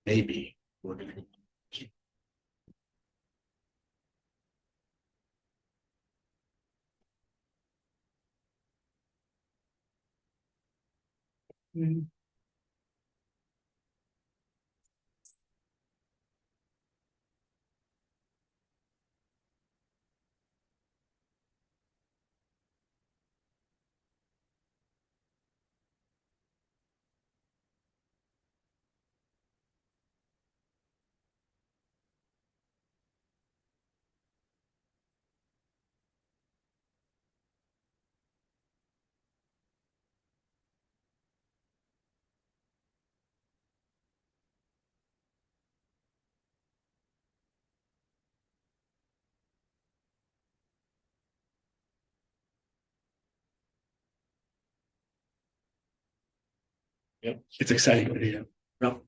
maybe we're gonna. Yep, it's exciting video. No,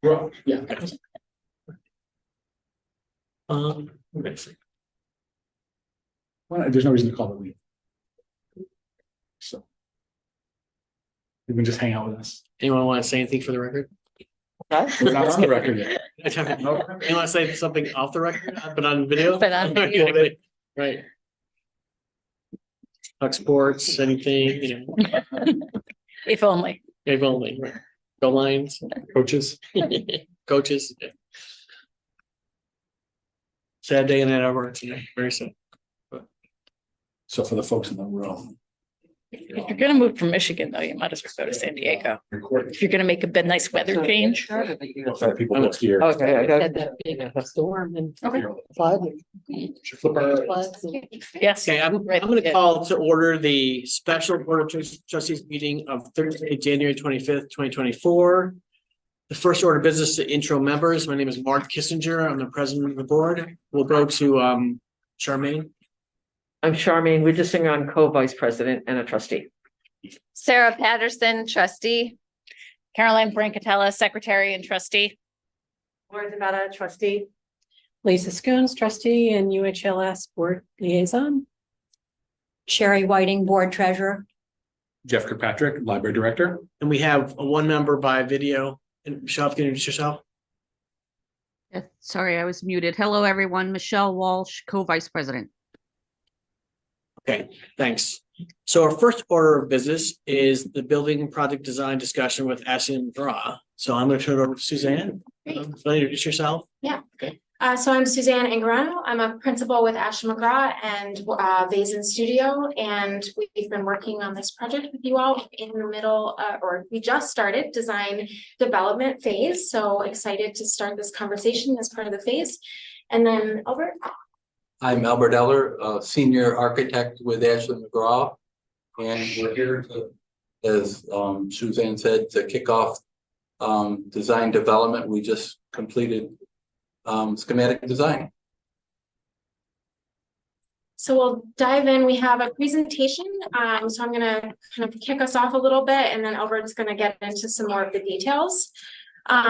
well, yeah. Let's see. Well, there's no reason to call it leave. So you can just hang out with us. Anyone want to say anything for the record? We're not on the record yet. Anyone want to say something off the record, but on video? But on video. Right. Talk sports, anything, you know. If only. If only. Right. Go Lions. Coaches. Coaches. Yeah. Sad day in Ann Arbor today. Very sad. So for the folks in the room. If you're gonna move from Michigan, though, you might as well go to San Diego. If you're gonna make a bit nice weather change. People next year. Okay, I got that big storm and flood. Yes. Okay, I'm going to call to order the special Board of Trustees meeting of Thursday, January 25th, 2024. The first order of business to intro members. My name is Mark Kissinger. I'm the president of the board. We'll go to Charmaine. I'm Charmaine Widgesinger. I'm co-vice president and a trustee. Sarah Patterson, trustee. Caroline Brancatella, secretary and trustee. Laura Devetta, trustee. Lisa Scoons, trustee and UHLS board liaison. Sherry Whiting, board treasurer. Jeff Kirkpatrick, library director. And we have a one member by video. And Michelle, can you introduce yourself? Sorry, I was muted. Hello, everyone. Michelle Walsh, co-vice president. Okay, thanks. So our first order of business is the building project design discussion with Ashley McGraw. So I'm going to turn it over to Suzanne. Introduce yourself. Yeah. Okay. So I'm Suzanne Ingrano. I'm a principal with Ashley McGraw and Vazen Studio, and we've been working on this project with you all in the middle, or we just started design development phase. So excited to start this conversation as part of the phase. And then Albert. I'm Albert Eller, senior architect with Ashley McGraw, and we're here to, as Suzanne said, to kick off design development. We just completed schematic design. So we'll dive in. We have a presentation. So I'm going to kind of kick us off a little bit, and then Albert's going to get into some more of the details.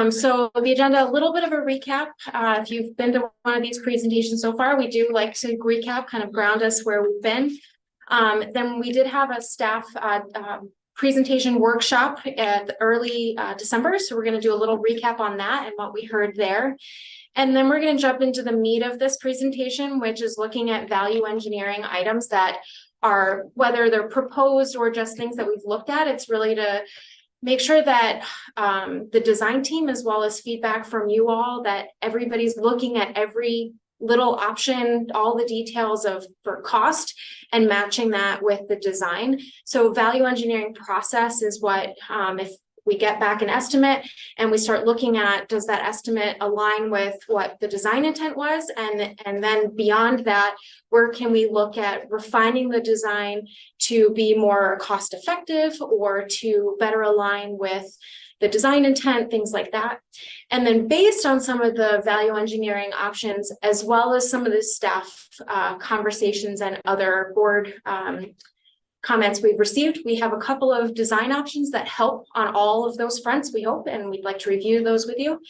So the agenda, a little bit of a recap. If you've been to one of these presentations so far, we do like to recap, kind of ground us where we've been. Then we did have a staff presentation workshop at early December. So we're going to do a little recap on that and what we heard there. And then we're going to jump into the meat of this presentation, which is looking at value engineering items that are, whether they're proposed or just things that we've looked at. It's really to make sure that the design team, as well as feedback from you all, that everybody's looking at every little option, all the details of for cost and matching that with the design. So value engineering process is what, if we get back an estimate and we start looking at, does that estimate align with what the design intent was? And then beyond that, where can we look at refining the design to be more cost effective or to better align with the design intent, things like that. And then based on some of the value engineering options, as well as some of the staff conversations and other board comments we've received, we have a couple of design options that help on all of those fronts, we hope, and we'd like to review those with you.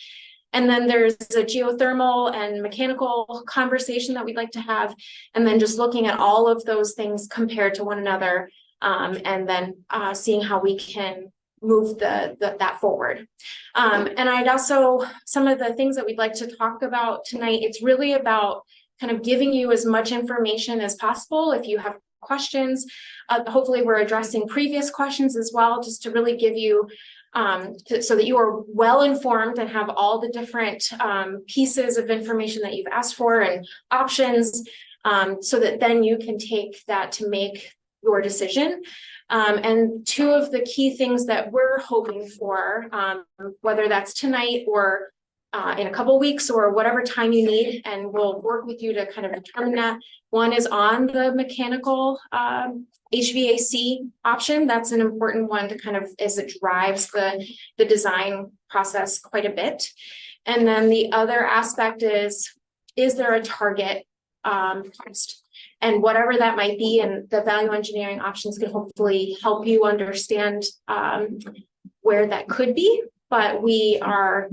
And then there's a geothermal and mechanical conversation that we'd like to have, and then just looking at all of those things compared to one another, and then seeing how we can move that forward. And I'd also, some of the things that we'd like to talk about tonight, it's really about kind of giving you as much information as possible. If you have questions, hopefully we're addressing previous questions as well, just to really give you so that you are well informed and have all the different pieces of information that you've asked for and options, so that then you can take that to make your decision. And two of the key things that we're hoping for, whether that's tonight or in a couple of weeks or whatever time you need, and we'll work with you to kind of determine that. One is on the mechanical HVAC option. That's an important one to kind of, as it drives the design process quite a bit. And then the other aspect is there a target cost? And whatever that might be, and the value engineering options can hopefully help you understand where that could be. But we are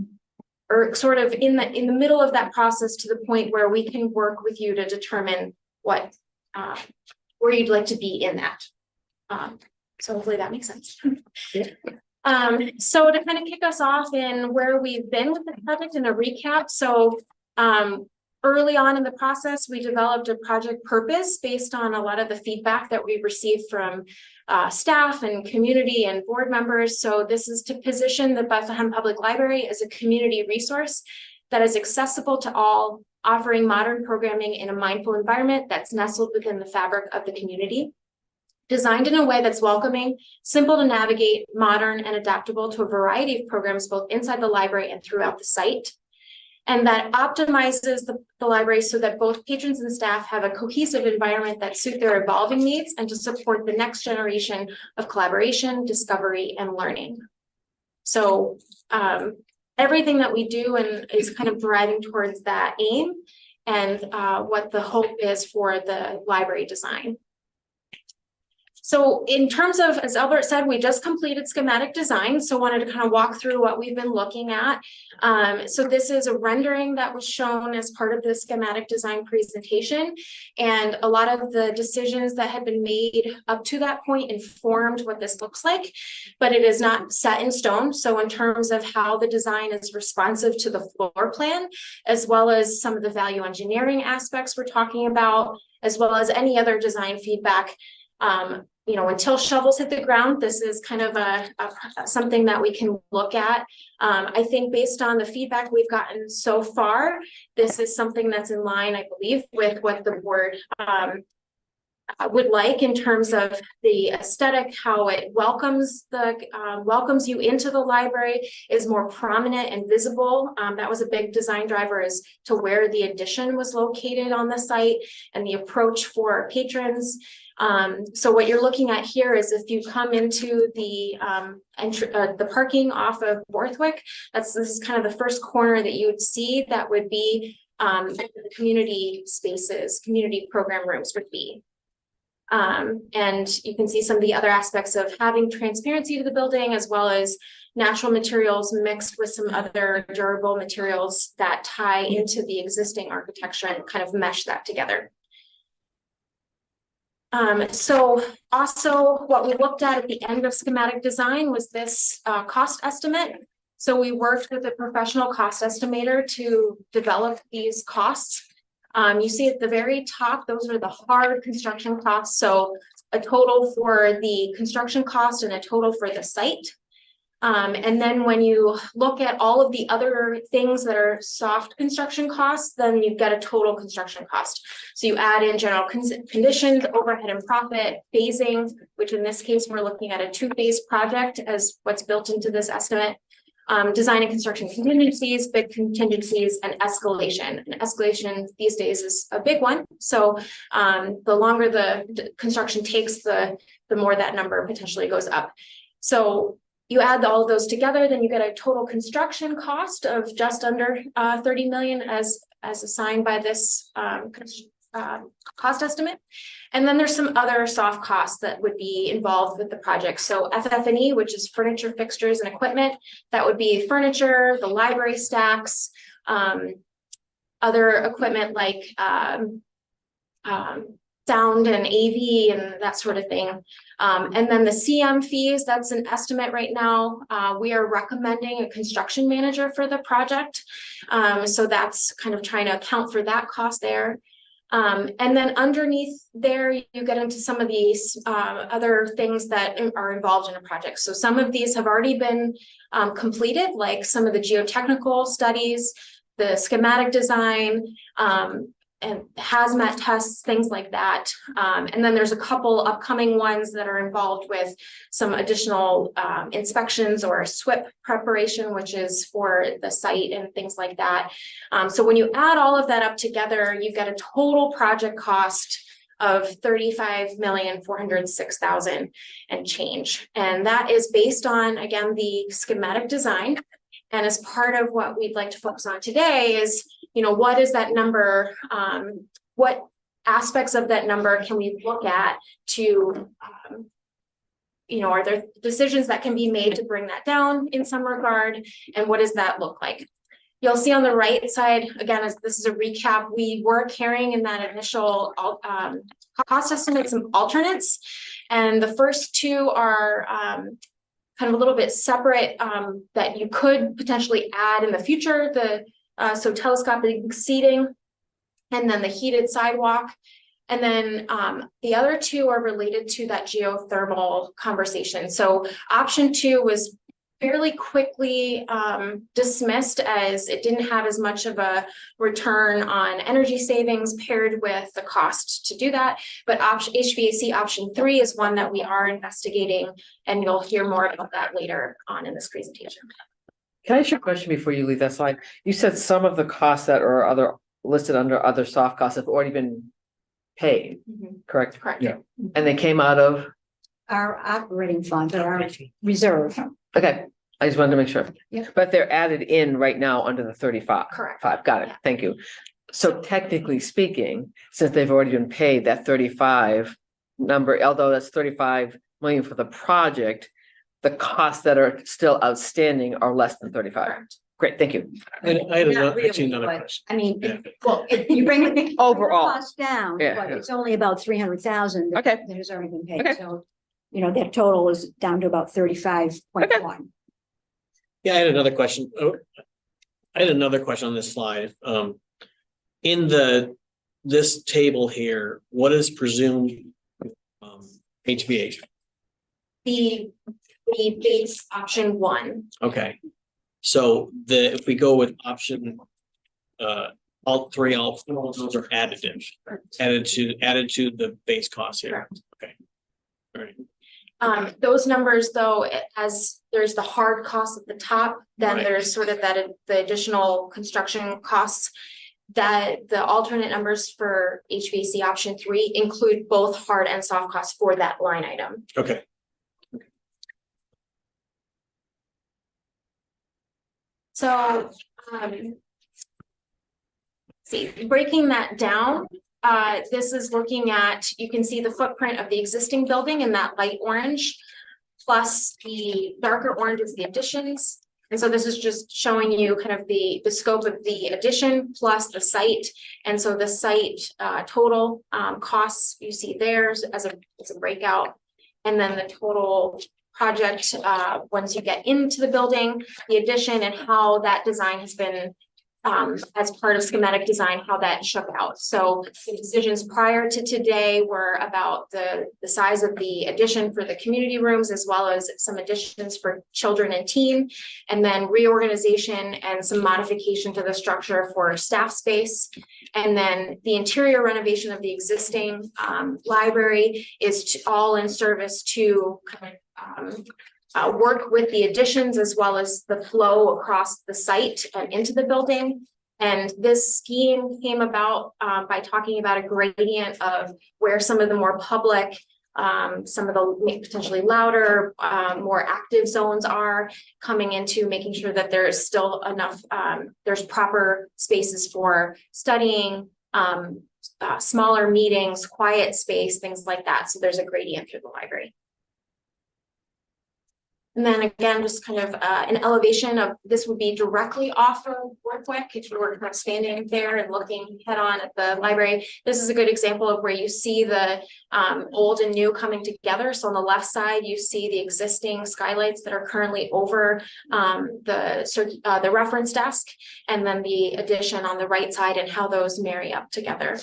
sort of in the middle of that process, to the point where we can work with you to determine what where you'd like to be in that. So hopefully that makes sense. So to kind of kick us off in where we've been with the project and a recap. So early on in the process, we developed a project purpose based on a lot of the feedback that we received from staff and community and board members. So this is to position the Bethlehem Public Library as a community resource that is accessible to all, offering modern programming in a mindful environment that's nestled within the fabric of the community. Designed in a way that's welcoming, simple to navigate, modern, and adaptable to a variety of programs both inside the library and throughout the site. And that optimizes the library so that both patrons and staff have a cohesive environment that suit their evolving needs and to support the next generation of collaboration, discovery, and learning. So everything that we do and is kind of driving towards that aim, and what the hope is for the library design. So in terms of, as Albert said, we just completed schematic design. So wanted to kind of walk through what we've been looking at. So this is a rendering that was shown as part of the schematic design presentation. And a lot of the decisions that had been made up to that point informed what this looks like, but it is not set in stone. So in terms of how the design is responsive to the floor plan, as well as some of the value engineering aspects we're talking about, as well as any other design feedback, you know, until shovels hit the ground, this is kind of something that we can look at. I think based on the feedback we've gotten so far, this is something that's in line, I believe, with what the board would like in terms of the aesthetic, how it welcomes you into the library, is more prominent and visible. That was a big design driver, as to where the addition was located on the site and the approach for patrons. So what you're looking at here is, if you come into the parking off of Borthwick, this is kind of the first corner that you would see that would be the community spaces, community program rooms would be. And you can see some of the other aspects of having transparency to the building, as well as natural materials mixed with some other durable materials that tie into the existing architecture and kind of mesh that together. So also what we looked at the end of schematic design was this cost estimate. So we worked with a professional cost estimator to develop these costs. You see at the very top, those are the hard construction costs. So a total for the construction cost and a total for the site. And then when you look at all of the other things that are soft construction costs, then you've got a total construction cost. So you add in general conditions, overhead and profit, phasing, which in this case, we're looking at a 2-phase project as what's built into this estimate. Design and construction contingencies, bid contingencies, and escalation. And escalation these days is a big one. So the longer the construction takes, the more that number potentially goes up. So you add all of those together, then you get a total construction cost of just under 30 million as assigned by this cost estimate. And then there's some other soft costs that would be involved with the project. So FF&E, which is furniture, fixtures, and equipment, that would be furniture, the library stacks, other equipment like sound and AV and that sort of thing. And then the CM fees, that's an estimate right now. We are recommending a construction manager for the project. So that's kind of trying to account for that cost there. And then underneath there, you get into some of these other things that are involved in a project. So some of these have already been completed, like some of the geotechnical studies, the schematic design, and hazmat tests, things like that. And then there's a couple upcoming ones that are involved with some additional inspections or SWIP preparation, which is for the site and things like that. So when you add all of that up together, you get a total project cost of $35,406,000 and change. And that is based on, again, the schematic design. And as part of what we'd like to focus on today is, you know, what is that number? What aspects of that number can we look at to, you know, are there decisions that can be made to bring that down in some regard? And what does that look like? You'll see on the right side, again, as this is a recap, we were carrying in that initial cost estimate some alternates. And the first two are kind of a little bit separate that you could potentially add in the future. So telescopic seating and then the heated sidewalk. And then the other two are related to that geothermal conversation. So option 2 was fairly quickly dismissed as it didn't have as much of a return on energy savings paired with the cost to do that. But HVAC option 3 is one that we are investigating, and you'll hear more about that later on in this presentation. Can I ask you a question before you leave that slide? You said some of the costs that are listed under other soft costs have already been paid, correct? Correct. Yeah. And they came out of, Our operating fund, or our reserve. okay, I just wanted to make sure. Yeah. But they're added in right now under the 35. Correct. Got it, Yeah. thank you. So technically speaking, since they've already been paid that 35 number, although that's 35 million for the project, the costs that are still outstanding are less than 35. Correct. Great, thank you. I had Not actually really, another but, question. I mean, Yeah. you bring the Overall. cost down, Yeah, but yeah. it's only about 300,000. Okay. That has already been paid, Okay. so, you know, that total is down to about 35.1. Yeah, I had another question. Oh, I had another question on this slide. In this table here, what is presumed HVAC? The base option 1. Okay. So if we go with option all four, those are additive, added to the base cost here. Okay. All right. Those numbers, though, as there's the hard cost at the top, then Right. there's sort of the additional construction costs. That the alternate numbers for HVAC option 3 include both hard and soft costs for that line item. Okay. So, see, breaking that down, this is looking at, you can see the footprint of the existing building in that light orange, plus the darker orange is the additions. And so this is just showing you kind of the scope of the addition plus the site. And so the site total costs you see there as a breakout. And then the total project once you get into the building, the addition and how that design has been as part of schematic design, how that shook out. So the decisions prior to today were about the size of the addition for the community rooms, as well as some additions for children and teen, and then reorganization and some modification to the structure for staff space. And then the interior renovation of the existing library is all in service to kind of work with the additions as well as the flow across the site and into the building. And this scheme came about by talking about a gradient of where some of the more public, some of the potentially louder, more active zones are coming into making sure that there is still enough, there's proper spaces for studying, smaller meetings, quiet space, things like that. So there's a gradient through the library. And then again, just kind of an elevation of this would be directly off of Borthwick. If you were kind of standing there and looking head on at the library, this is a good example of where you see the old and new coming together. So on the left side, you see the existing skylights that are currently over the reference desk, and then the addition on the right side and how those marry up together.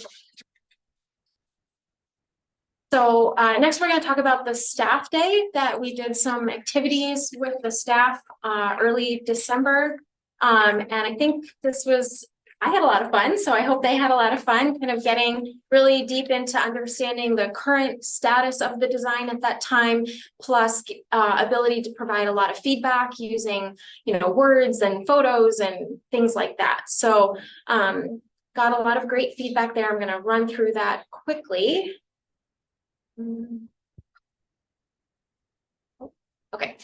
So next we're going to talk about the staff day that we did some activities with the staff early December. And I think I had a lot of fun. So I hope they had a lot of fun kind of getting really deep into understanding the current status of the design at that time, plus ability to provide a lot of feedback using, words and photos and things like that. So got a lot of great feedback there. I'm going to run through that quickly. Okay.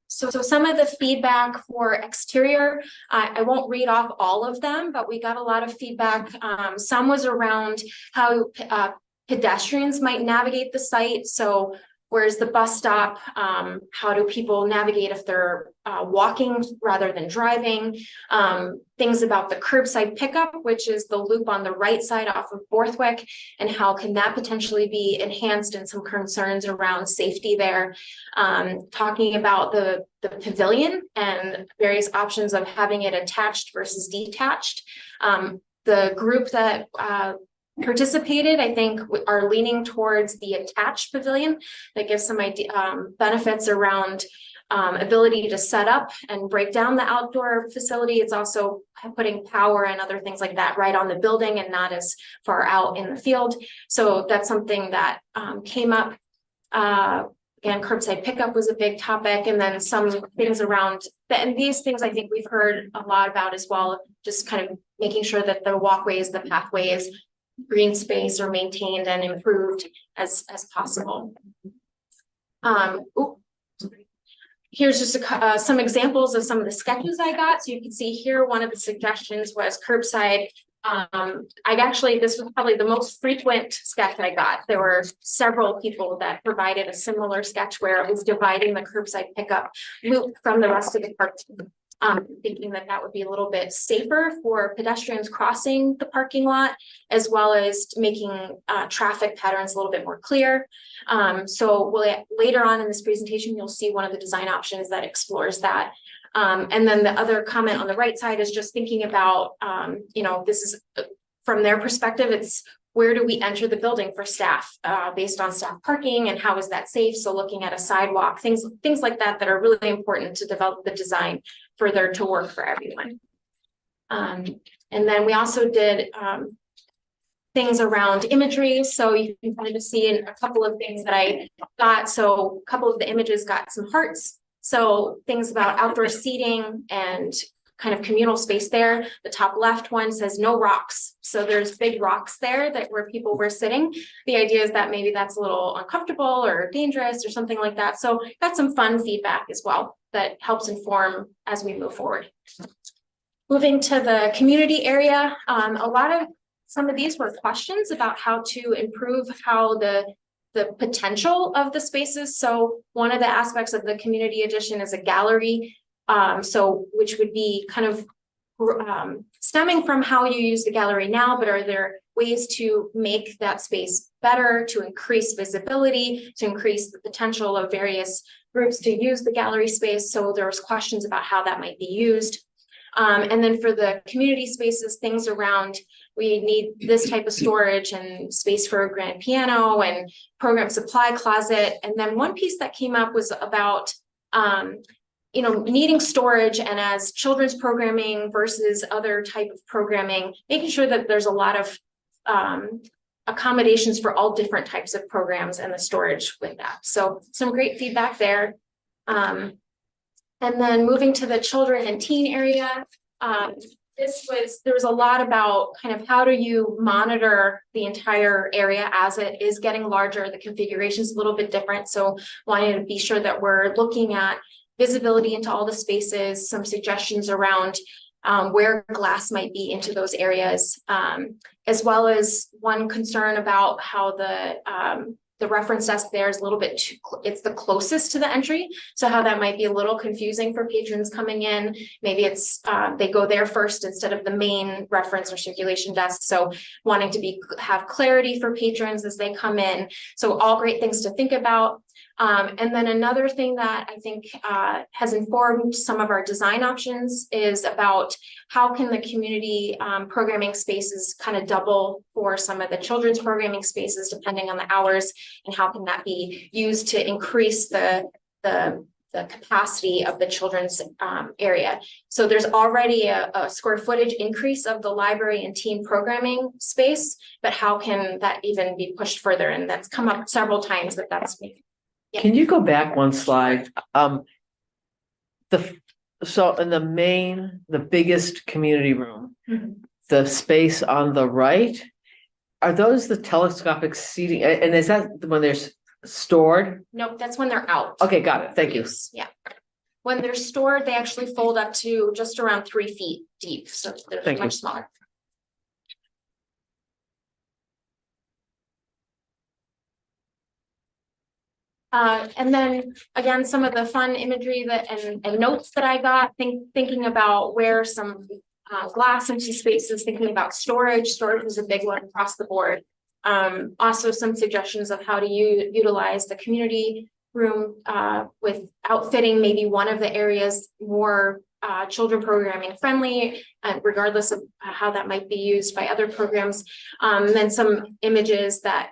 So some of the feedback for exterior, I won't read off all of them, but we got a lot of feedback. Some was around how pedestrians might navigate the site. So where's the bus stop? How do people navigate if they're walking rather than driving? Things about the curbside pickup, which is the loop on the right side off of Borthwick, and how can that potentially be enhanced, and some concerns around safety there. Talking about the pavilion and various options of having it attached versus detached. The group that participated, I think, are leaning towards the attached pavilion that gives some benefits around ability to set up and break down the outdoor facility. It's also putting power and other things like that right on the building and not as far out in the field. So that's something that came up. Again, curbside pickup was a big topic, and then some things around that. And these things I think we've heard a lot about as well, just kind of making sure that the walkways, the pathways, green space are maintained and improved as possible. Here's just some examples of some of the sketches I got. So you can see here, one of the suggestions was curbside. This was probably the most frequent sketch I got. There were several people that provided a similar sketch where it was dividing the curbside pickup loop from the rest of the park. Thinking that would be a little bit safer for pedestrians crossing the parking lot, as well as making traffic patterns a little bit more clear. So later on in this presentation, you'll see one of the design options that explores that. And then the other comment on the right side is just thinking about, this is from their perspective, it's where do we enter the building for staff based on staff parking, and how is that safe? So looking at a sidewalk, things like that are really important to develop the design further to work for everyone. And then we also did things around imagery. So you can kind of see in a couple of things that I got. So a couple of the images got some hearts. So things about outdoor seating and kind of communal space there. The top left one says no rocks. So there's big rocks there where people were sitting. The idea is that maybe that's a little uncomfortable or dangerous or something like that. So got some fun feedback as well that helps inform as we move forward. Moving to the community area, some of these were questions about how to improve how the potential of the spaces. So one of the aspects of the community edition is a gallery. Which would be kind of stemming from how you use the gallery now, but are there ways to make that space better, to increase visibility, to increase the potential of various groups to use the gallery space? So there was questions about how that might be used. And then for the community spaces, things around, we need this type of storage and space for a grand piano and program supply closet. And then one piece that came up was about needing storage, and as children's programming versus other type of programming, making sure that there's a lot of accommodations for all different types of programs and the storage with that. So some great feedback there. And then moving to the children and teen area, there was a lot about kind of how do you monitor the entire area as it is getting larger. The configuration is a little bit different. So wanting to be sure that we're looking at visibility into all the spaces, some suggestions around where glass might be into those areas, as well as one concern about how the the reference desk there is a little bit too, it's the closest to the entry. So how that might be a little confusing for patrons coming in. Maybe it's, they go there first instead of the main reference or circulation desk. So wanting to have clarity for patrons as they come in. So all great things to think about. And then another thing that I think has informed some of our design options is about how can the community programming spaces kind of double for some of the children's programming spaces depending on the hours, and how can that be used to increase the capacity of the children's area. So there's already a square footage increase of the library and teen programming space, but how can that even be pushed further? And that's come up several times that's me. Yeah. Can you go back one slide? So in the biggest community room, the space on the right, are those the telescopic seating? And is that when they're stored? Nope, that's when they're out. Okay, got it. Thank you. Yeah. When they're stored, they actually fold up to just around 3 feet deep. So they're Thank you. much smaller. And then again, some of the fun imagery and notes that I got thinking about where some glass empty spaces, thinking about storage. Storage is a big one across the board. Also some suggestions of how to utilize the community room with outfitting maybe one of the areas more children programming friendly, regardless of how that might be used by other programs. Then some images that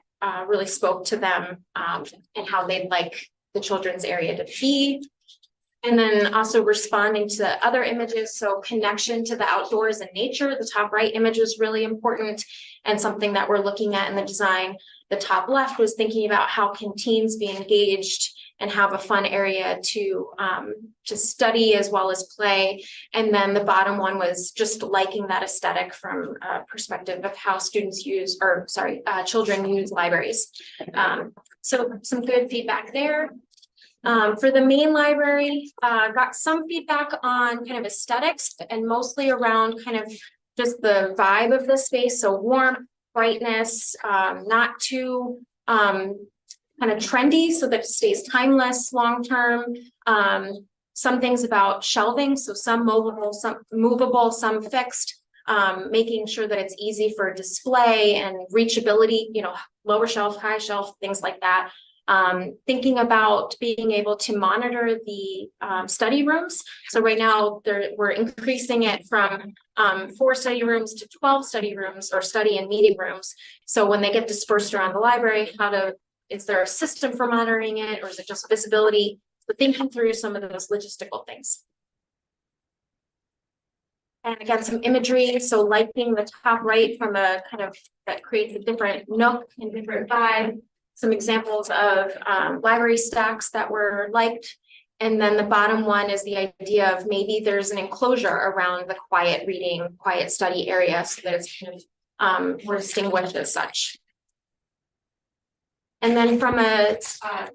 really spoke to them and how they'd like the children's area to be. And then also responding to other images. So connection to the outdoors and nature. The top right image is really important and something that we're looking at in the design. The top left was thinking about how can teens be engaged and have a fun area to study as well as play. And then the bottom one was just liking that aesthetic from a perspective of how children use libraries. So some good feedback there. For the main library, got some feedback on kind of aesthetics and mostly around kind of just the vibe of the space. So warmth, brightness, not too kind of trendy so that it stays timeless long-term. Some things about shelving. So some movable, some fixed, making sure that it's easy for display and reachability, lower shelf, high shelf, things like that. Thinking about being able to monitor the study rooms. So right now we're increasing it from 4 study rooms to 12 study rooms or study and meeting rooms. So when they get dispersed around the library, is there a system for monitoring it, or is it just visibility? But thinking through some of those logistical things. And again, some imagery. So liking the top right from a kind of that creates a different nook and different vibe. Some examples of library stacks that were liked. And then the bottom one is the idea of maybe there's an enclosure around the quiet reading, quiet study area so that it's kind of more distinguished as such. And then from a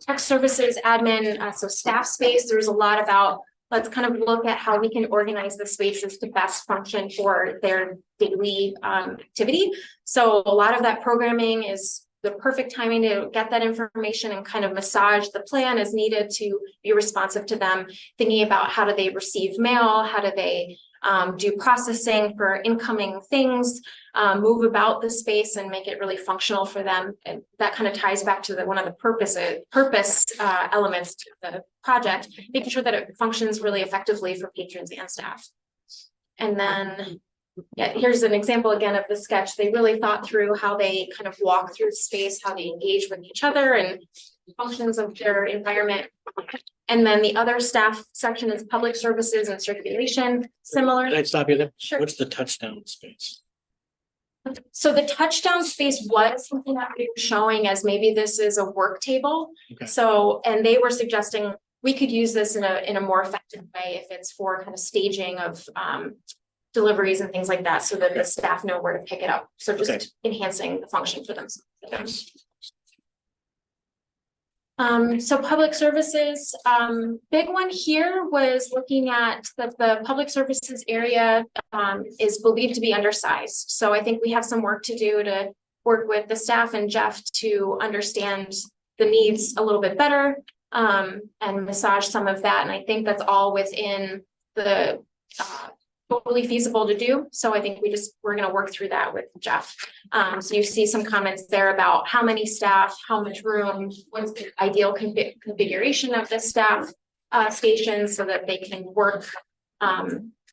tech services admin, so staff space, there's a lot about, let's kind of look at how we can organize the spaces to best function for their daily activity. So a lot of that programming is the perfect timing to get that information and kind of massage the plan as needed to be responsive to them, thinking about how do they receive mail, how do they do processing for incoming things, move about the space and make it really functional for them. And that kind of ties back to one of the purpose elements to the project, making sure that it functions really effectively for patrons and staff. And then here's an example again of the sketch. They really thought through how they kind of walk through space, how they engage with each other and functions of their environment. And then the other staff section is public services and circulation, similar. Can I stop you there? Sure. What's the touchdown space? So the touchdown space was something that we were showing as maybe this is a work table. Okay. So, and they were suggesting we could use this in a more effective way if it's for kind of staging of deliveries and things like that, so that the staff know where to pick it up. So just enhancing the function for them. Yes. So public services, big one here was looking at that the public services area is believed to be undersized. So I think we have some work to do to work with the staff and Jeff to understand the needs a little bit better, and massage some of that. And I think that's all within the, totally feasible to do. So I think we're gonna work through that with Jeff. So you see some comments there about how many staff, how much room, what's the ideal configuration of the staff station so that they can work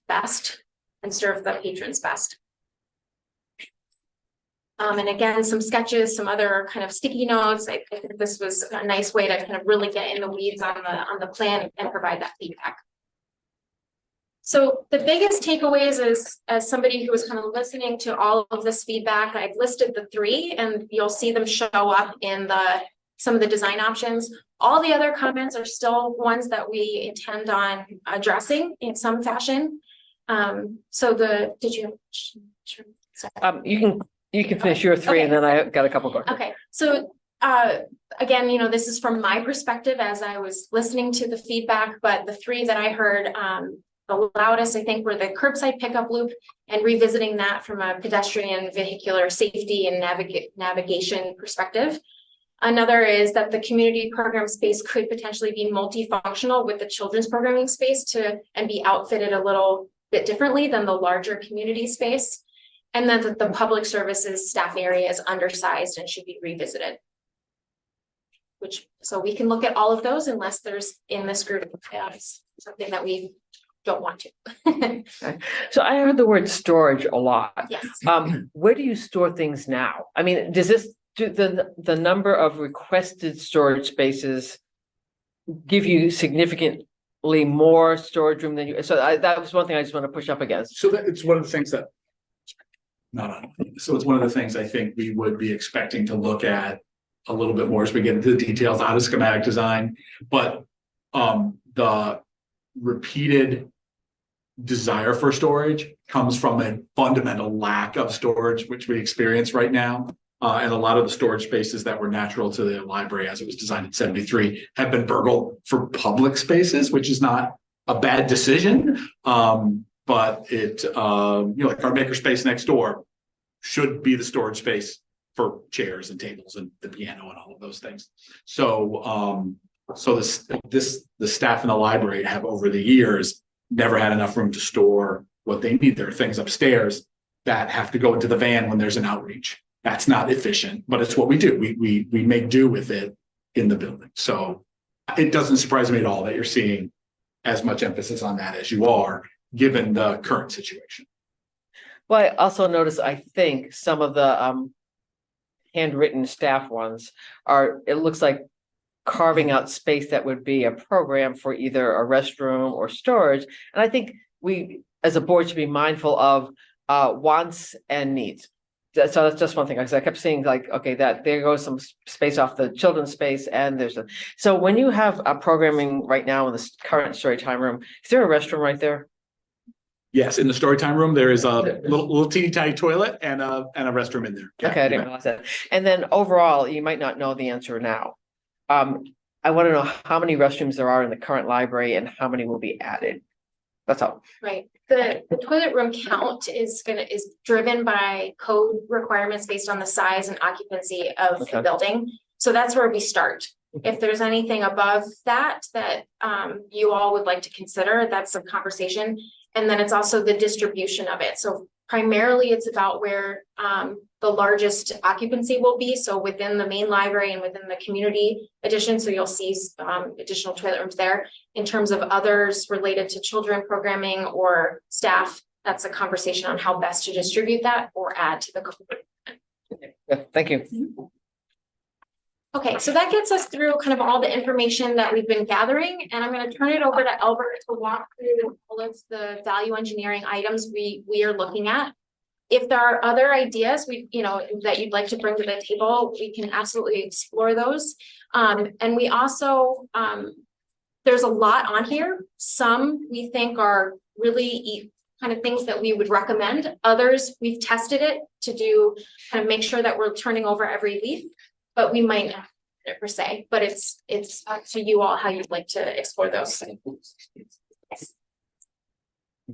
best and serve the patrons best. And again, some sketches, some other kind of sticky notes. I think this was a nice way to kind of really get in the weeds on the plan and provide that feedback. So the biggest takeaways is, as somebody who was kind of listening to all of this feedback, I've listed the 3 and you'll see them show up in some of the design options. All the other comments are still ones that we intend on addressing in some fashion. Did you? Sure. You can finish your 3 and then I got a couple more. Okay, so again, this is from my perspective as I was listening to the feedback, but the 3 that I heard the loudest, I think, were the curbside pickup loop and revisiting that from a pedestrian vehicular safety and navigation perspective. Another is that the community program space could potentially be multifunctional with the children's programming space and be outfitted a little bit differently than the larger community space. And then that the public services staff area is undersized and should be revisited. So we can look at all of those unless there's in this group something that we don't want to. Okay. So I heard the word storage a lot. Yes. Where do you store things now? I mean, does this do the number of requested storage spaces give you significantly more storage room than you? So that was one thing I just want to push up against. So it's one of the things that. So it's one of the things I think we would be expecting to look at a little bit more as we get into the details out of schematic design, but the repeated desire for storage comes from a fundamental lack of storage, which we experience right now. And a lot of the storage spaces that were natural to the library as it was designed in 73 have been burgled for public spaces, which is not a bad decision. But it, like our makerspace next door should be the storage space for chairs and tables and the piano and all of those things. So, the staff in the library have over the years never had enough room to store what they need. There are things upstairs that have to go into the van when there's an outreach. That's not efficient, but it's what we do. We make do with it in the building. So it doesn't surprise me at all that you're seeing as much emphasis on that as you are, given the current situation. Well, I also noticed, I think some of the handwritten staff ones it looks like carving out space that would be a program for either a restroom or storage. And I think we, as a board, should be mindful of wants and needs. So that's just one thing. I kept seeing okay, that there goes some space off the children's space, and so when you have a programming right now in the current story time room, is there a restroom right there? Yes, in the story time room, there is a little teeny tiny toilet and a restroom in there. Okay, I didn't realize that. And then overall, you might not know the answer now. I want to know how many restrooms there are in the current library and how many will be added. That's all. Right. The toilet room count is driven by code requirements based on the size and occupancy of the building. So that's where we start. If there's anything above that you all would like to consider, that's a conversation. And then it's also the distribution of it. So primarily it's about where the largest occupancy will be. So within the main library and within the community edition. So you'll see additional toilet rooms there. In terms of others related to children programming or staff, that's a conversation on how best to distribute that or add to the code. Yeah, thank you. Okay, so that gets us through kind of all the information that we've been gathering, and I'm going to turn it over to Albert to walk through all of the value engineering items we are looking at. If there are other ideas that you'd like to bring to the table, we can absolutely explore those. And we also, there's a lot on here. Some we think are really kind of things that we would recommend. Others, we've tested it to do kind of make sure that we're turning over every leaf. But we might not per se, but it's up to you all how you'd like to explore those.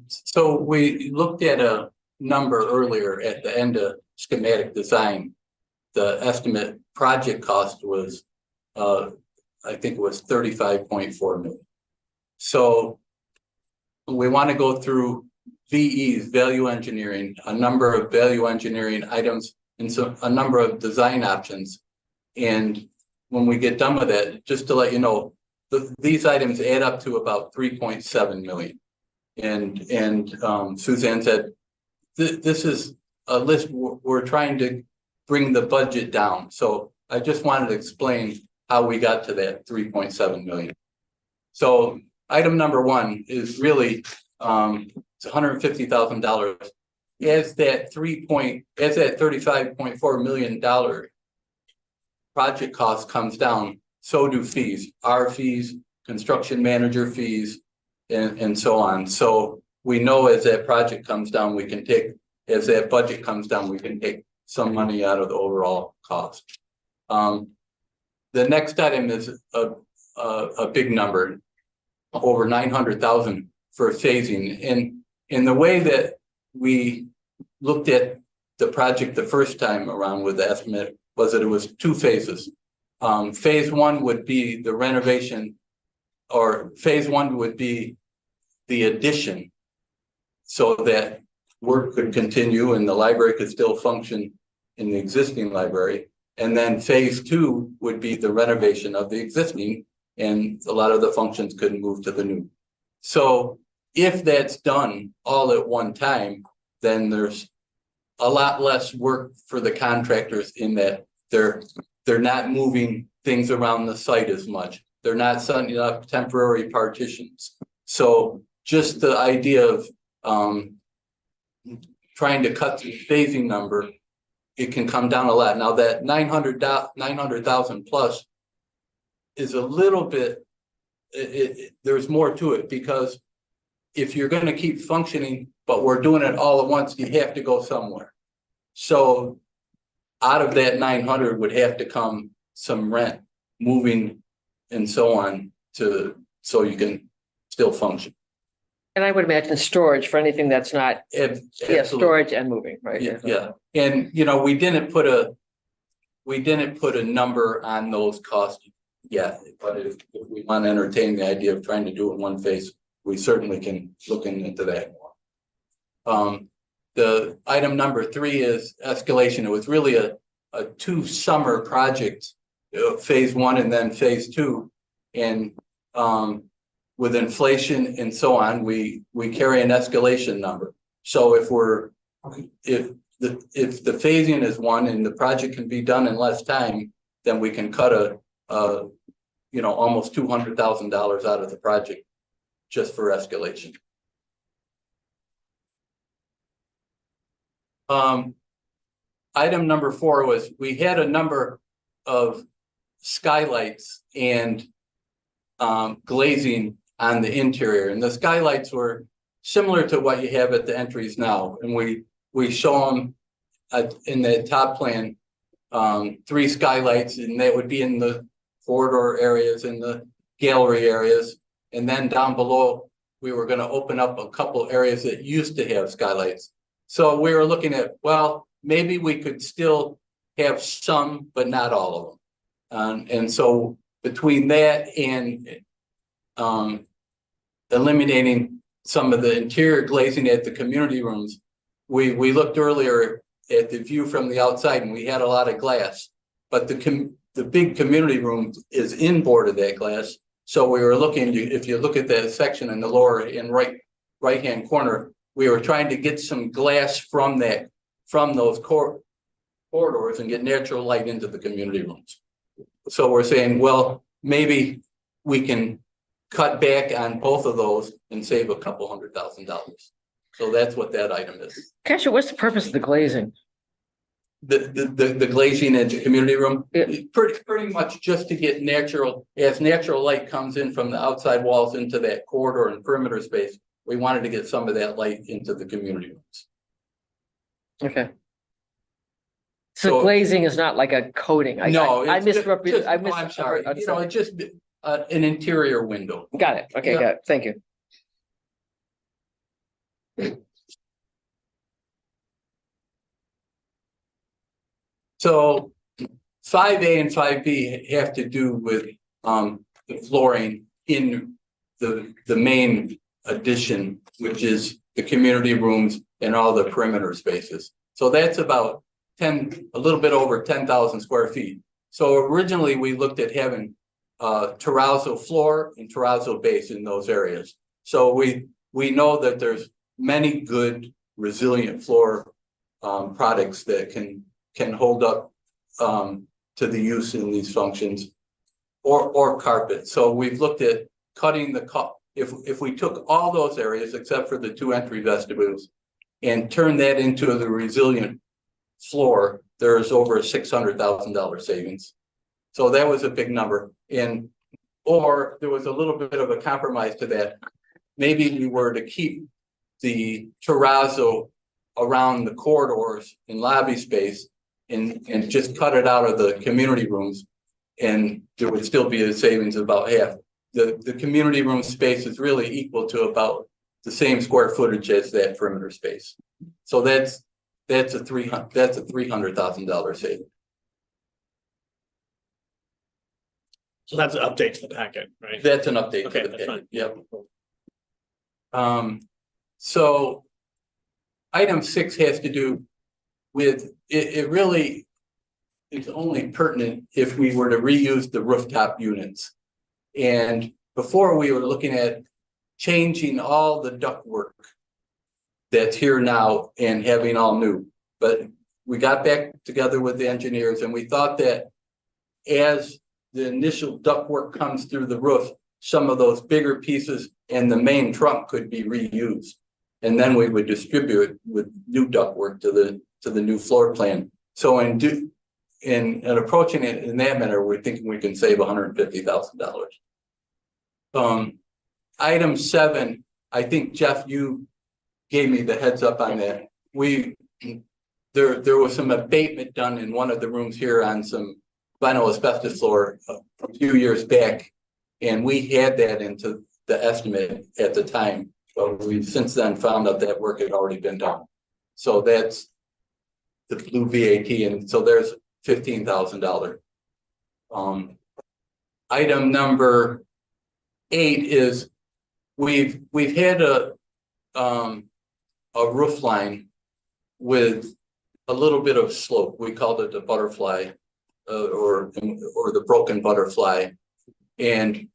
So we looked at a number earlier at the end of schematic design. The estimate project cost was I think it was 35.4 million. So we want to go through VEs, value engineering, a number of value engineering items, and a number of design options. And when we get done with that, just to let you know, these items add up to about 3.7 million. And Suzanne said, this is a list we're trying to bring the budget down. So I just wanted to explain how we got to that 3.7 million. So item number one is really it's $150,000. As that $35.4 million project cost comes down, so do fees, our fees, construction manager fees, and so on. So we know as that project comes down, we can take, as that budget comes down, we can take some money out of the overall cost. The next item is a big number, over 900,000 for phasing. And in the way that we looked at the project the first time around with the estimate was that it was two phases. Phase one would be the renovation, or phase one would be the addition, so that work could continue and the library could still function in the existing library. And then phase two would be the renovation of the existing, and a lot of the functions could move to the new. So if that's done all at one time, then there's a lot less work for the contractors in that they're not moving things around the site as much. They're not setting up temporary partitions. So just the idea of trying to cut the phasing number, it can come down a lot. Now that 900,000 plus is a little bit, there's more to it, because if you're going to keep functioning, but we're doing it all at once, you have to go somewhere. So out of that 900 would have to come some rent, moving and so on, so you can still function. And I would imagine storage for anything that's not, Absolutely. storage and moving, right? Yeah. And we didn't put a number on those costs yet, but if we want to entertain the idea of trying to do it in one phase, we certainly can look into that more. The item number 3 is escalation. It was really a 2 summer project, phase 1 and then phase 2, and with inflation and so on, we carry an escalation number. So if the phasing is 1 and the project can be done in less time, then we can cut almost $200,000 out of the project just for escalation. Item number 4 was, we had a number of skylights and glazing on the interior, and the skylights were similar to what you have at the entries now, and we show them in the top plan, 3 skylights, and that would be in the corridor areas and the gallery areas, and then down below we were going to open up a couple areas that used to have skylights. So we were looking at, well, maybe we could still have some, but not all of them. And so between that and eliminating some of the interior glazing at the community rooms, we looked earlier at the view from the outside, and we had a lot of glass, but the big community room is inboard of that glass. So we were looking, if you look at that section in the lower and right-hand corner, we were trying to get some glass from those corridors and get natural light into the community rooms. So we're saying, well, maybe we can cut back on both of those and save a couple $100,000. So that's what that item is. Kasha, what's the purpose of the glazing? The glazing in the community room, Yeah. pretty much just to get natural light comes in from the outside walls into that corridor and perimeter space. We wanted to get some of that light into the community rooms. Okay. So glazing is not like a coating. No, I misrepresented. I'm sorry. It's just an interior window. Got it. Okay, Yeah. got it. Thank you. So 5A and 5B have to do with the flooring in the main addition, which is the community rooms and all the perimeter spaces. So that's about a little bit over 10,000 square feet. So originally we looked at having terrazzo floor and terrazzo base in those areas. So we know that there's many good resilient floor products that can hold up to the use in these functions, or carpet. So we've looked at cutting if we took all those areas except for the 2 entry vestibules and turned that into the resilient floor, there's over $600,000 savings. So that was a big number. Or there was a little bit of a compromise to that. Maybe we were to keep the terrazzo around the corridors and lobby space and just cut it out of the community rooms, and there would still be a savings of about half. The community room space is really equal to about the same square footage as that perimeter space. So that's a $300,000 saving. So that's an update to the packet, right? That's an update Okay, to the that's packet. fine. Yep. So item 6 has to do with it really is only pertinent if we were to reuse the rooftop units. And before we were looking at changing all the ductwork that's here now and having all new. But we got back together with the engineers and we thought that as the initial ductwork comes through the roof, some of those bigger pieces and the main trunk could be reused. And then we would distribute it with new ductwork to the new floor plan. So in approaching it in that manner, we're thinking we can save $150,000. Item 7, I think Jeff, you gave me the heads up on that. There was some abatement done in one of the rooms here on some vinyl asbestos floor a few years back, and we had that into the estimate at the time. But we've since then found out that work had already been done. So that's the blue VAT, and so there's $15,000. Item number 8 is we've had a roof line with a little bit of slope. We called it the butterfly or the broken butterfly. And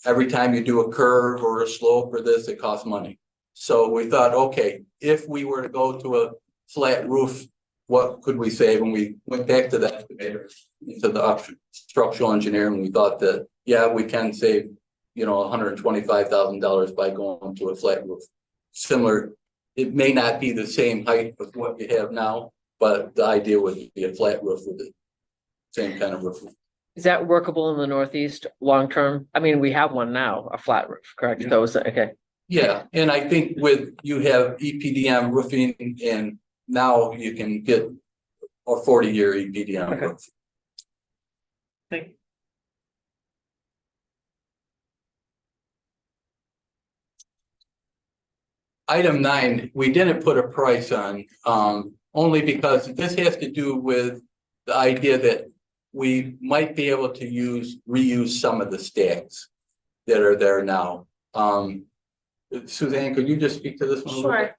every time you do a curve or a slope or this, it costs money. So we thought, okay, if we were to go to a flat roof, what could we save? And we went back to the estimator, to the structural engineer, and we thought that, yeah, we can save, $125,000 by going to a flat roof. Similar, it may not be the same height of what you have now, but the idea would be a flat roof with the same kind of roof. Is that workable in the Northeast long term? I mean, we have one now, a flat roof, correct? Yeah. Those, okay. Yeah, and I think you have EPDM roofing, and now you can get a 40-year EPDM Okay. roof. Thank you. Item 9, we didn't put a price on, only because this has to do with the idea that we might be able to reuse some of the stacks that are there now. Suzanne, could you just speak to this one? Sure.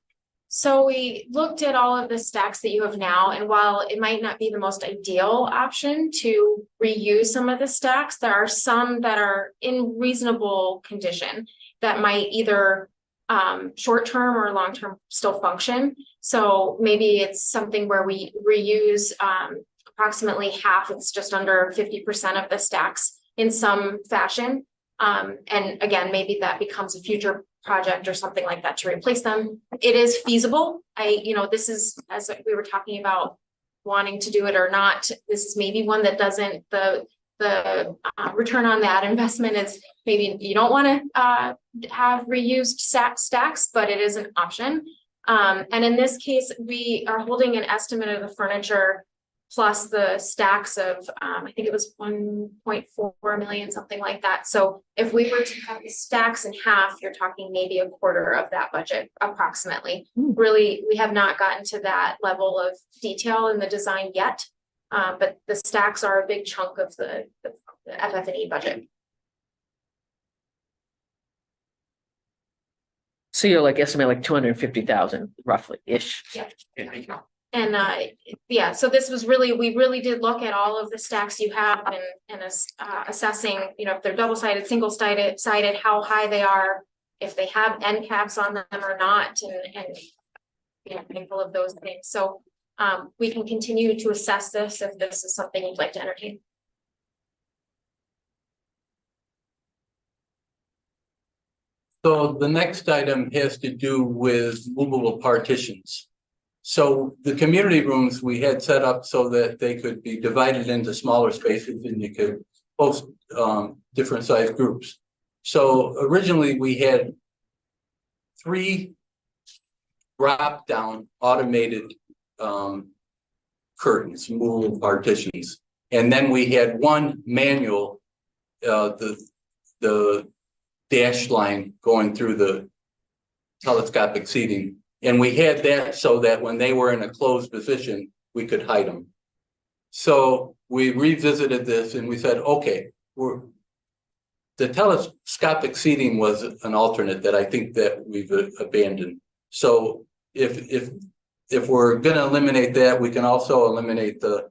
So we looked at all of the stacks that you have now, and while it might not be the most ideal option to reuse some of the stacks, there are some that are in reasonable condition that might either short-term or long-term still function. So maybe it's something where we reuse approximately half, it's just under 50% of the stacks in some fashion. And again, maybe that becomes a future project or something like that to replace them. It is feasible. This is, as we were talking about wanting to do it or not, this is maybe one that doesn't, the return on that investment is maybe you don't want to have reused stacks, but it is an option. And in this case, we are holding an estimate of the furniture plus the stacks of, I think it was 1.4 million, something like that. So if we were to cut the stacks in half, you're talking maybe a quarter of that budget approximately. Really, we have not gotten to that level of detail in the design yet. But the stacks are a big chunk of the FF&E budget. So you're like estimating like 250,000 roughly-ish. Yeah. Okay, thank you. And yeah, so this was really, we really did look at all of the stacks you have and assessing, you know, if they're double-sided, single-sided, how high they are, if they have end caps on them or not, and you know, mindful of those things. So we can continue to assess this if this is something you'd like to entertain. So the next item has to do with movable partitions. So the community rooms we had set up so that they could be divided into smaller spaces and you could host different size groups. So originally we had 3 drop down automated curtains, movable partitions. And then we had 1 manual, the dash line going through the telescopic seating. And we had that so that when they were in a closed position, we could hide them. So we revisited this and we said, okay, the telescopic seating was an alternate that I think that we've abandoned. So if we're gonna eliminate that, we can also eliminate the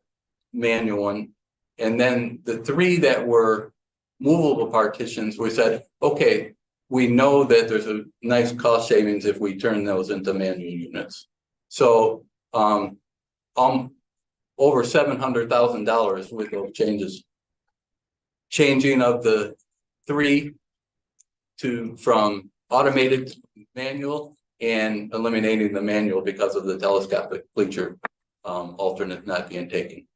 manual one. And then the 3 that were movable partitions, we said, okay, we know that there's a nice cost savings if we turn those into manual units. So over $700,000 with those changes. Changing of the 3 from automated to manual and eliminating the manual because of the telescopic bleacher alternate not being taken.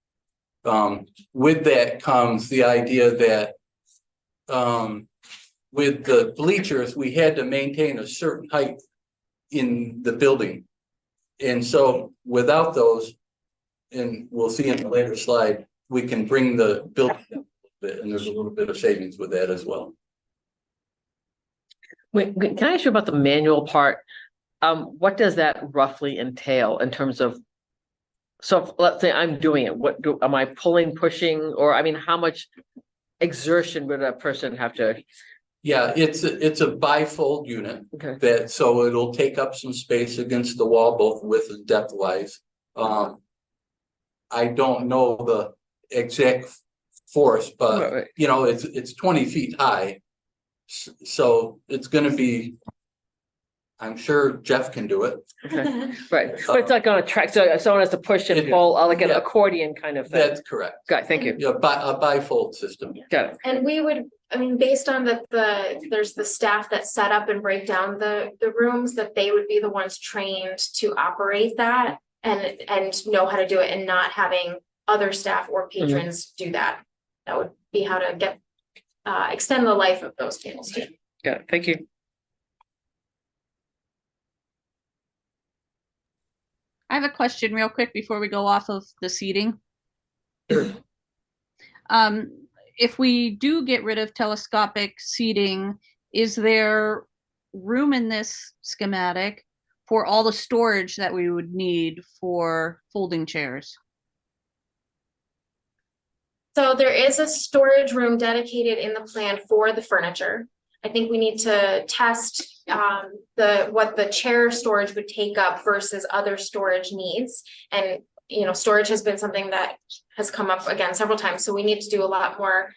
With that comes the idea that with the bleachers, we had to maintain a certain height in the building. And so without those, and we'll see in a later slide, we can bring the building down a little bit, and there's a little bit of savings with that as well. Wait, can I ask you about the manual part? What does that roughly entail in terms of, so let's say I'm doing it, am I pulling, pushing, or I mean, how much exertion would a person have to? Yeah, it's a bifold unit. Okay. That, so it'll take up some space against the wall, both width and depth wise. I don't know the exact force, but Right. you know, it's 20 feet high. So it's gonna be, I'm sure Jeff can do it. Okay. Right, but it's like on a track, so someone has to push and pull, like an Yeah. accordion kind of thing. That's correct. Got it, thank you, Yeah, a bifold system. got it. And we would, I mean, based on there's the staff that set up and break down the rooms, that they would be the ones trained to operate that and know how to do it, and not having other staff or patrons do that. That would be how to get extend the life of those panels too. Got it, thank you. I have a question real quick before we go off of the seating. If we do get rid of telescopic seating, is there room in this schematic for all the storage that we would need for folding chairs? So there is a storage room dedicated in the plan for the furniture. I think we need to test what the chair storage would take up versus other storage needs. And, you know, storage has been something that has come up again several times. So we need to do a lot more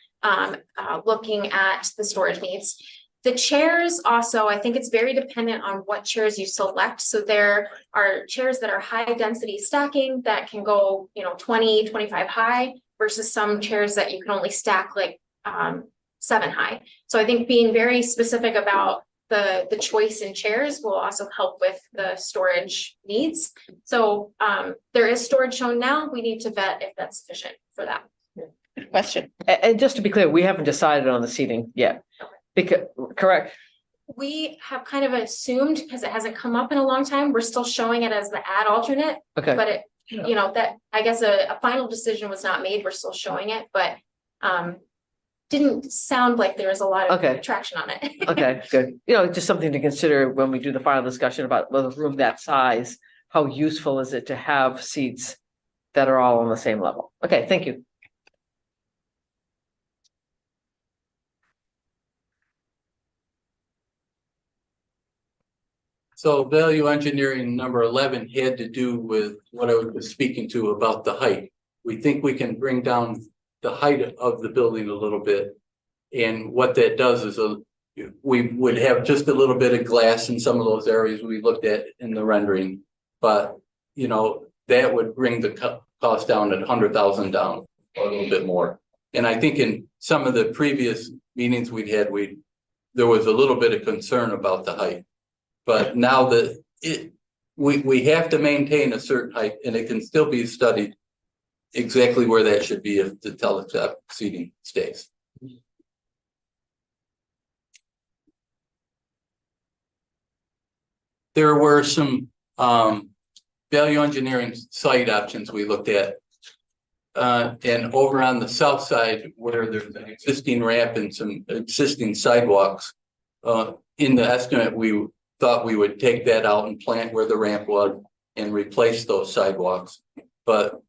looking at the storage needs. The chairs also, I think it's very dependent on what chairs you select. So there are chairs that are high density stacking that can go, you know, 20, 25 high versus some chairs that you can only stack like 7 high. So I think being very specific about the choice in chairs will also help with the storage needs. So there is storage shown now. We need to vet if that's sufficient for that. Question. And just to be clear, we haven't decided on the seating yet. Because, correct, We have kind of assumed, because it hasn't come up in a long time, we're still showing it as the add alternate, okay, but it, you know, that, I guess a final decision was not made. We're still showing it, but didn't sound like there was a lot of Okay. traction on it. okay, good. You know, just something to consider when we do the final discussion about, well, a room that size, how useful is it to have seats that are all on the same level. Okay, thank you. So value engineering number 11 had to do with what I was speaking to about the height. We think we can bring down the height of the building a little bit. And what that does is we would have just a little bit of glass in some of those areas we looked at in the rendering. But, you know, that would bring the cost down at 100,000 down a little bit more. And I think in some of the previous meetings we'd had, there was a little bit of concern about the height. But now that we have to maintain a certain height, and it can still be studied exactly where that should be if the telescopic seating stays. There were some value engineering site options we looked at. And over on the south side, where there's an existing ramp and some existing sidewalks, in the estimate, we thought we would take that out and plant where the ramp was and replace those sidewalks. But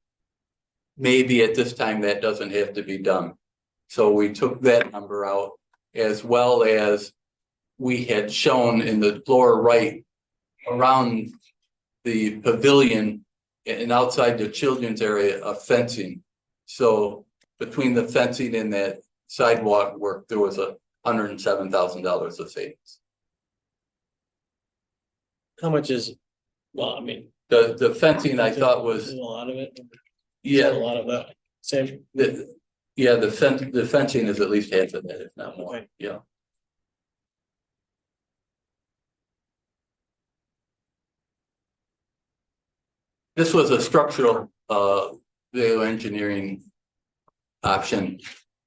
maybe at this time that doesn't have to be done. So we took that number out, as well as we had shown in the lower right around the pavilion and outside the children's area of fencing. So between the fencing and that sidewalk work, there was $107,000 of savings. How much is, well, I mean. The fencing I thought was, A lot of it. yeah, A lot of that. Same. the fencing is at least half of that, if not more. Okay. Yeah. This was a structural value engineering option.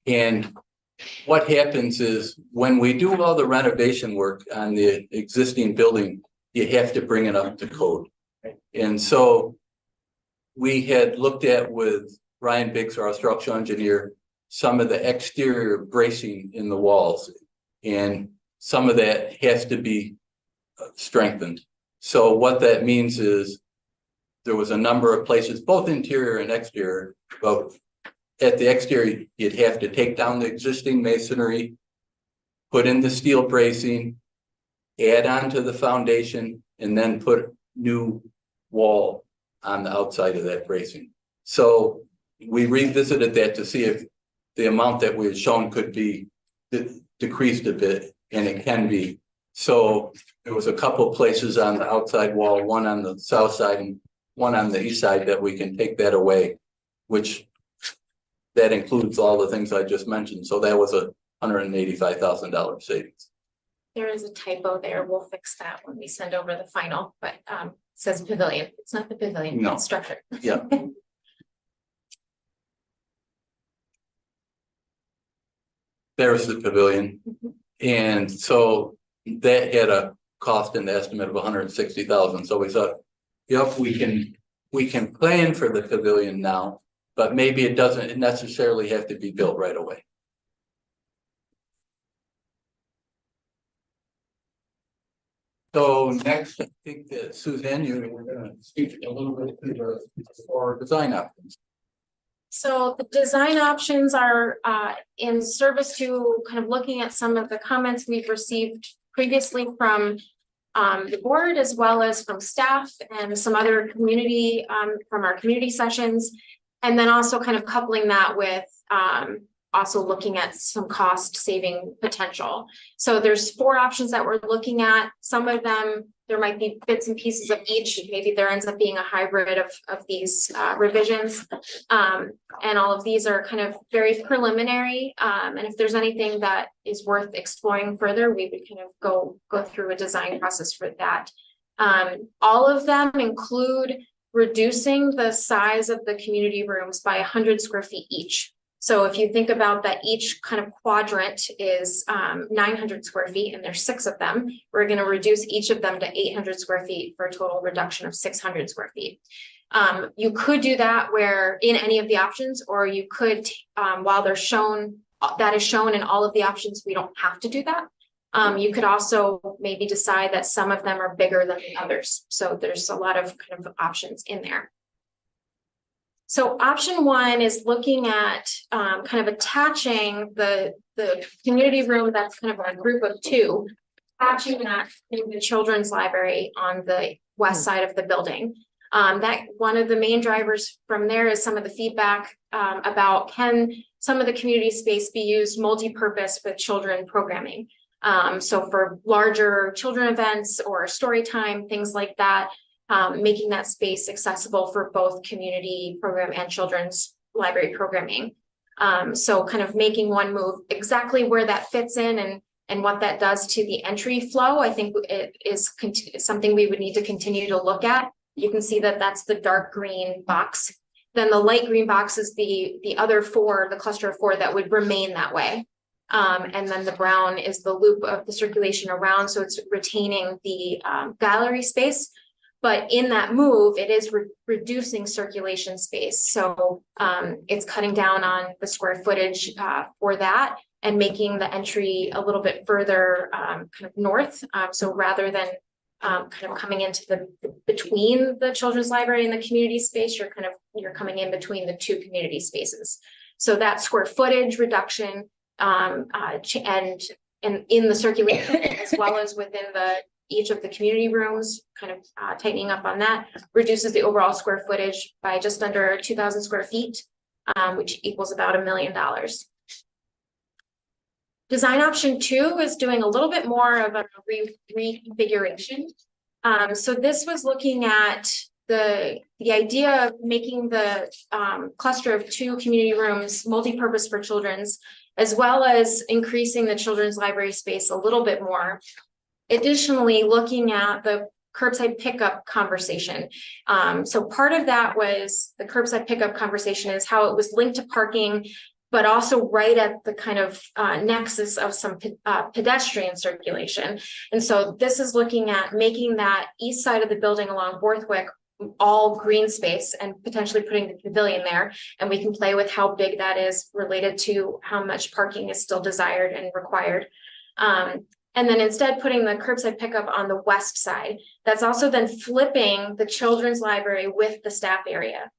And what happens is when we do all the renovation work on the existing building, you have to bring it up to code. And so we had looked at with Ryan Biggs, our structural engineer, some of the exterior bracing in the walls, and some of that has to be strengthened. So what that means is there was a number of places, both interior and exterior, but at the exterior, you'd have to take down the existing masonry, put in the steel bracing, add on to the foundation, and then put new wall on the outside of that bracing. So we revisited that to see if the amount that we had shown could be decreased a bit, and it can be. So there was a couple places on the outside wall, one on the south side and one on the east side, that we can take that away, which that includes all the things I just mentioned. So that was $185,000 savings. There is a typo there. We'll fix that when we send over the final, but it says pavilion. It's not the pavilion, No. it's structure. Yeah. There's the pavilion. And so that had a cost in the estimate of 160,000. So we thought, yep, we can plan for the pavilion now, but maybe it doesn't necessarily have to be built right away. So next, I think that Suzanne, we're going to speak a little bit to the design options. So the design options are in service to kind of looking at some of the comments we've received previously from the board, as well as from staff and some other community from our community sessions. And then also kind of coupling that with also looking at some cost saving potential. So there's 4 options that we're looking at. Some of them, there might be bits and pieces of each. Maybe there ends up being a hybrid of these revisions. And all of these are kind of very preliminary. And if there's anything that is worth exploring further, we would kind of go through a design process for that. All of them include reducing the size of the community rooms by 100 square feet each. So if you think about that, each kind of quadrant is 900 square feet, and there's 6 of them. We're going to reduce each of them to 800 square feet for a total reduction of 600 square feet. You could do that where in any of the options, or you could, while they're shown, that is shown in all of the options, we don't have to do that. You could also maybe decide that some of them are bigger than the others. So there's a lot of kind of options in there. So option one is looking at kind of attaching the community room that's kind of a group of two, attaching that to the children's library on the west side of the building. That one of the main drivers from there is some of the feedback about can some of the community space be used multi-purpose with children programming. So for larger children events or story time, things like that, making that space accessible for both community program and children's library programming. So kind of making one move exactly where that fits in and what that does to the entry flow. I think it is something we would need to continue to look at. You can see that that's the dark green box. Then the light green box is the other four, the cluster of four that would remain that way. And then the brown is the loop of the circulation around. So it's retaining the gallery space. But in that move, it is reducing circulation space. So it's cutting down on the square footage for that and making the entry a little bit further kind of north. So rather than kind of coming into between the children's library and the community space, you're coming in between the two community spaces. So that square footage reduction and in the circulation as well as within each of the community rooms, kind of tightening up on that, reduces the overall square footage by just under 2,000 square feet, which equals about $1 million. Design option two is doing a little bit more of a reconfiguration. So this was looking at the idea of making the cluster of two community rooms multi-purpose for children's, as well as increasing the children's library space a little bit more. Additionally, looking at the curbside pickup conversation. So part of that was the curbside pickup conversation is how it was linked to parking, but also right at the kind of nexus of some pedestrian circulation. And so this is looking at making that east side of the building along Borthwick all green space and potentially putting the pavilion there. And we can play with how big that is related to how much parking is still desired and required. And then instead putting the curbside pickup on the west side. That's also then flipping the children's library with the staff area.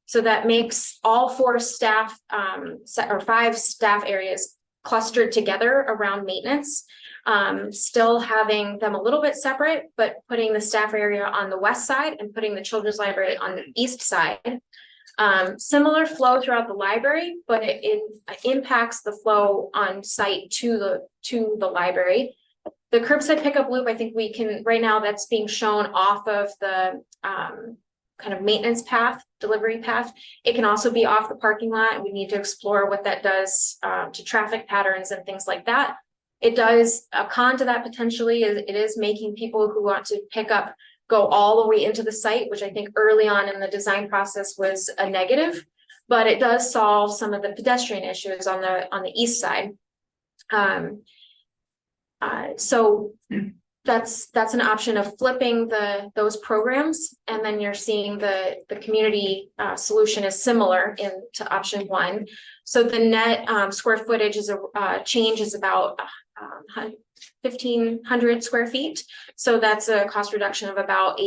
So that makes all four staff or five staff areas clustered together around maintenance, still having them a little bit separate, but putting the staff area on the west side and putting the children's library on the east side. Similar flow throughout the library, but it impacts the flow on site to the library. The curbside pickup loop, I think we can, right now that's being shown off of the kind of maintenance path, delivery path. It can also be off the parking lot, and we need to explore what that does to traffic patterns and things like that. It does, a con to that potentially is it is making people who want to pick up go all the way into the site, which I think early on in the design process was a negative, but it does solve some of the pedestrian issues on the east side. So that's an option of flipping those programs, and then you're seeing the community solution is similar to option one. So the net square footage is change is about 1,500 square feet. So that's a cost reduction of about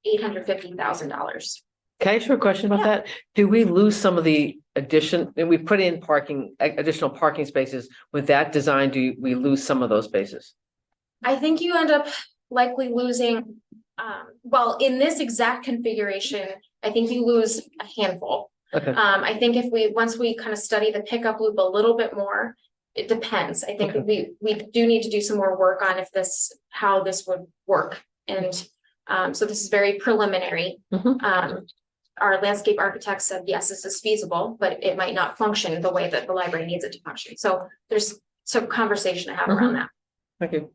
$850,000. Can I ask you a question about that? Do we lose some of the addition, and we put in additional parking spaces with that design? Do we lose some of those spaces? I think you end up likely losing, well, in this exact configuration, I think you lose a handful. Okay. I think once we kind of study the pickup loop a little bit more, it depends. I think we do need to do some more work on how this would work. And so this is very preliminary. Mm-hmm. Our landscape architect said, yes, this is feasible, but it might not function the way that the library needs it to function. So there's some conversation to have around that. Thank you.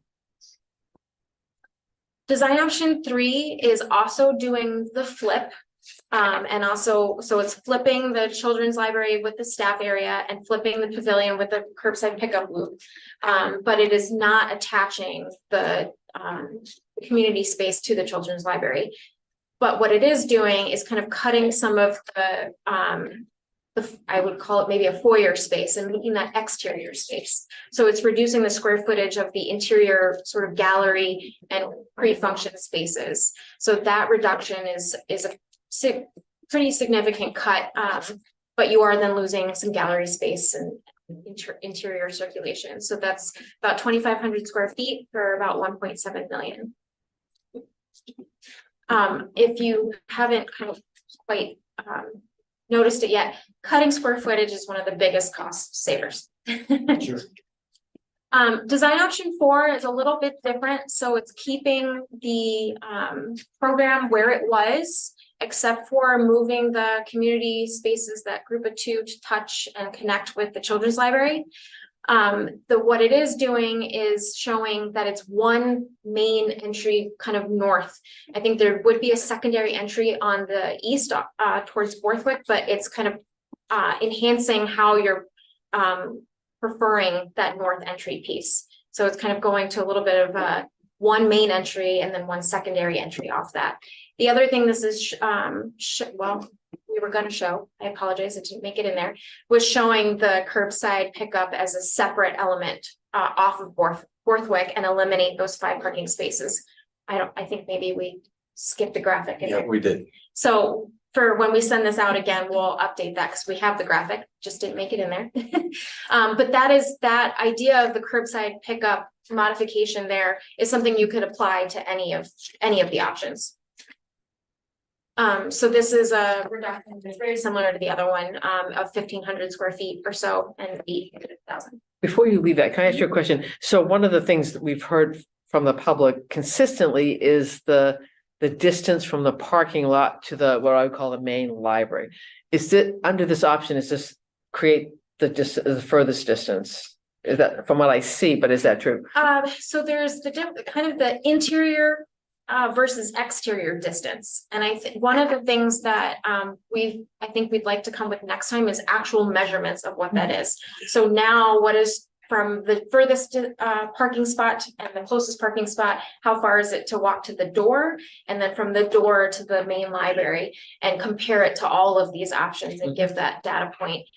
Design option 3 is also doing the flip. And also, so it's flipping the children's library with the staff area and flipping the pavilion with the curbside pickup loop. But it is not attaching the community space to the children's library. But what it is doing is kind of cutting some of the I would call it maybe a foyer space and making that exterior space. So it's reducing the square footage of the interior sort of gallery and pre-function spaces. So that reduction is a pretty significant cut. But you are then losing some gallery space and interior circulation. So that's about 2,500 square feet for about 1.7 million. If you haven't kind of quite noticed it yet, cutting square footage is one of the biggest cost savers. Sure. Design option 4 is a little bit different. So it's keeping the program where it was, except for moving the community spaces, that group of 2, to touch and connect with the children's library. What it is doing is showing that it's one main entry kind of north. I think there would be a secondary entry on the east towards Borthwick, but it's kind of enhancing how you're preferring that north entry piece. So it's kind of going to a little bit of one main entry and then one secondary entry off that. The other thing this is, well, we were going to show, I apologize, I didn't make it in there, was showing the curbside pickup as a separate element off of Borthwick and eliminate those 5 parking spaces. I think maybe we skipped the graphic. Yeah, we did. So for when we send this out again, we'll update that because we have the graphic, just didn't make it in there. But that idea of the curbside pickup modification there is something you could apply to any of the options. So this is a reduction that's very similar to the other one of 1,500 square feet or so and 800,000. Before you leave that, can I ask you a question? So one of the things that we've heard from the public consistently is the distance from the parking lot to the, what I would call the main library. Is it under this option, is this create the furthest distance? Is that from what I see, but is that true? So there's the kind of the interior versus exterior distance. And I think one of the things that I think we'd like to come with next time is actual measurements of what that is. So now what is from the furthest parking spot and the closest parking spot, how far is it to walk to the door? And then from the door to the main library, and compare it to all of these options and give that data point.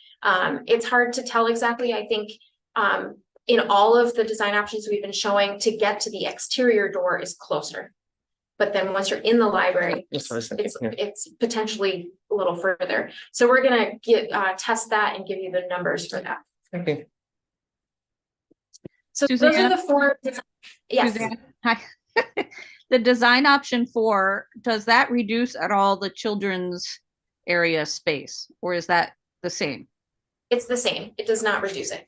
It's hard to tell exactly. I think in all of the design options we've been showing, to get to the exterior door is closer. But then once you're in the library, it's potentially a little further. So we're going to test that and give you the numbers for that. Okay. So Suzanne? those are the 4. Yes. Suzanne, hi. The design option 4, does that reduce at all the children's area space, or is that the same? It's the same. It does not reduce it.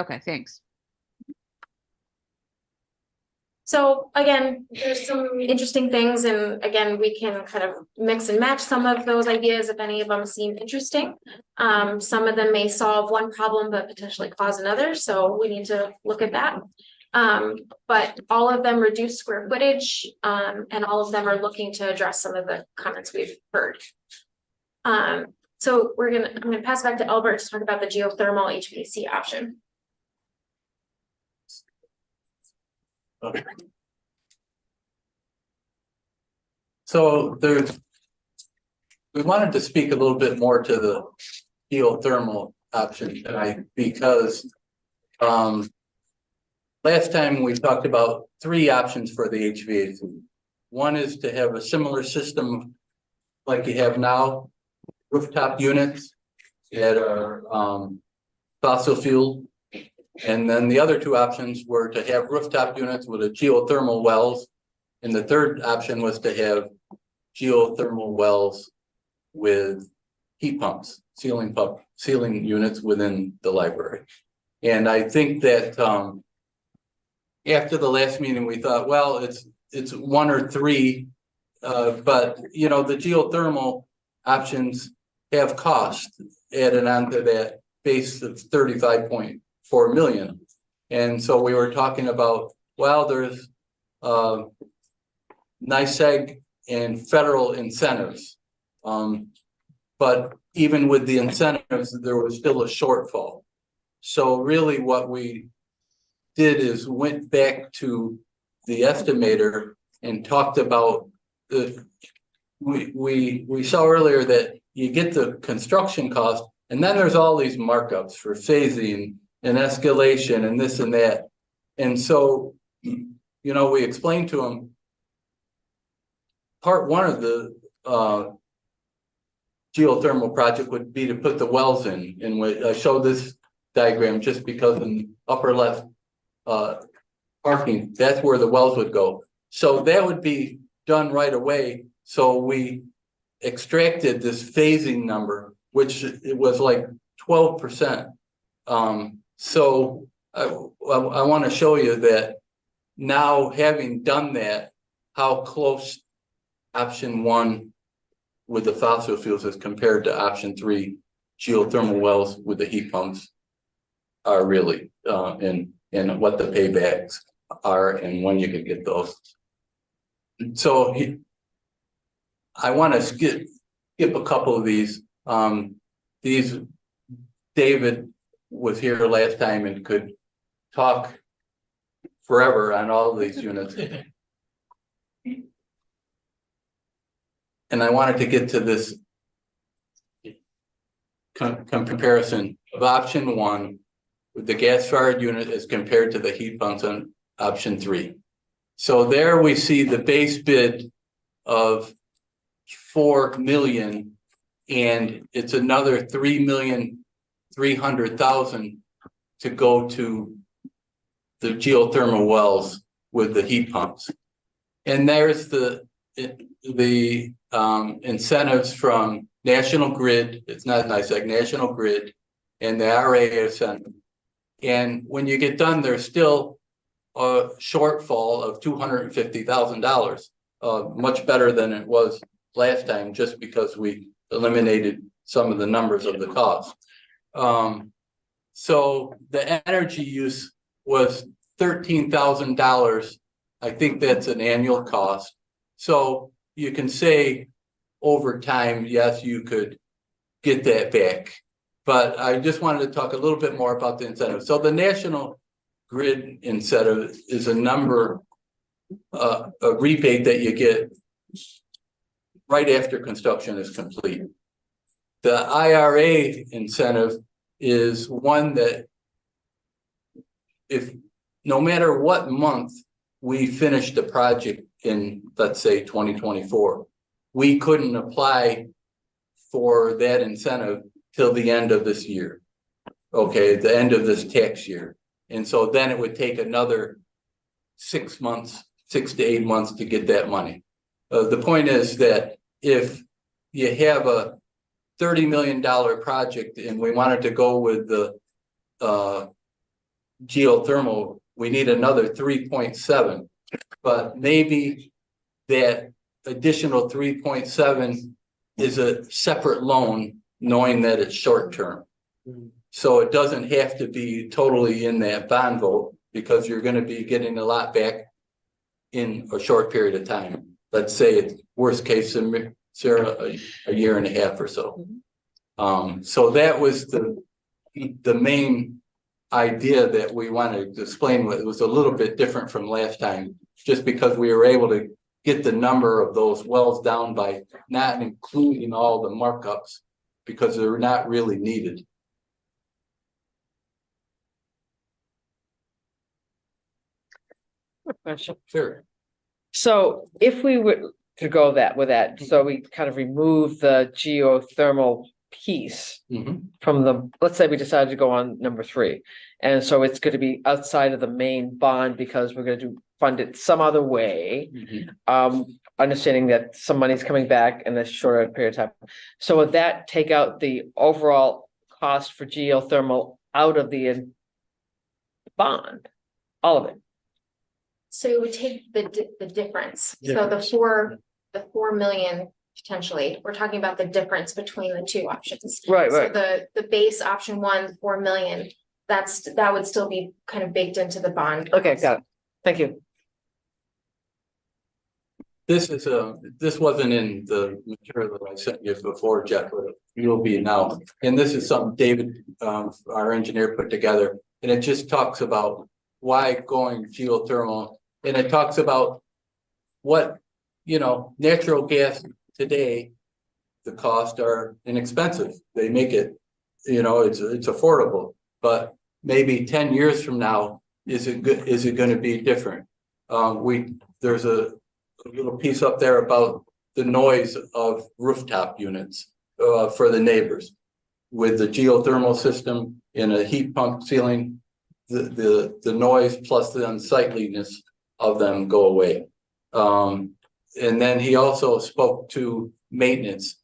Okay, thanks. So again, there's some interesting things, and again, we can kind of mix and match some of those ideas if any of them seem interesting. Some of them may solve one problem, but potentially cause another. So we need to look at that. But all of them reduce square footage, and all of them are looking to address some of the comments we've heard. So I'm gonna pass back to Albert to talk about the geothermal HVAC option. Okay. So we wanted to speak a little bit more to the geothermal option tonight, because last time we talked about 3 options for the HVAC. One is to have a similar system like you have now, rooftop units that are fossil fuel. And then the other 2 options were to have rooftop units with a geothermal wells. And the third option was to have geothermal wells with heat pumps, ceiling units within the library. And I think that after the last meeting, we thought, well, it's 1 or 3, but you know, the geothermal options have cost added onto that base of 35.4 million. And so we were talking about, well, there's NYSEG and federal incentives. But even with the incentives, there was still a shortfall. So really what we did is went back to the estimator and talked about we saw earlier that you get the construction cost, and then there's all these markups for phasing and escalation and this and that. And so, you know, we explained to them part 1 of the geothermal project would be to put the wells in. And I show this diagram just because in the upper left parking, that's where the wells would go. So that would be done right away. So we extracted this phasing number, which it was like 12%. So I want to show you that now, having done that, how close option 1 with the fossil fuels is compared to option 3 geothermal wells with the heat pumps are really, and what the paybacks are and when you can get those. So I want to skip a couple of these. David was here last time and could talk forever on all of these units. And I wanted to get to this comparison of option 1 with the gas-fired unit as compared to the heat pumps on option 3. So there we see the base bid of 4 million, and it's another 3,300,000 to go to the geothermal wells with the heat pumps. And there's the incentives from National Grid. It's not NICEAG, National Grid, and the RA incentive. And when you get done, there's still a shortfall of $250,000, much better than it was last time, just because we eliminated some of the numbers of the cost. So the energy use was $13,000. I think that's an annual cost. So you can say over time, yes, you could get that back. But I just wanted to talk a little bit more about the incentive. So the National Grid incentive is a number, a rebate that you get right after construction is complete. The IRA incentive is one that if no matter what month we finish the project in, let's say 2024, we couldn't apply for that incentive till the end of this year. Okay, the end of this tax year. And so then it would take another 6 months, 6 to 8 months to get that money. The point is that if you have a $30 million project and we wanted to go with the geothermal, we need another 3.7, but maybe that additional 3.7 is a separate loan, knowing that it's short term. So it doesn't have to be totally in that bond vote, because you're going to be getting a lot back in a short period of time. Let's say it's worst case scenario, a year and a half or so. So that was the main idea that we wanted to explain. It was a little bit different from last time, just because we were able to get the number of those wells down by not including all the markups, because they're not really needed. Question. Sure. So if we were to go with that, so we kind of remove the geothermal piece from the, let's say we decided to go on number 3. And so it's going to be outside of the main bond because we're going to fund it some other way. Understanding that some money's coming back in a shorter period of time. So would that take out the overall cost for geothermal out of the bond? All of it? So it would take the difference. So the 4 million potentially, we're talking about the difference between the two options. Right. So the base option 1, 4 million, that would still be kind of baked into the bond. Okay, got it. Thank you. This wasn't in the material that I sent you before, Jeff, but it will be now. And this is something David, our engineer, put together, and it just talks about why going geothermal. And it talks about what, natural gas today, the costs are inexpensive. They make it, it's affordable, but maybe 10 years from now, is it going to be different? There's a little piece up there about the noise of rooftop units. for the neighbors. With the geothermal system in a heat pump ceiling, the noise plus the unsightliness of them go away. And then he also spoke to maintenance,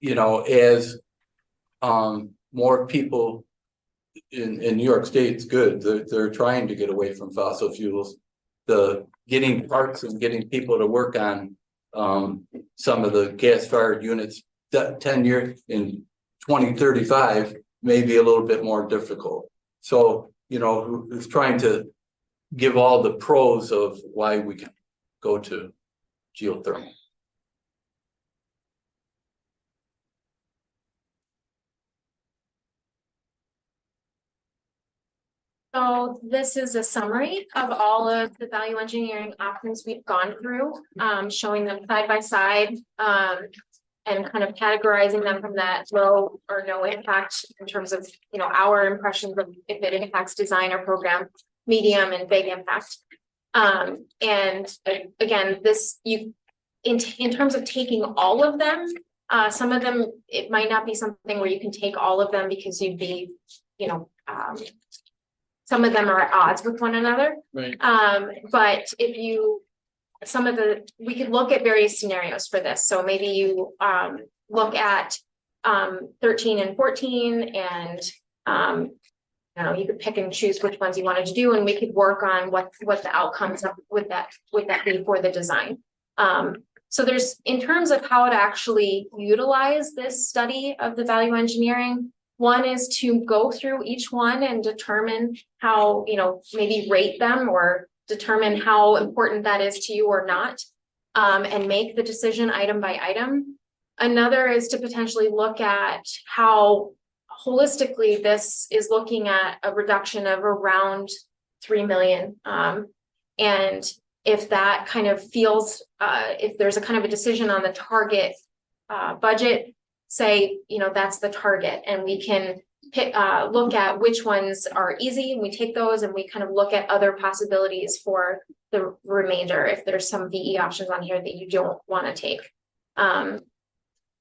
you know, as more people in New York State's good. They're trying to get away from fossil fuels. The getting parts and getting people to work on some of the gas-fired units that 10 years in 2035 may be a little bit more difficult. So, you know, it's trying to give all the pros of why we can go to geothermal. So this is a summary of all of the value engineering options we've gone through, showing them side by side, and kind of categorizing them from that low or no impact in terms of, you know, our impressions of if it impacts design or program, medium and big impact. And again, this in terms of taking all of them, some of them, it might not be something where you can take all of them because you'd be, you know, some of them are at odds with one another. Right. But if you, we could look at various scenarios for this. So maybe you look at 13 and 14 and you know, you could pick and choose which ones you wanted to do, and we could work on what the outcomes of would that be for the design. So there's, in terms of how to actually utilize this study of the value engineering, one is to go through each one and determine how, you know, maybe rate them or determine how important that is to you or not, and make the decision item by item. Another is to potentially look at how holistically this is looking at a reduction of around 3 million. And if that kind of feels, if there's a kind of a decision on the target budget, say, you know, that's the target, and we can pick, look at which ones are easy, and we take those and we kind of look at other possibilities for the remainder if there's some VE options on here that you don't want to take.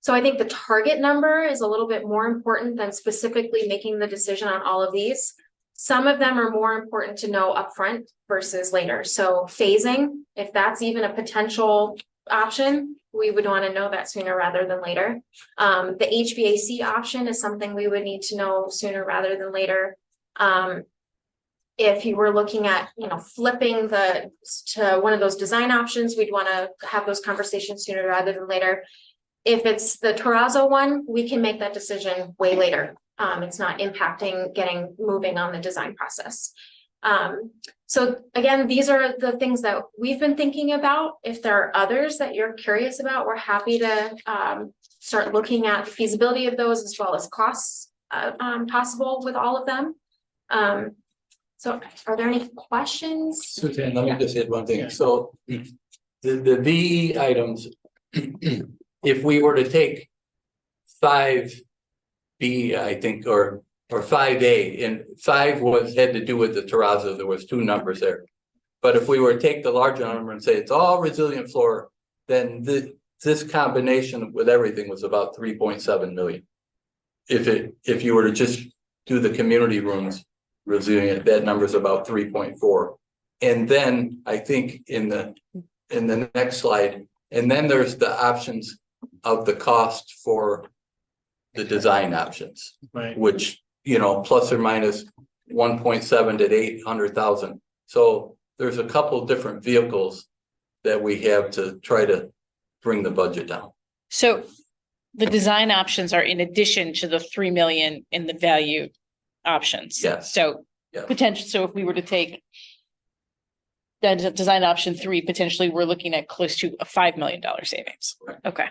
So I think the target number is a little bit more important than specifically making the decision on all of these. Some of them are more important to know upfront versus later. So phasing, if that's even a potential option, we would want to know that sooner rather than later. The HVAC option is something we would need to know sooner rather than later. If you were looking at, you know, flipping to one of those design options, we'd want to have those conversations sooner rather than later. If it's the terrazzo one, we can make that decision way later. It's not impacting moving on the design process. So again, these are the things that we've been thinking about. If there are others that you're curious about, we're happy to start looking at the feasibility of those as well as costs possible with all of them. So are there any questions? Suzanne, let me just add one thing. So the VE items, if we were to take 5B, I think, or 5A, and 5 had to do with the terrazzo. There was 2 numbers there. But if we were to take the larger number and say it's all resilient floor, then this combination with everything was about 3.7 million. If you were to just do the community rooms resilient, that number is about 3.4. And then I think in the next slide, and then there's the options of the cost for the design options, Right. which, you know, plus or minus 1.7 to 800,000. So there's a couple different vehicles that we have to try to bring the budget down. So the design options are in addition to the 3 million in the value options. Yes. So Yeah. potential, so if we were to take the design option 3, potentially we're looking at close to a $5 million savings. Right. Okay.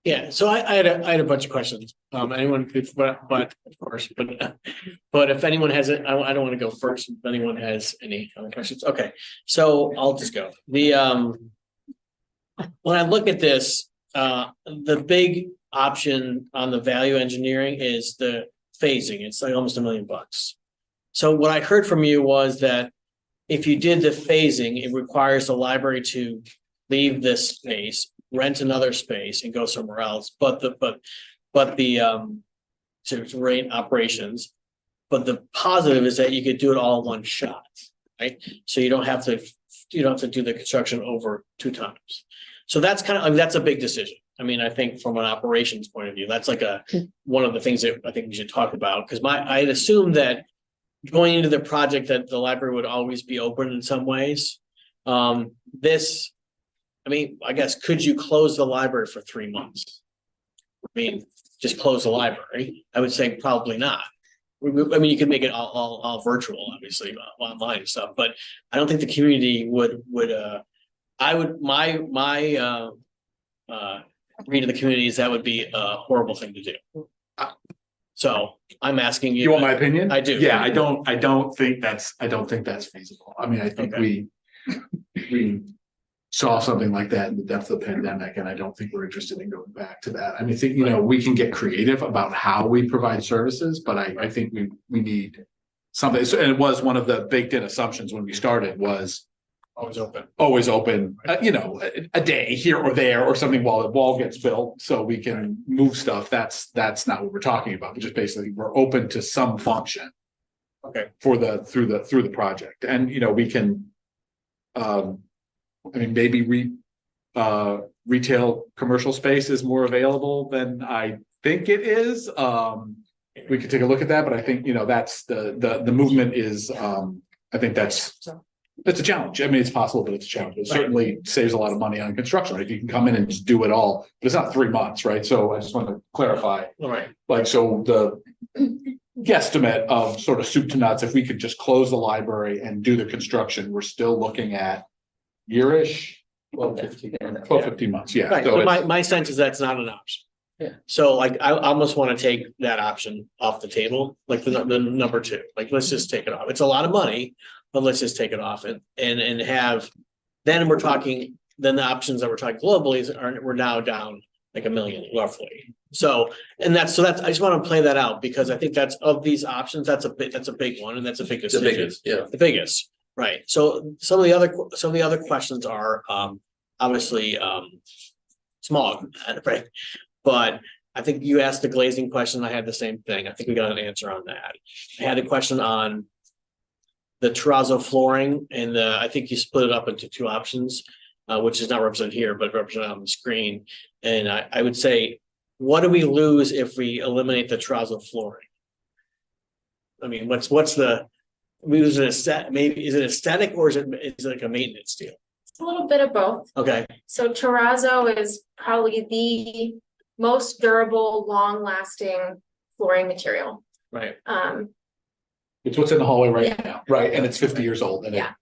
Yeah, so I had a bunch of questions. Anyone could, but of course, but if anyone has it, I don't want to go first. If anyone has any other questions, okay. So I'll just go. When I look at this, the big option on the value engineering is the phasing. It's like almost $1 million. So what I heard from you was that if you did the phasing, it requires the library to leave this space rent another space and go somewhere else, but the to rate operations. But the positive is that you could do it all in one shot, right? So you don't have to do the construction over 2 times. So that's kind of, I mean, that's a big decision. I mean, I think from an operations point of view, that's like one of the things that I think we should talk about, because I'd assume that going into the project that the library would always be open in some ways. I mean, I guess, could you close the library for 3 months? I mean, just close the library? I would say probably not. I mean, you can make it all virtual, obviously, online and stuff, but I don't think the community would, my read of the community is that would be a horrible thing to do. So I'm asking you. You want my opinion? I do. Yeah, I don't think that's feasible. I mean, I think we saw something like that in the depth of the pandemic, and I don't think we're interested in going back to that. I mean, I think, we can get creative about how we provide services, but I think we need something. So, and it was one of the baked in assumptions when we started was always open, a day here or there or something while the wall gets built so we can move stuff. That's not what we're talking about. But just basically we're open to some function. Okay. Through the project. And we can maybe retail commercial space is more available than I think it is. We could take a look at that, but I think that's the movement is I think that's a challenge. I mean, it's possible, but it's a challenge. It certainly saves a lot of money on construction. Right? You can come in and just do it all, but it's not 3 months, right? So I just want to clarify. All right. Like, so the guesstimate of sort of soup to nuts, if we could just close the library and do the construction, we're still looking at yearish, 12-15 months. Yeah. Right. So So my sense is that's not an option. Yeah. So like, I almost want to take that option off the table, like the number 2, like, let's just take it off. It's a lot of money, but let's just take it off and have, then we're talking, then the options that we're talking globally we're now down like 1 million roughly. So, I just want to play that out because I think that's of these options, that's a big one. And that's a big decision. The biggest, yeah. The biggest, right. So some of the other questions are, obviously, small, right? But I think you asked the glazing question. I had the same thing. I think we got an answer on that. I had a question on the terrazzo flooring, and I think you split it up into 2 options, which is not represented here, but represented on the screen. And I would say, what do we lose if we eliminate the terrazzo flooring? I mean, what's the, we lose an aesthetic, maybe is it aesthetic or is it like a maintenance deal? It's a little bit of both. Okay. So terrazzo is probably the most durable, long-lasting flooring material. Right. it's what's in the hallway right Yeah. now, right? And it's 50 years old and Yeah.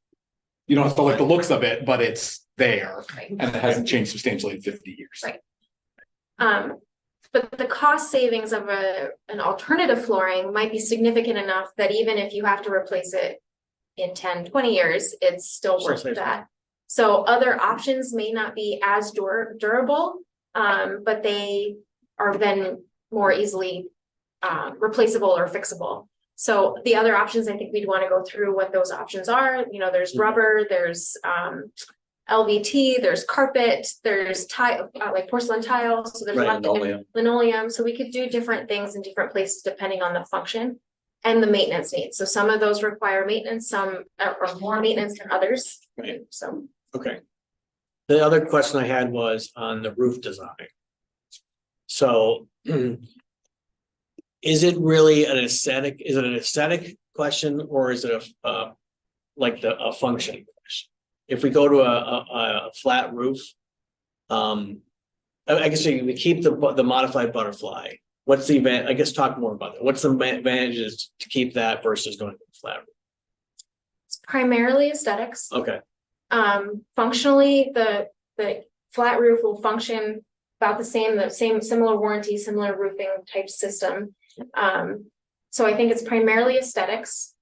you don't have to like the looks of it, but it's there Right. and it hasn't changed substantially in 50 years. Right. But the cost savings of an alternative flooring might be significant enough that even if you have to replace it in 10, 20 years, it's still worth that. So other options may not be as durable, but they are then more easily replaceable or fixable. So the other options, I think we'd want to go through what those options are. You know, there's rubber, there's LVT, there's carpet, there's tile, like porcelain tile. So there's lots of linoleum. So we could do different things in different places depending on the function and the maintenance needs. So some of those require maintenance, some or more maintenance than others. Right. So. Okay. The other question I had was on the roof design. So is it really an aesthetic? Is it an aesthetic question or is it a function question? If we go to a flat roof, I guess we keep the modified butterfly. What's the advantage? I guess talk more about that. What's the advantages to keep that versus going to a flat roof? It's primarily aesthetics. Okay. Functionally, the flat roof will function about the same similar warranty, similar roofing type system. So I think it's primarily aesthetics.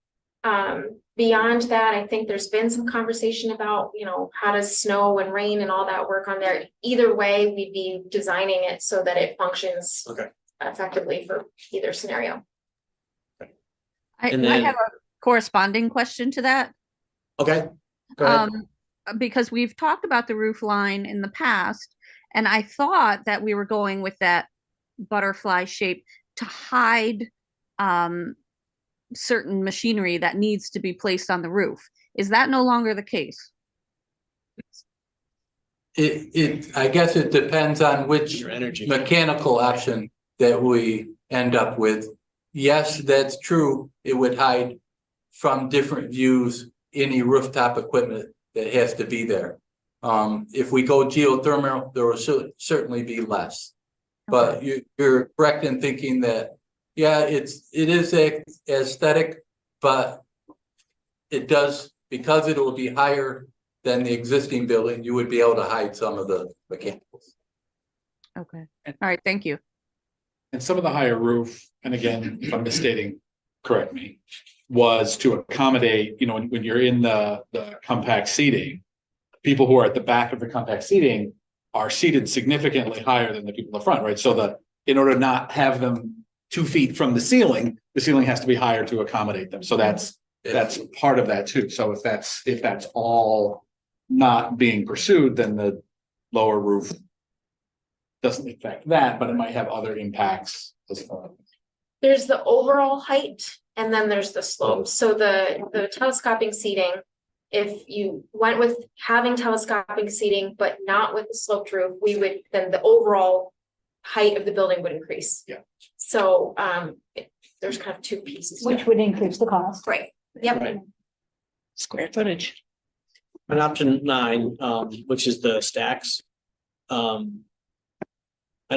Beyond that, I think there's been some conversation about, you know, how does snow and rain and all that work on there. Either way, we'd be designing it so that it functions effectively for either scenario. I have a corresponding question to that. Okay. Go ahead. Because we've talked about the roof line in the past, And I thought that we were going with that butterfly shape to hide certain machinery that needs to be placed on the roof. Is that no longer the case? I guess it depends on which Your energy. mechanical option that we end up with. Yes, that's true. It would hide from different views any rooftop equipment that has to be there. If we go geothermal, there will certainly be less. But you're correct in thinking that, yeah, it is aesthetic, but it does, because it will be higher than the existing building, you would be able to hide some of the mechanicals. Okay. All right. Thank you. And some of the higher roof, and again, if I'm misstating, correct me, was to accommodate, you know, when you're in the compact seating, people who are at the back of the compact seating are seated significantly higher than the people in the front, right? So that in order to not have them 2 feet from the ceiling has to be higher to accommodate them. So that's part of that too. So if that's all not being pursued, then the lower roof doesn't affect that, but it might have other impacts as well. There's the overall height and then there's the slope. So the telescoping seating, if you went with having telescoping seating, but not with the sloped roof, then the overall height of the building would increase. Yeah. So there's kind of two pieces. to Which it. would increase the cost. Right. Yep. Right. Square footage. And option 9, which is the stacks. I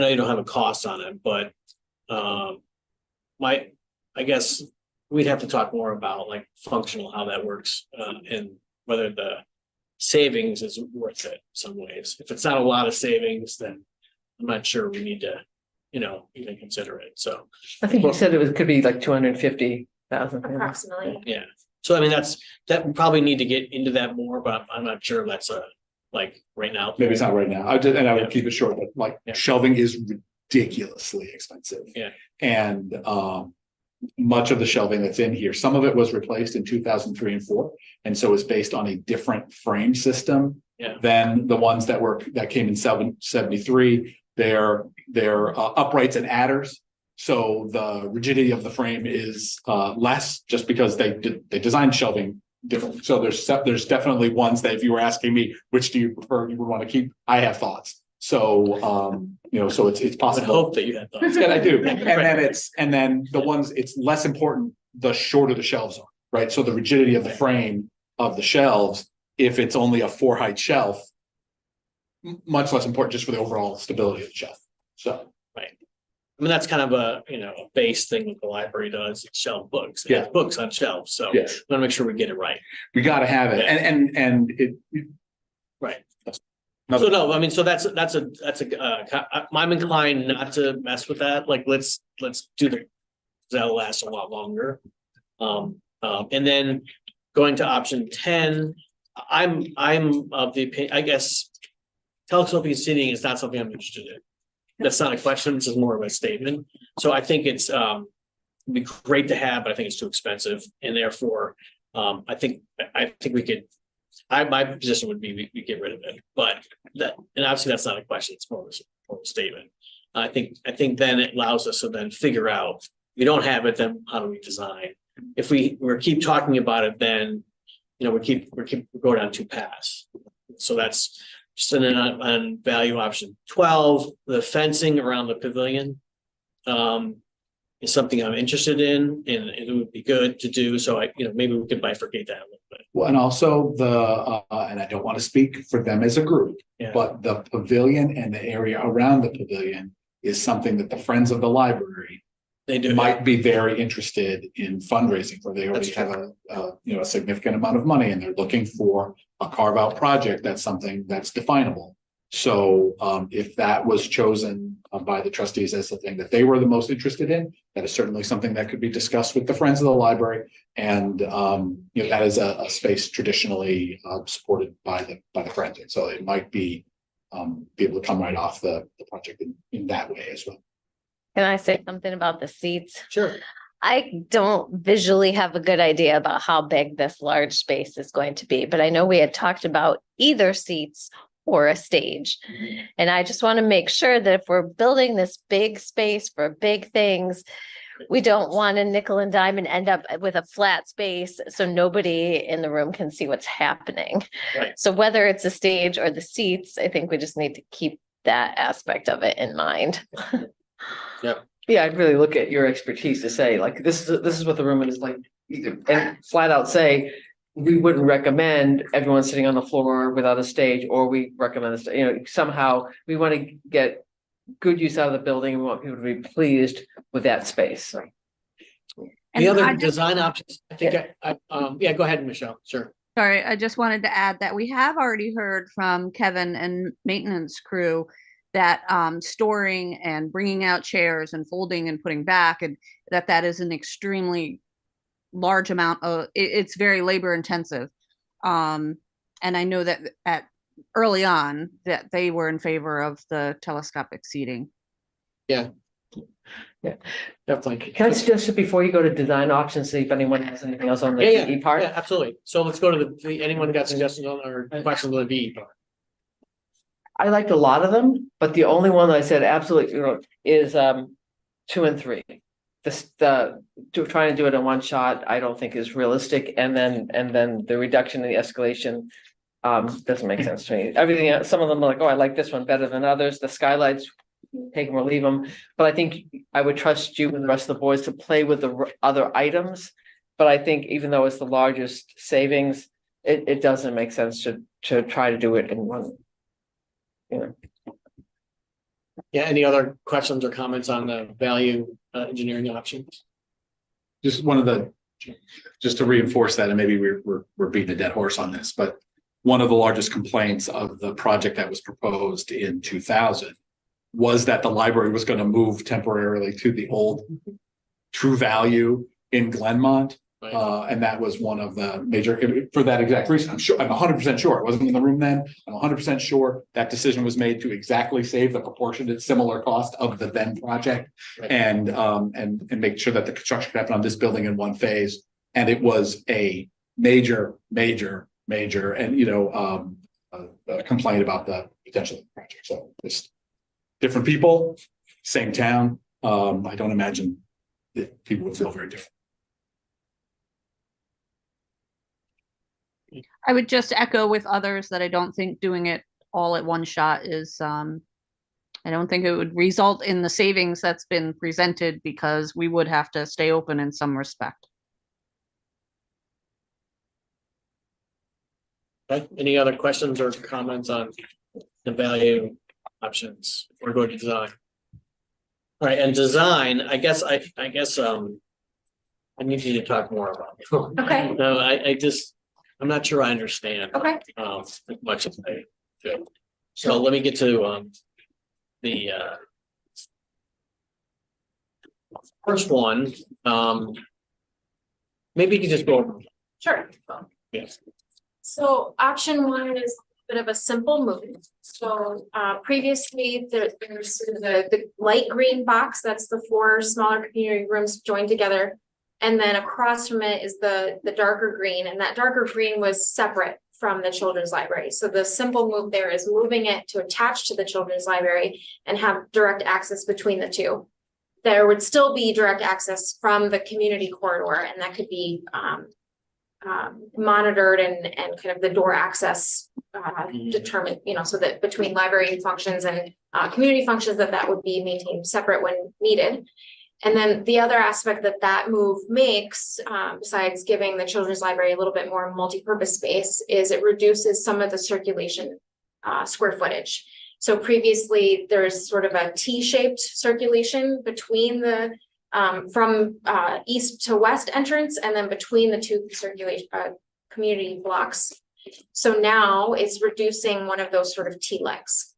know you don't have a cost on it, but I guess we'd have to talk more about like functional, how that works, and whether the savings is worth it in some ways. If it's not a lot of savings, then I'm not sure we need to, even consider it. So I think you said could be like 250,000. Approximately. yeah. So I mean, that we probably need to get into that more, but I'm not sure that's like right now. Maybe it's not right now. I Yeah. would keep it short, but like Yeah. shelving is ridiculously expensive. Yeah. And much of the shelving that's in here, some of it was replaced in 2003 and 4. And so it's based on a different frame system Yeah. than the ones that came in 73. They're uprights and adders. So the rigidity of the frame is less, just because they designed shelving differently. So there's definitely ones that if you were asking me, which do you prefer, you would want to keep, I have thoughts. So so it's I would possible. hope that you had thoughts. And I do. And then the ones, it's less important the shorter the shelves are, right? So the rigidity of the frame of the shelves, if it's only a 4 height shelf, much less important just for the overall stability of the shelf. So. I mean, that's kind of a base thing that the library does, it's shelf books. It has Yeah. books on shelves, so Yes. want to make sure we get it right. We gotta have it, Yeah. and it. Right. Another- So no, I mean, so that's I'm inclined not to mess with that. Like, let's do that'll last a lot longer. And then going to option 10, I'm of the opinion, I guess, telescoping seating is not something I'm interested in. That's not a question, this is more of a statement. So I think it's it'd be great to have, but I think it's too expensive, and therefore I think we could. My position would be we get rid of it, but and obviously that's not a question, it's more of a statement. I think then it allows us to then figure out, if we don't have it, then how do we design? If we keep talking about it, then we go down 2 paths. So that's just on value option 12, the fencing around the pavilion is something I'm interested in, and it would be good to do. So maybe we could bifurcate that a little bit. Well, and also and I don't want to speak for them as a group, Yeah. but the pavilion and the area around the pavilion is something that the Friends of the Library They do. might be very interested in fundraising for. They already That's have a significant amount of money, and they're looking for a carve out project. That's something that's definable. So if that was chosen by the trustees as the thing that they were the most interested in, that is certainly something that could be discussed with the Friends of the Library. And that is a space traditionally supported by the Friends. And so it might be able to come right off the project in that way as well. Can I say something about the seats? Sure. I don't visually have a good idea about how big this large space is going to be, but I know we had talked about either seats or a stage. And I just want to make sure that if we're building this big space for big things, we don't want to nickel and dime and end up with a flat space so nobody in the room can see what's happening. Right. So whether it's a stage or the seats, I think we just need to keep that aspect of it in mind. Yeah, I'd really look at your expertise to say, like, this is what the room is like, and flat out say, we wouldn't recommend everyone sitting on the floor without a stage, or we recommend this, somehow we want to get good use out of the building, and we want people to be pleased with that space. The And other I just- design options, I think, yeah, go ahead, Michelle, sure. Sorry, I just wanted to add that we have already heard from Kevin and maintenance crew that storing and bringing out chairs and folding and putting back, and that is an extremely large amount of, it's very labor intensive. And I know that early on that they were in favor of the telescopic seating. Definitely. Can I suggest it before you go to design options, see if anyone has anything else on the Yeah, PE part? Yeah, absolutely. So let's go to anyone got suggestions on or questions on the VE part? I liked a lot of them, but the only one that I said absolutely, is 2 and 3. Trying to do it in one shot, I don't think is realistic, and then the reduction in the escalation doesn't make sense to me. Everything else, some of them are like, oh, I like this one better than others. The skylights, take them or leave them. But I think I would trust you and the rest of the boys to play with the other items. But I think even though it's the largest savings, it doesn't make sense to try to do it in one. Yeah, any other questions or comments on the value engineering options? Just just to reinforce that, and maybe we're beating a dead horse on this, but one of the largest complaints of the project that was proposed in 2000 was that the library was going to move temporarily to the old True Value in Glenmont. And that was one of the major, for that exact reason. I'm 100% sure. I wasn't in the room then. I'm 100% sure that decision was made to exactly save the proportionate similar cost of the then project, Right. and make sure that the construction could happen on this building in one phase. And it was a major, and complaint about the potential of the project. So just different people, same town. I don't imagine that people would feel very different. I would just echo with others that I don't think doing it all at one shot is, I don't think it would result in the savings that's been presented, because we would have to stay open in some respect. Okay, any other questions or comments on the value options? We're going to design. All right, and design, I guess I need you to talk more about it. Okay. No, I'm not sure I understand. Okay. As much as I do. So let me get to the first one. Maybe you can just go over. Sure. Yes. So option 1 is a bit of a simple move. So previously there's sort of the light green box, that's the 4 smaller community rooms joined together. And then across from it is the darker green, and that darker green was separate from the children's library. So the simple move there is moving it to attach to the children's library and have direct access between the two. There would still be direct access from the community corridor, and that could be monitored and kind of the door access determined, so that between library functions and community functions that would be maintained separate when needed. And then the other aspect that move makes, besides giving the children's library a little bit more multi-purpose space, is it reduces some of the circulation square footage. So previously there's sort of a T-shaped circulation between the from east to west entrance, and then between the two circulation community blocks. So now it's reducing one of those sort of T-legs.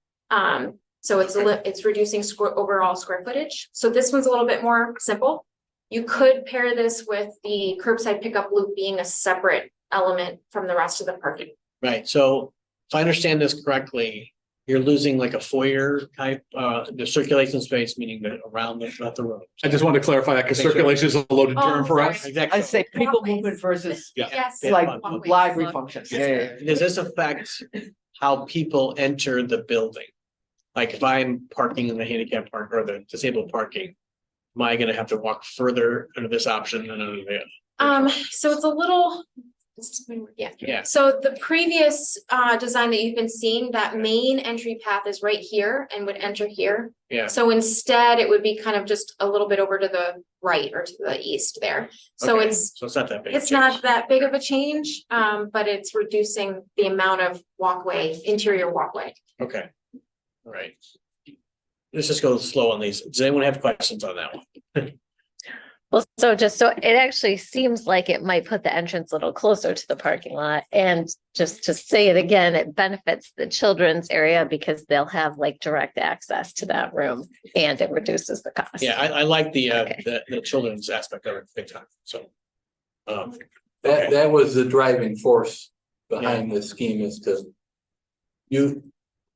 So it's reducing overall square footage. So this one's a little bit more simple. You could pair this with the curbside pickup loop being a separate element from the rest of the parking. Right, so if I understand this correctly, you're losing like a foyer type, the circulation space, meaning that around the room. I just want to clarify that because circulation is a loaded term for us. Exactly. I'd say people movement versus Yeah. Yes. Yeah. like Walkways. library functions. Yeah. Does this affect how people enter the building. Like if I'm parking in the handicap park or the disabled parking, am I gonna have to walk further under this option than under the? So it's a little, yeah. Yeah, So the previous design that you've been seeing, that main entry path is right here and would enter here. yeah, So instead, it would be kind of just a little bit over to the right or to the east there. So Okay. it's so it's not that big. a it's change. not that big of a change, but it's reducing the amount of walkway, interior walkway. Okay, all right. Let's just go slow on these. Does anyone have questions on that one? Well, so it actually seems like it might put the entrance a little closer to the parking lot. And just to say it again, it benefits the children's area because they'll have like direct access to that room and it reduces the cost. Yeah, I like the Okay. the children's aspect of it big time, so. Okay. That was the driving force behind this scheme is to.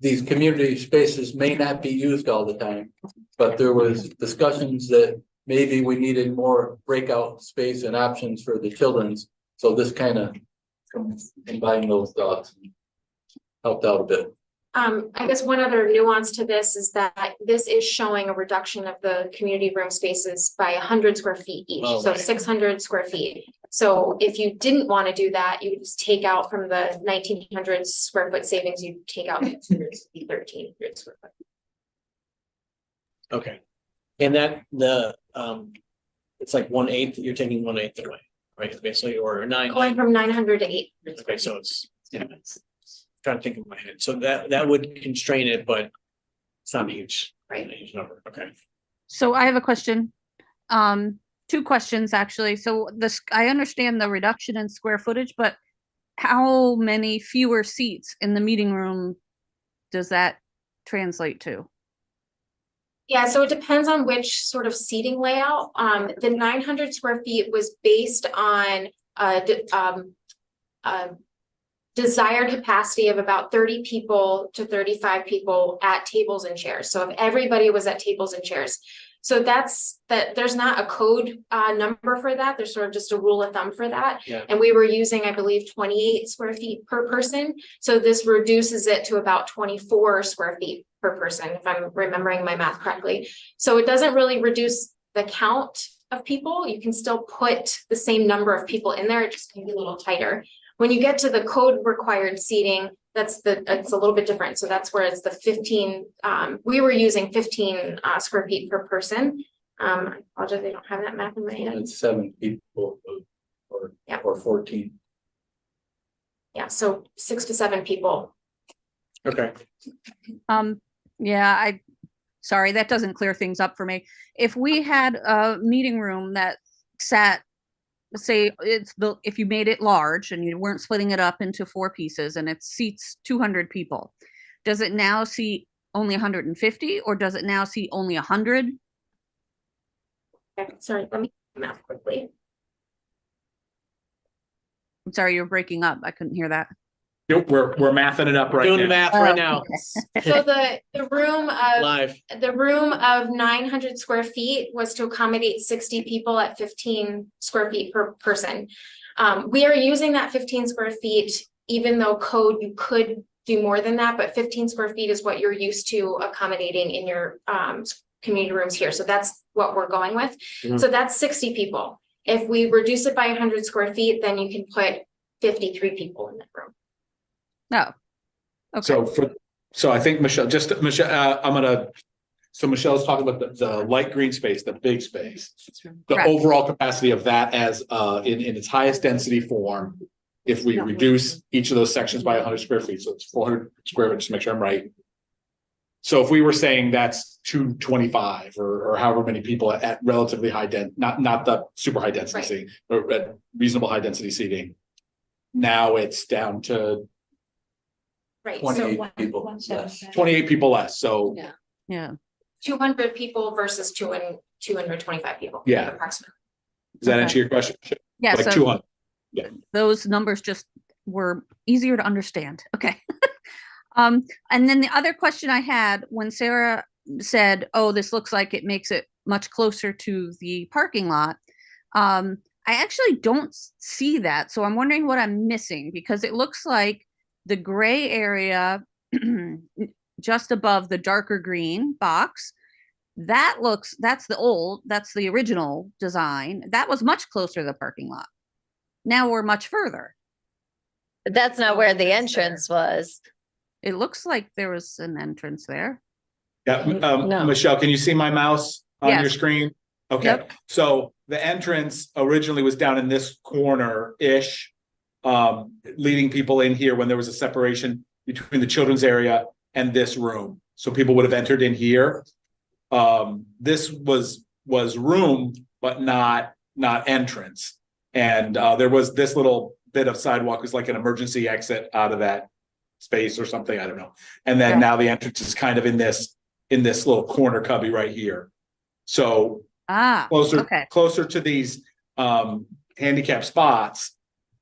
These community spaces may not be used all the time, but there was discussions that maybe we needed more breakout space and options for the children's. So this kind of combined those thoughts and helped out a bit. I guess one other nuance to this is that this is showing a reduction of the community room spaces by 100 square feet each, Oh, so right. 600 square feet. So if you didn't want to do that, you would just take out from the 1900 square foot savings, you take out 1300 square foot. Okay, and that it's like 1/8, you're taking 1/8 away, right, basically, or 9. Going from 900 to 800. Okay, so it's, yeah, trying to think in my head, so that would constrain it, but it's not huge. Right. Not a huge number, okay. So I have a question. Two questions actually. So I understand the reduction in square footage, but how many fewer seats in the meeting room does that translate to? Yeah, so it depends on which sort of seating layout. The 900 square feet was based on desired capacity of about 30 people to 35 people at tables and chairs. So if everybody was at tables and chairs. So there's not a code number for that. There's sort of just a rule of thumb for that. Yeah. And we were using, I believe, 28 square feet per person. So this reduces it to about 24 square feet per person, if I'm remembering my math correctly. So it doesn't really reduce the count of people. You can still put the same number of people in there. It just can be a little tighter. When you get to the code required seating, it's a little bit different. So that's where it's the 15, we were using 15 square feet per person. I apologize, I don't have that math in my head. It's 7 people or 14. Yeah, so 6 to 7 people. Okay, Yeah, sorry, that doesn't clear things up for me. If we had a meeting room that sat, say it's built, if you made it large and you weren't splitting it up into 4 pieces and it seats 200 people, does it now seat only 150 or does it now seat only 100? Okay, sorry, let me do the math quickly. I'm sorry, you're breaking up. I couldn't hear that. Nope, we're mathing it up right doing the now. math right now, So the room of live. the room of 900 square feet was to accommodate 60 people at 15 square feet per person. We are using that 15 square feet, even though code you could do more than that, but 15 square feet is what you're used to accommodating in your community rooms here. So that's what we're going with. Mhm. So that's 60 people. If we reduce it by 100 square feet, then you can put 53 people in that room. No. Okay. So I think Michelle, so Michelle's talking about the light green space, the big space. The Correct. overall capacity of that as in its highest density form. If we reduce each of those sections by 100 square feet, so it's 400 square feet, just to make sure I'm right. So if we were saying that's 225 or however many people at relatively high not the super high density Right. seating, but at reasonable high density seating. Now it's down to Right, 28 so people less. 28 people less, so Yeah. 200 people versus 225 people. Yeah. Approximately. does that Okay. answer your question? Yeah. Like So 200, those numbers just were easier to understand. Okay. And then the other question I had when Sarah said, oh, this looks like it makes it much closer to the parking lot. I actually don't see that. So I'm wondering what I'm missing because it looks like the gray area just above the darker green box, that's the original design. That was much closer to the parking lot. Now we're much further. But that's not where the entrance was. It looks like there was an entrance there. Yeah, No. Michelle, can you see my mouse on your Yes. screen? Okay, Yep. so the entrance originally was down in this corner-ish, leading people in here when there was a separation between the children's area and this room. So people would have entered in here. This was room, but not entrance. And there was this little bit of sidewalk was like an emergency exit out of that space or something, I don't know. And then now the entrance is kind of in this little corner cubby right here. So closer to these handicap spots.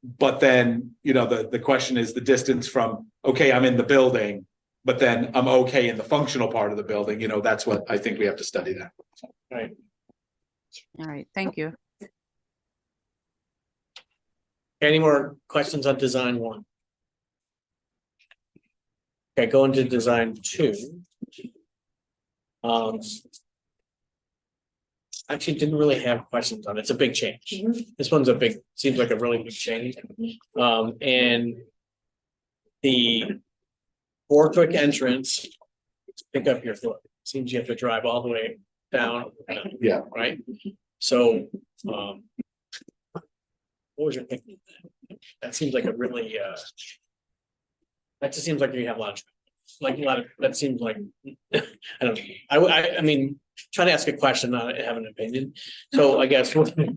But then, the question is the distance from, okay, I'm in the building, but then I'm okay in the functional part of the building. That's what I think we have to study that. Right. All right, thank you. Any more questions on design 1? Okay, going to design 2. Actually didn't really have questions on it. It's a big change. This one's seems like a really big change. And the Borthwick entrance, pick up your foot. Seems you have to drive all the way down. Yeah. Right? So, what was your thinking? That seems like a really, that just seems like you have a lot of, that seems like, I don't know. I mean, trying to ask a question, not have an opinion. So I guess what's the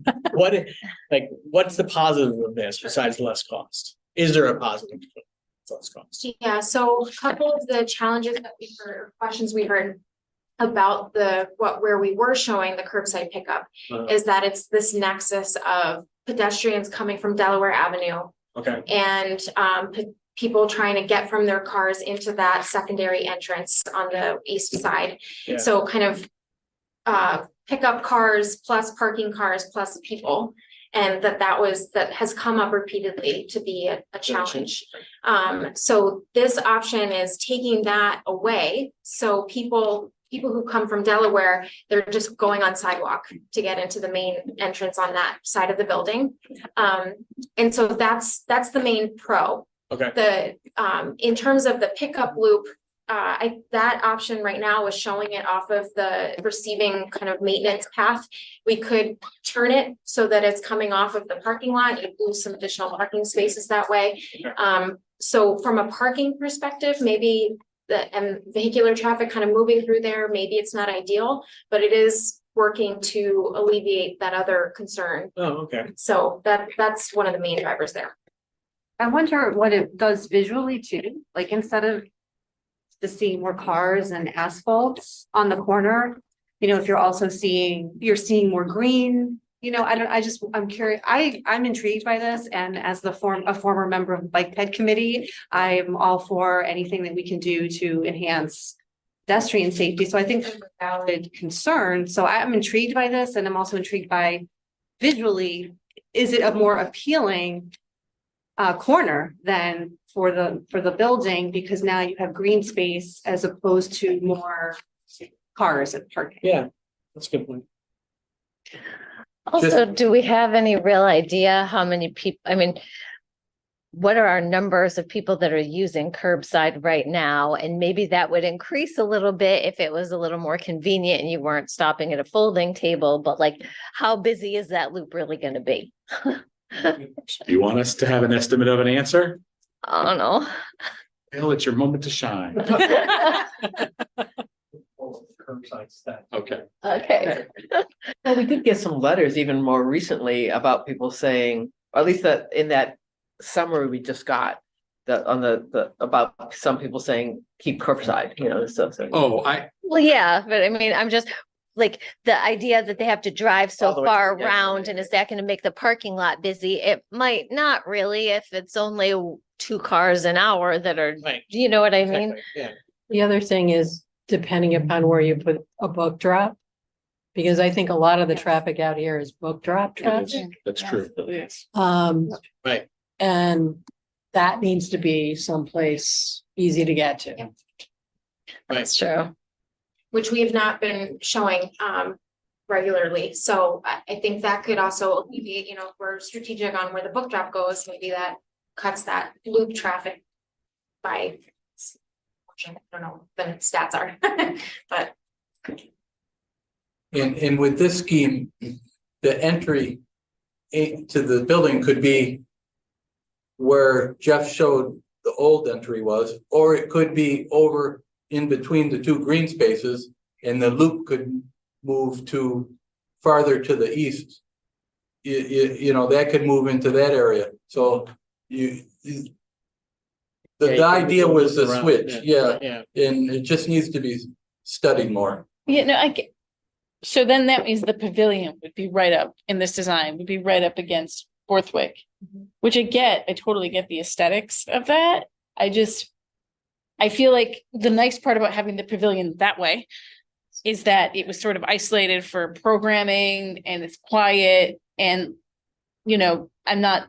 positive of this besides less cost? Is there a positive? Less cost? Yeah, so a couple of the challenges that we heard, questions we heard about where we were showing the curbside pickup is that it's this nexus of pedestrians coming from Delaware Avenue. Okay. And people trying to get from their cars into that secondary entrance on the east side. Yeah. So kind of pickup cars plus parking cars plus people. And that has come up repeatedly to be a challenge. So this option is taking that away. So people who come from Delaware, they're just going on sidewalk to get into the main entrance on that side of the building. And so that's the main pro. Okay. In terms of the pickup loop, that option right now is showing it off of the receiving kind of maintenance path. We could turn it so that it's coming off of the parking lot and lose some additional parking spaces that way. So from a parking perspective, maybe and vehicular traffic kind of moving through there, maybe it's not ideal, but it is working to alleviate that other concern. Oh, okay. So that's one of the main drivers there. I wonder what it does visually too, like instead of just seeing more cars and asphalt on the corner, if you're also seeing more green, I'm curious, I'm intrigued by this. And as a former member of the Bike Ped Committee, I'm all for anything that we can do to enhance pedestrian safety. So I think that's a valid concern. So I'm intrigued by this, and I'm also intrigued by visually, is it a more appealing corner than for the building, because now you have green space as opposed to more cars and parking. Yeah, that's a good point. Also, do we have any real idea how many people, what are our numbers of people that are using curbside right now? And maybe that would increase a little bit if it was a little more convenient and you weren't stopping at a folding table, but how busy is that loop really going to be? Do you want us to have an estimate of an answer? I don't know. Bill, it's your moment to shine. Okay. Okay. Well, we did get some letters even more recently about people saying, or at least in that summary we just got, about some people saying keep curbside, so. Well, yeah, but I'm just the idea that they have to drive so All the way far to the around, and is that going to make the parking lot busy? It might not really if it's only 2 cars an hour that are, Right. you know what I mean? Exactly. Yeah. The other thing is depending upon where you put a book drop. Because I think a lot of the traffic out here is book drop traffic. That's true. Yes. Right. And that needs to be someplace easy to get to. That's true. which we have not been showing regularly. So I think that could also alleviate, you know, if we're strategic on where the book drop goes, maybe that cuts that loop traffic by, I don't know, what the stats are, but. And with this scheme, the entry to the building could be where Jeff showed the old entry was, or it could be over in between the two green spaces, and the loop could move to farther to the east. You know, that could move into that area. So the idea was the switch, yeah, and it just needs to be studied more. Yeah, no, I get. So then that means the pavilion would be right up in this design, would be right up against Borthwick, which I totally get the aesthetics of that. I feel like the nice part about having the pavilion that way is that it was sort of isolated for programming and it's quiet and, you know, the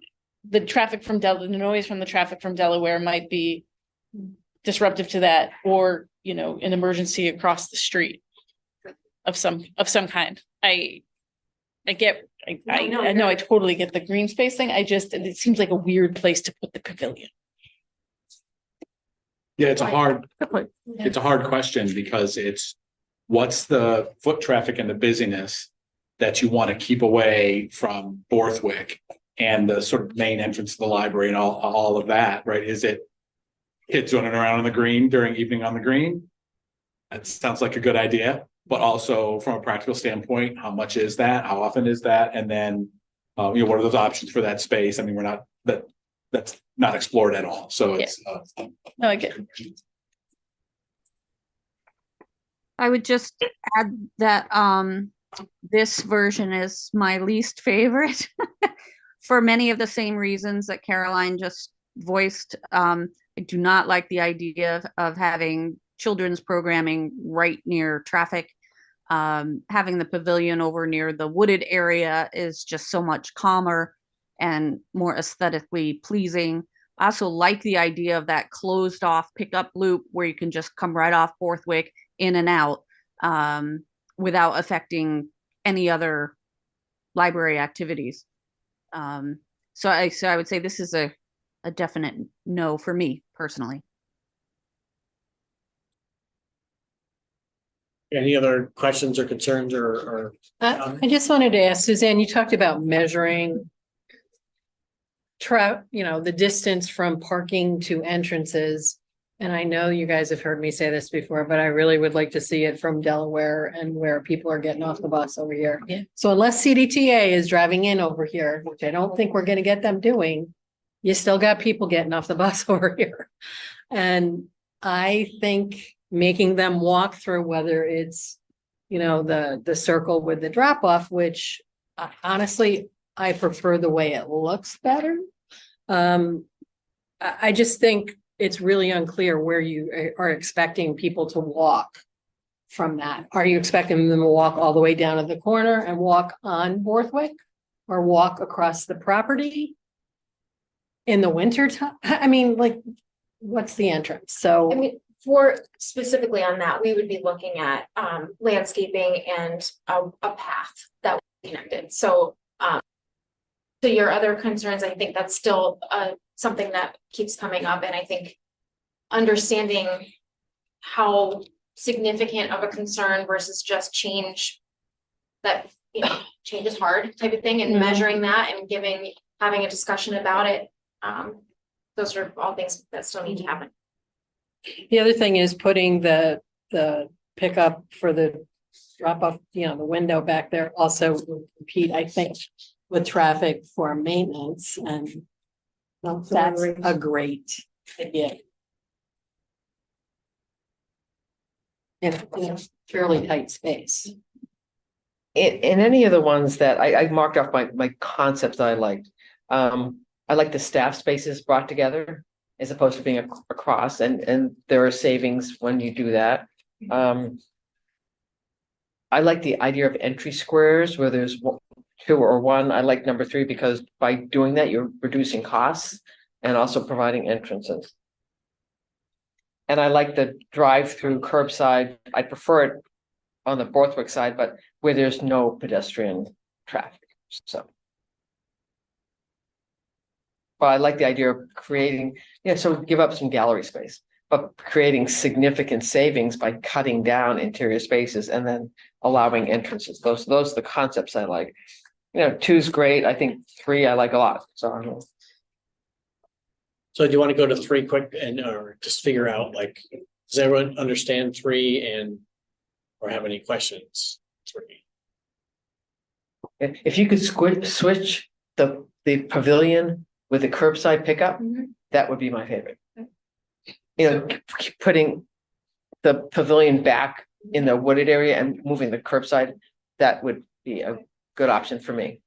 noise from the traffic from Delaware might be disruptive to that, or, you know, an emergency across the street of some kind. I know I totally get the green space thing. It seems like a weird place to put the pavilion. Yeah, it's a hard question because it's what's the foot traffic and the busyness that you want to keep away from Borthwick and the sort of main entrance to the library and all of that, right? Is it kids running around on the green during evening on the green? That sounds like a good idea, but also from a practical standpoint, how much is that? How often is that? And then, you know, what are those options for that space? I mean, that's not explored at all. So it's, No, I get it. I would just add that this version is my least favorite for many of the same reasons that Caroline just voiced. I do not like the idea of having children's programming right near traffic. Having the pavilion over near the wooded area is just so much calmer and more aesthetically pleasing. I also like the idea of that closed off pickup loop where you can just come right off Borthwick in and out without affecting any other library activities. So I would say this is a definite no for me personally. Any other questions or concerns or? I just wanted to ask Suzanne, you talked about measuring the distance from parking to entrances. And I know you guys have heard me say this before, but I really would like to see it from Delaware and where people are getting off the bus over here. Yeah. So unless CDTA is driving in over here, which I don't think we're gonna get them doing, you still got people getting off the bus over here. And I think making them walk through, whether it's, you know, the circle with the drop off, which honestly, I prefer the way it looks better. I just think it's really unclear where you are expecting people to walk from that. Are you expecting them to walk all the way down to the corner and walk on Borthwick or walk across the property in the winter time? I mean, like, what's the entrance? So I mean, for specifically on that, we would be looking at landscaping and a path that would be connected. So to your other concerns, I think that's still something that keeps coming up. And I think understanding how significant of a concern versus just change that, you know, change is hard type of thing, and measuring that and having a discussion about it. Those are all things that still need to happen. the other thing is putting the pickup for the drop off, you know, the window back there also will compete, I think, with traffic for maintenance, and that's a great idea. In a fairly tight space. In any of the ones that I marked off my concepts that I liked. I like the staff spaces brought together as opposed to being across, and there are savings when you do that. I like the idea of entry squares where there's two or one. I like number 3 because by doing that, you're reducing costs and also providing entrances. And I like the drive-through curbside. I prefer it on the Borthwick side, but where there's no pedestrian traffic, so. But I like the idea of creating, so give up some gallery space, but creating significant savings by cutting down interior spaces and then allowing entrances. Those are the concepts I like. 2's great. I think 3 I like a lot, so I don't know. So do you want to go to 3 quick and, or just figure out like, does everyone understand 3 and, or have any questions? 3. If you could switch the pavilion with the curbside pickup, that would be my favorite. Putting the pavilion back in the wooded area and moving the curbside, that would be a good option for me.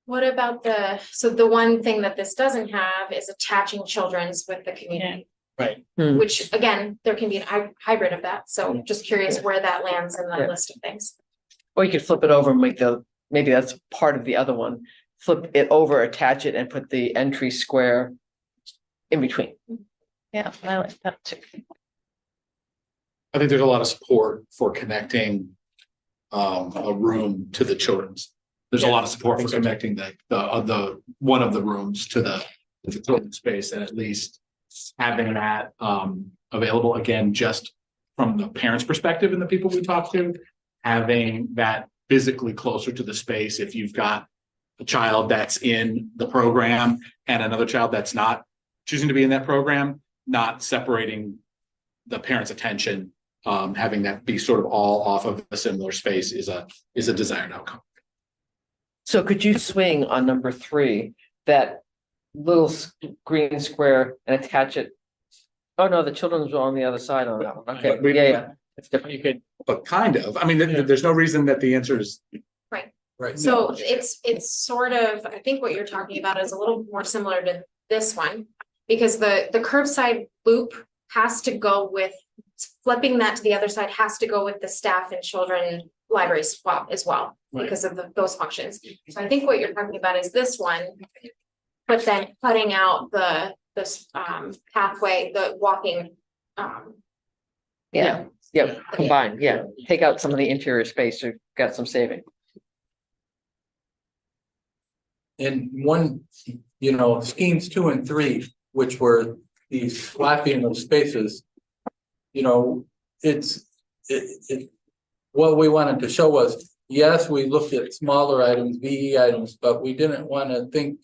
What about so the one thing that this doesn't have is attaching children's with the community. Right. Which again, there can be a hybrid of that. So just curious where that lands in the Yeah. list of things. Or you could flip it over and make maybe that's part of the other one. Flip it over, attach it, and put the entry square in between. Yeah, I like that too. I think there's a lot of support for connecting a room to the children's. There's a lot of support for connecting the one of the rooms to the children's space, and at least having that available again, just from the parents' perspective and the people we talk to, having that physically closer to the space. If you've got a child that's in the program and another child that's not choosing to be in that program, not separating the parent's attention, having that be sort of all off of a similar space is a desired outcome. So could you swing on number 3, that little green square, and attach it? Oh, no, the children's are on the other side on that one. Okay, yeah. It's different. You could, But kind of, I mean, there's no reason that the answer is. Right. So it's sort of, I think what you're talking about is a little more similar to this one. Because the curbside loop has to go with, flipping that to the other side has to go with the staff and children library swap as well, because of those functions. So I think what you're talking about is this one, but then cutting out this pathway, the walking. Yeah, combined, take out some of the interior space, so got some saving. And one, schemes 2 and 3, which were these swapping those spaces, what we wanted to show was, yes, we looked at smaller items, VE items, but we didn't want to think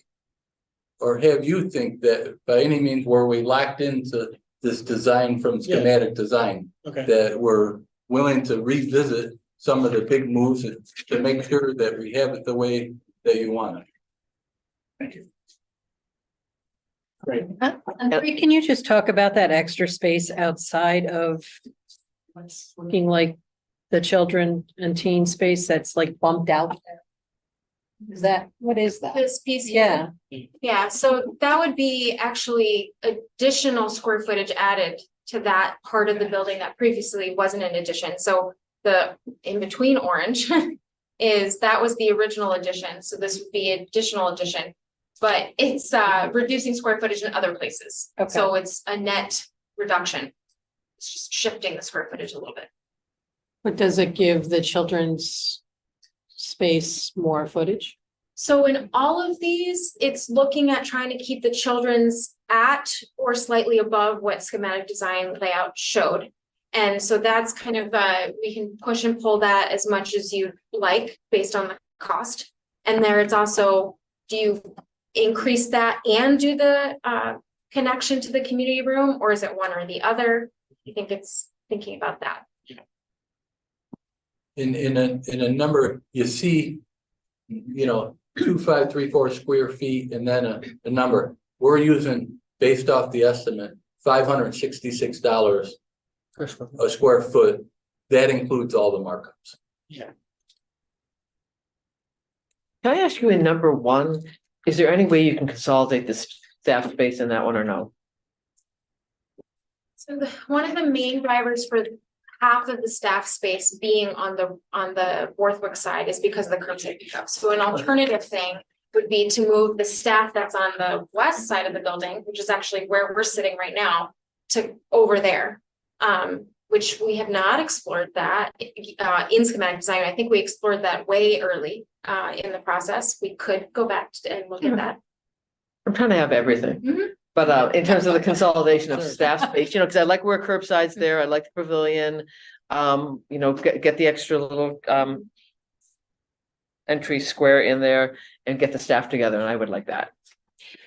or have you think that by any means were we locked into this design from schematic design, that we're willing to revisit some of the big moves to make sure that we have it the way that you want it. Thank you. great. And can you just talk about that extra space outside of what's looking like the children and teen space that's like bumped out there? What is that? This piece here. Yeah, so that would be actually additional square footage added to that part of the building that previously wasn't an addition. So the in between orange that was the original addition. So this would be additional addition, but it's reducing square footage in other places. Okay. So it's a net reduction. It's just shifting the square footage a little bit. But does it give the children's space more footage? So in all of these, it's looking at trying to keep the children's at or slightly above what schematic design layout showed. And so that's kind of, we can push and pull that as much as you like based on the cost. And there it's also, do you increase that and do the connection to the community room, or is it one or the other? I think it's thinking about that. In a number, you see, 2,534 square feet, and then a number we're using based off the estimate, $566 a square foot. That includes all the markups. Yeah. Can I ask you in number 1, is there any way you can consolidate the staff space in that one or no? So one of the main drivers for half of the staff space being on the Borthwick side is because of the curbside pickup. So an alternative thing would be to move the staff that's on the west side of the building, which is actually where we're sitting right now, to over there. Which we have not explored that in schematic design. I think we explored that way early in the process. We could go back and look at that. I'm trying to have everything. Mhm. But in terms of the consolidation of staff space, because I like where curbside's there, I like the pavilion. Get the extra little entry square in there and get the staff together, and I would like that.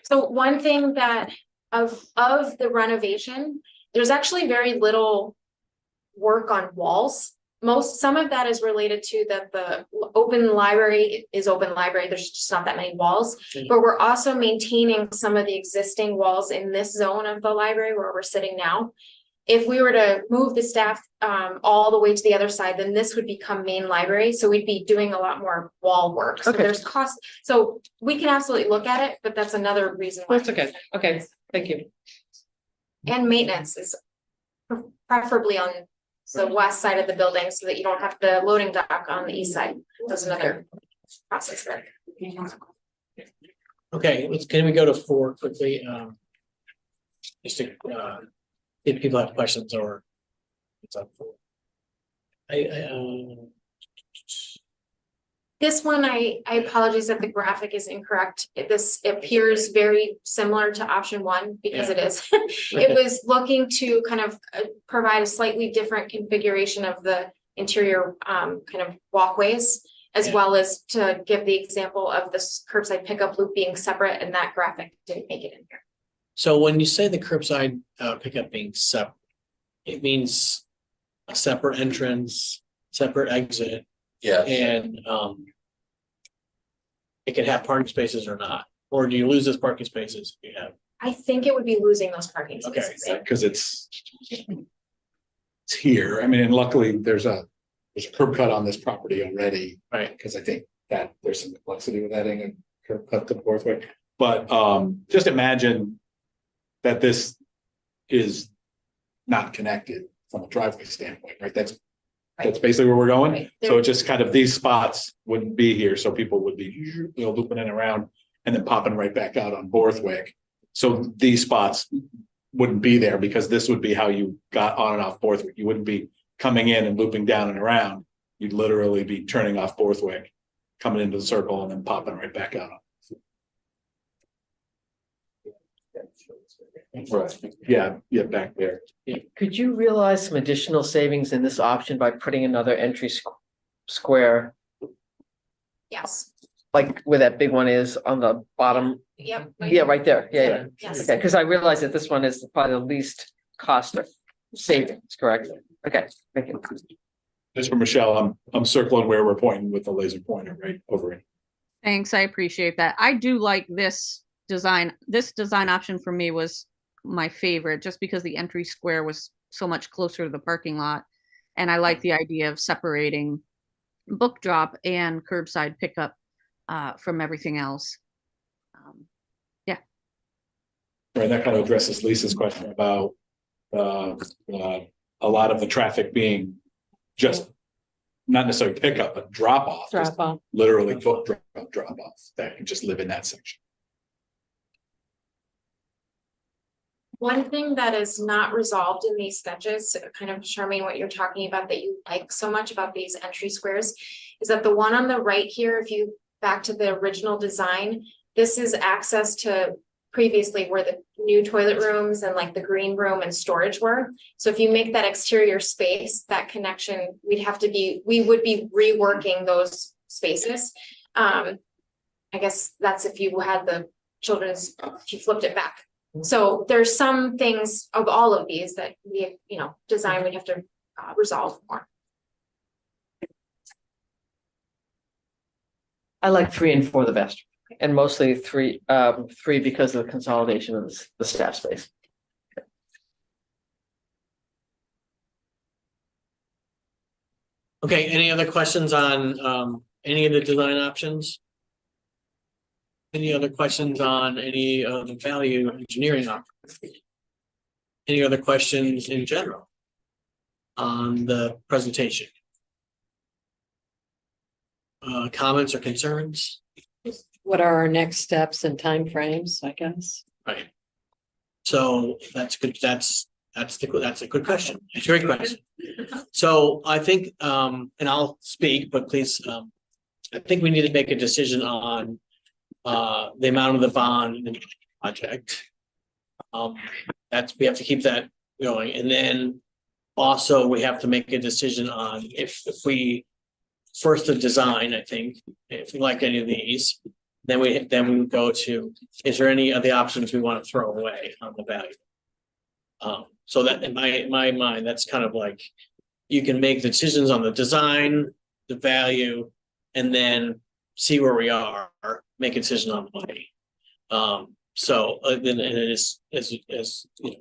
So one thing that of the renovation, there's actually very little work on walls. Some of that is related to that the open library is open library. There's just not that many walls, but we're also maintaining some of the existing walls in this zone of the library where we're sitting now. If we were to move the staff all the way to the other side, then this would become main library. So we'd be doing a lot more wall work. So Okay. there's cost. So we can absolutely look at it, but that's another reason why. That's okay. Okay, thank you. And maintenance is preferably on the west side of the building so that you don't have the loading dock on the east side. That's another process there. Okay, can we go to 4 quickly? Just to, if people have questions or it's up for. This one, I apologize that the graphic is incorrect. This appears very similar to option 1 because it is. It was looking to kind of provide a slightly different configuration of the interior kind of walkways, as well as to give the example of this curbside pickup loop being separate, and that graphic didn't make it in here. So when you say the curbside pickup being separate, it means a separate entrance, separate exit. Yeah. And it can have parking spaces or not, or do you lose those parking spaces if you have? I think it would be losing those parking Okay. spaces. Because it's here. I mean, and luckily there's a curb cut on this property already. Right. Because I think that there's some complexity with adding a curb cut to the Borthwick. But just imagine that this is not connected from a driveway standpoint, right? That's basically where we're going. Right. So it just kind of, these spots wouldn't be here, so people would be, looping in and around and then popping right back out on Borthwick. So these spots wouldn't be there because this would be how you got on and off Borthwick. You wouldn't be coming in and looping down and around. You'd literally be turning off Borthwick, coming into the circle and then popping right back out. Right. Yeah, back there. Could you realize some additional savings in this option by putting another entry square, Yes. like where that big one is on the bottom? Yep. Yeah, right there. Yeah. Yes. Okay, because I realize that this one is probably the least cost savings, correct? Okay, thank you. Just for Michelle, I'm circling where we're pointing with the laser pointer right over it. Thanks, I appreciate that. I do like this design. This design option for me was my favorite, just because the entry square was so much closer to the parking lot. And I like the idea of separating book drop and curbside pickup from everything else. Right, that kind of addresses Lisa's question about a lot of the traffic being just not necessarily pickup, but drop off. Just Drop off. literally book drop off that can just live in that section. One thing that is not resolved in these sketches, kind of Charmaine, what you're talking about that you like so much about these entry squares, is that the one on the right here, if you back to the original design, this is access to previously where the new toilet rooms and like the green room and storage were. So if you make that exterior space, that connection, we would be reworking those spaces. I guess that's if you had the children's, if you flipped it back. So there's some things of all of these that we, design, we have to resolve more. I like 3 and 4 the best, and mostly 3 because of the consolidation of the staff space. Okay, any other questions on any of the design options? Any other questions on any of the value engineering options? Any other questions in general on the presentation? Comments or concerns? what are our next steps and timeframes, I guess. Right. So that's good. That's a good question. It's a great question. So I think, and I'll speak, but please, I think we need to make a decision on the amount of the bond in the project. We have to keep that going, and then also we have to make a decision on if we first the design. I think if we like any of these, then we would go to, is there any of the options we want to throw away on the value? So that in my mind, that's kind of like you can make decisions on the design, the value, and then see where we are, make a decision on the money. So then it is, as you know,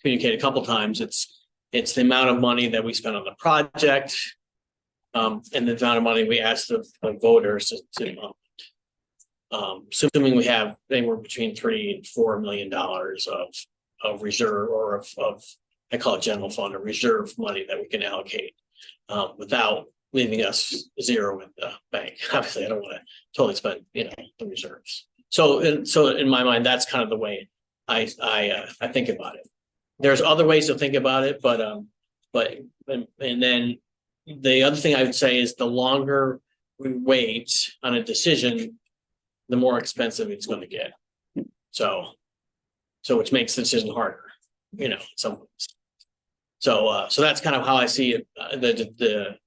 communicated a couple times, it's the amount of money that we spend on the project, and the amount of money we ask the voters to so assuming we have anywhere between $3 and $4 million of reserve, or of I call it general fund or reserve money that we can allocate without leaving us zero in the bank. Obviously, I don't want to totally spend, the reserves. So in my mind, that's kind of the way I think about it. There's other ways to think about it, but and then the other thing I would say is the longer we wait on a decision, the more expensive it's going to get. So which makes the decision harder, some ways. So that's kind of how I see it. The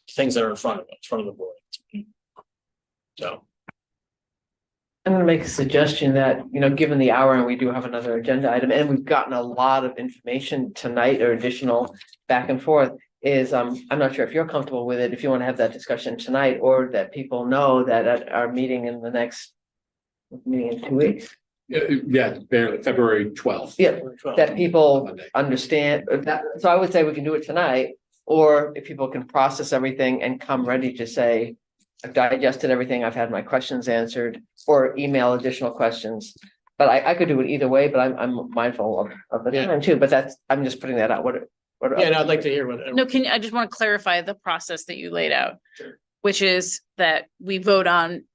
things that are in front of the board. So I'm gonna make a suggestion that, given the hour and we do have another agenda item, and we've gotten a lot of information tonight or additional back and forth, is I'm not sure if you're comfortable with it, if you want to have that discussion tonight, or that people know that at our meeting in 2 weeks. Yeah, barely, February 12th. Yeah, that people Monday. understand that. So I would say we can do it tonight, or if people can process everything and come ready to say, I've digested everything, I've had my questions answered, or email additional questions. But I could do it either way, but I'm mindful of the time too, but I'm just putting that out. What? yeah, and I'd like to hear what. No, I just want to clarify the process that you laid out. Sure. Which is that we vote on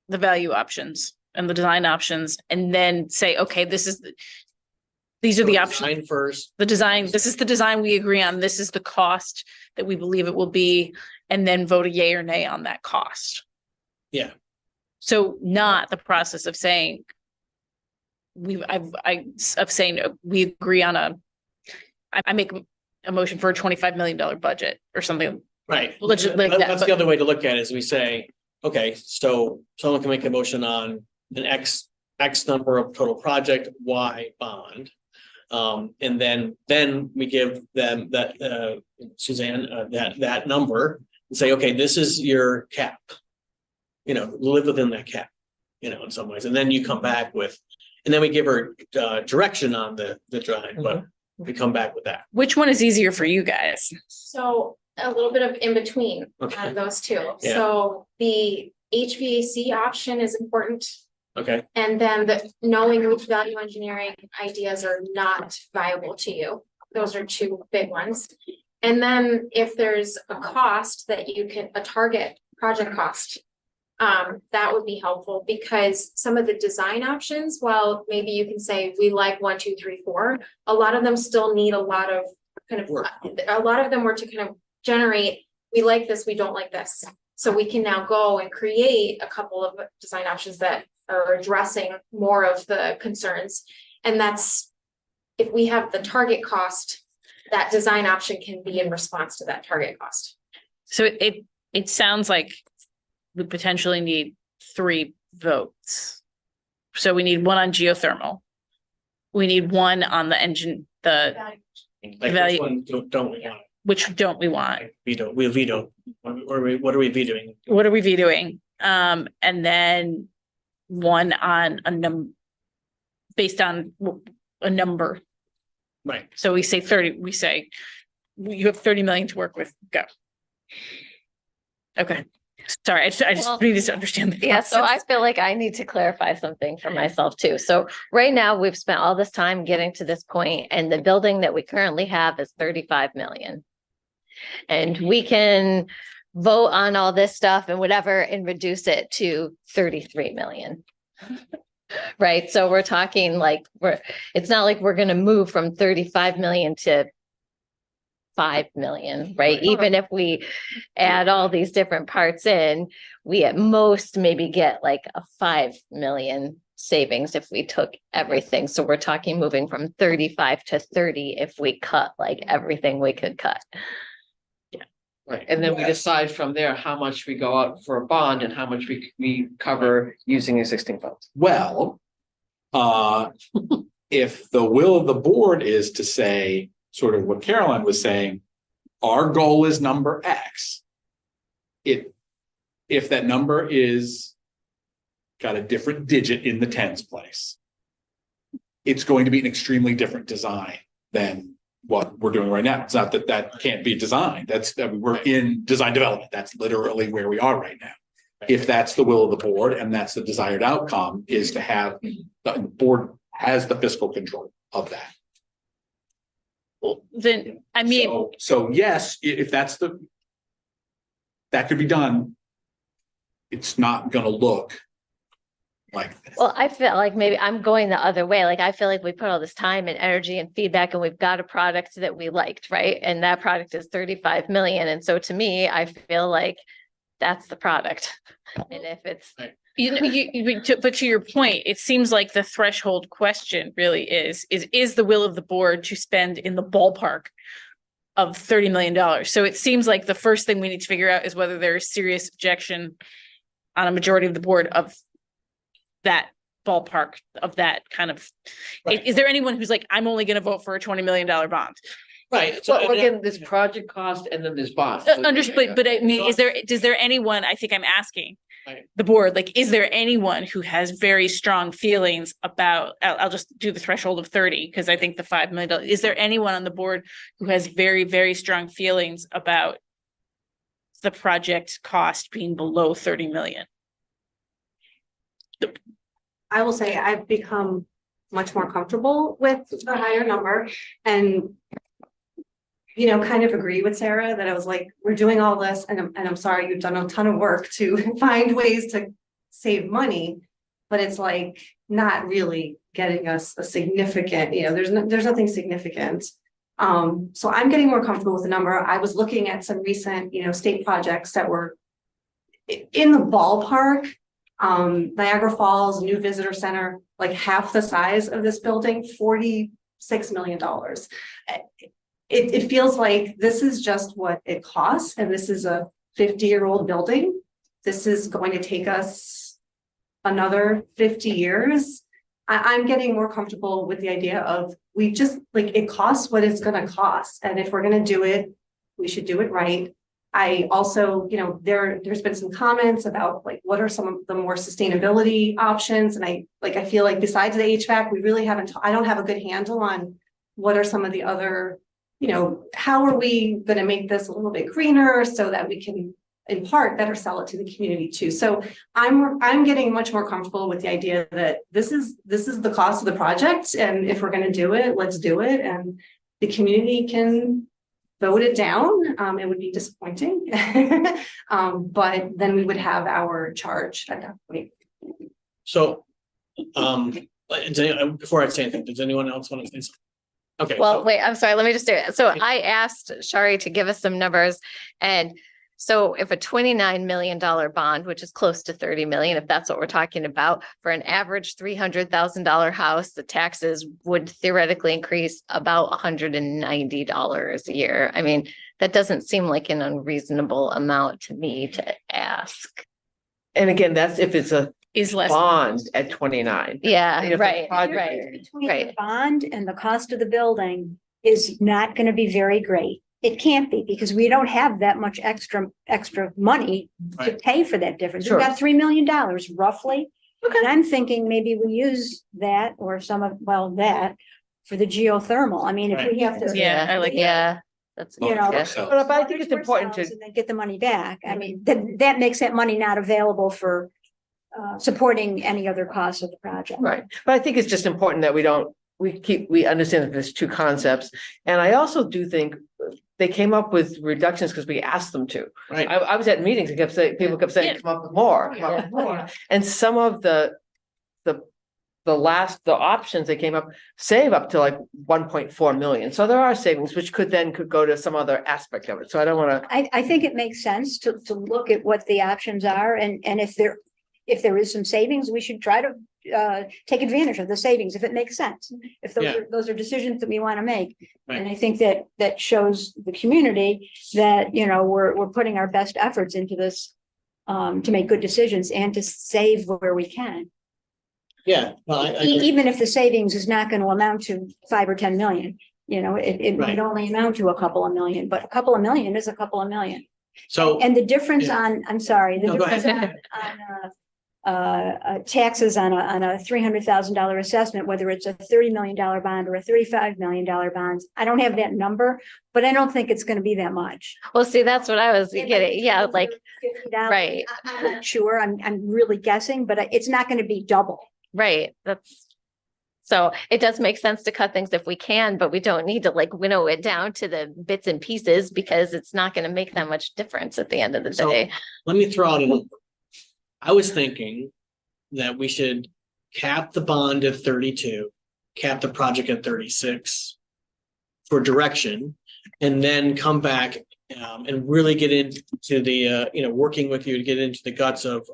the value options and the design options, and then say, okay, these are the options. Design first. The design, this is the design we agree on, this is the cost that we believe it will be, and then vote a yay or nay on that cost. Yeah. So not the process of saying, we agree on I make a motion for a $25 million budget or something. Right. Legit like that, That's but- the other way to look at it, is we say, okay, so someone can make a motion on an X number of total project, Y bond. And then we give them that, Suzanne, that number and say, okay, this is your cap. Live within that cap, in some ways. And then you come back with, and then we give her direction on the drawing, but we come back with that. Which one is easier for you guys? So a little bit of in between Okay. on those two. Yeah. So the HVAC option is important. Okay. And then knowing which value engineering ideas are not viable to you. Those are two big ones. And then if there's a cost that a target project cost, that would be helpful, because some of the design options, while maybe you can say we like 1, 2, 3, 4, a lot of them still need a lot of Work. a lot of them were to kind of generate, we like this, we don't like this. So we can now go and create a couple of design options that are addressing more of the concerns. And that's, if we have the target cost, that design option can be in response to that target cost. So it sounds like we potentially need 3 votes. So we need 1 on geothermal. We need 1 on the engine, Like Value- which one don't we want? which don't we want? Veto. We veto. What are we vetoing? What are we vetoing? And then 1 on based on a number. Right. So we say 30, we say you have 30 million to work with, go. Okay, sorry, I just Well, need to understand the Yeah, so I process. feel like I need to clarify something for myself too. So right now, we've spent all this time getting to this point, and the building that we currently have is 35 million. And we can vote on all this stuff and whatever and reduce it to 33 million. Right, so we're talking like, it's not like we're gonna move from 35 million to 5 million, right? Even if we add all these different parts in, we at most maybe get like a 5 million savings if we took everything. So we're talking moving from 35 to 30 if we cut like everything we could cut. Right, and then we decide from there how much we go out for a bond and how much we cover using existing funds. Well, if the will of the board is to say, sort of what Caroline was saying, our goal is number X. If that number is got a different digit in the tens place, it's going to be an extremely different design than what we're doing right now. It's not that that can't be designed. We're in design development. That's literally where we are right now. If that's the will of the board and that's the desired outcome, is to have the board has the fiscal control of that. Well, then, I mean, So yes, if that could be done. It's not gonna look like this. Well, I feel like maybe I'm going the other way. Like, I feel like we put all this time and energy and feedback and we've got a product that we liked, right? And that product is 35 million. And so to me, I feel like that's the product. And if it's. but to your point, it seems like the threshold question really is the will of the board to spend in the ballpark of $30 million. So it seems like the first thing we need to figure out is whether there is serious objection on a majority of the board of that ballpark, of that kind of, Right. Is there anyone who's like, I'm only going to vote for a $20 million bond? Right, so again, this project cost and then this bond. Understood, but I mean, is there anyone, I think I'm asking Right. the board, like, is there anyone who has very strong feelings about, I'll just do the threshold of 30, because I think the $5 million, is there anyone on the board who has very, very strong feelings about the project cost being below 30 million? I will say I've become much more comfortable with the higher number and, you know, kind of agree with Sarah that I was like, we're doing all this and I'm sorry, you've done a ton of work to find ways to save money, but it's like not really getting us a significant, you know, there's nothing significant. So I'm getting more comfortable with the number. I was looking at some recent, you know, state projects that were in the ballpark. Niagara Falls, new visitor center, like half the size of this building, $46 million. It feels like this is just what it costs. And this is a 50-year-old building. This is going to take us another 50 years. I'm getting more comfortable with the idea of we just like it costs what it's going to cost. And if we're going to do it, we should do it right. I also, you know, there's been some comments about like, what are some of the more sustainability options? And I feel like besides the HVAC, we really haven't, I don't have a good handle on what are some of the other, you know, how are we going to make this a little bit greener so that we can in part better sell it to the community too. So I'm getting much more comfortable with the idea that this is the cost of the project. And if we're going to do it, let's do it. And the community can vote it down. It would be disappointing, but then we would have our charge at that point. So, before I say anything, does anyone else want to say something? Okay. Well, wait, I'm sorry. Let me just do it. So I asked Shari to give us some numbers. And so if a $29 million bond, which is close to 30 million, if that's what we're talking about, for an average $300,000 house, the taxes would theoretically increase about $190 a year. I mean, that doesn't seem like an unreasonable amount to me to ask. And again, that's if it's a Is less. bond at 29. Yeah, And if the right, project- right. Between the Right. bond and the cost of the building is not gonna be very great. It can't be because we don't have that much extra money to Right. pay for that difference. Sure. We've got $3 million roughly. Okay. And I'm thinking maybe we use that or some of, well, that for the geothermal. I mean, if we have to. Yeah, I like that. Yeah, that's, You know, yeah. But I think it's important to, And then get the money back. I mean, that makes that money not available for supporting any other costs of the project. right, but I think it's just important that we understand that there's two concepts. And I also do think they came up with reductions because we asked them to. Right. I was at meetings and kept saying, people kept saying, Yeah. come up with more, come up with more. And some of the options they came up, save up to like 1.4 million. So there are savings, which could go to some other aspect of it. So I don't wanna, I think it makes sense to look at what the options are and if there is some savings, we should try to take advantage of the savings if it makes sense. If those are decisions that we want to make. Right. And I think that shows the community that, you know, we're putting our best efforts into this to make good decisions and to save where we can. Yeah, well, I agree. Even if the savings is not going to amount to 5 or 10 million, you know, it Right. might only amount to a couple of million, but a couple of million is a couple of million. So, And the difference Yeah. on, I'm sorry, the No, go difference on taxes on a $300,000 assessment, whether it's a $30 million bond or a $35 million bond. I don't have that number, but I don't think it's going to be that much. Well, see, that's what I was It might getting. be Yeah, 20 like, or $50. right. I'm not sure. I'm really guessing, but it's not going to be double. right. So it does make sense to cut things if we can, but we don't need to like winnow it down to the bits and pieces because it's not going to make that much difference at the end of the So- day. let me throw out a number. I was thinking that we should cap the bond at 32, cap the project at 36 for direction, and then come back and really get into the, working with you to get into the guts of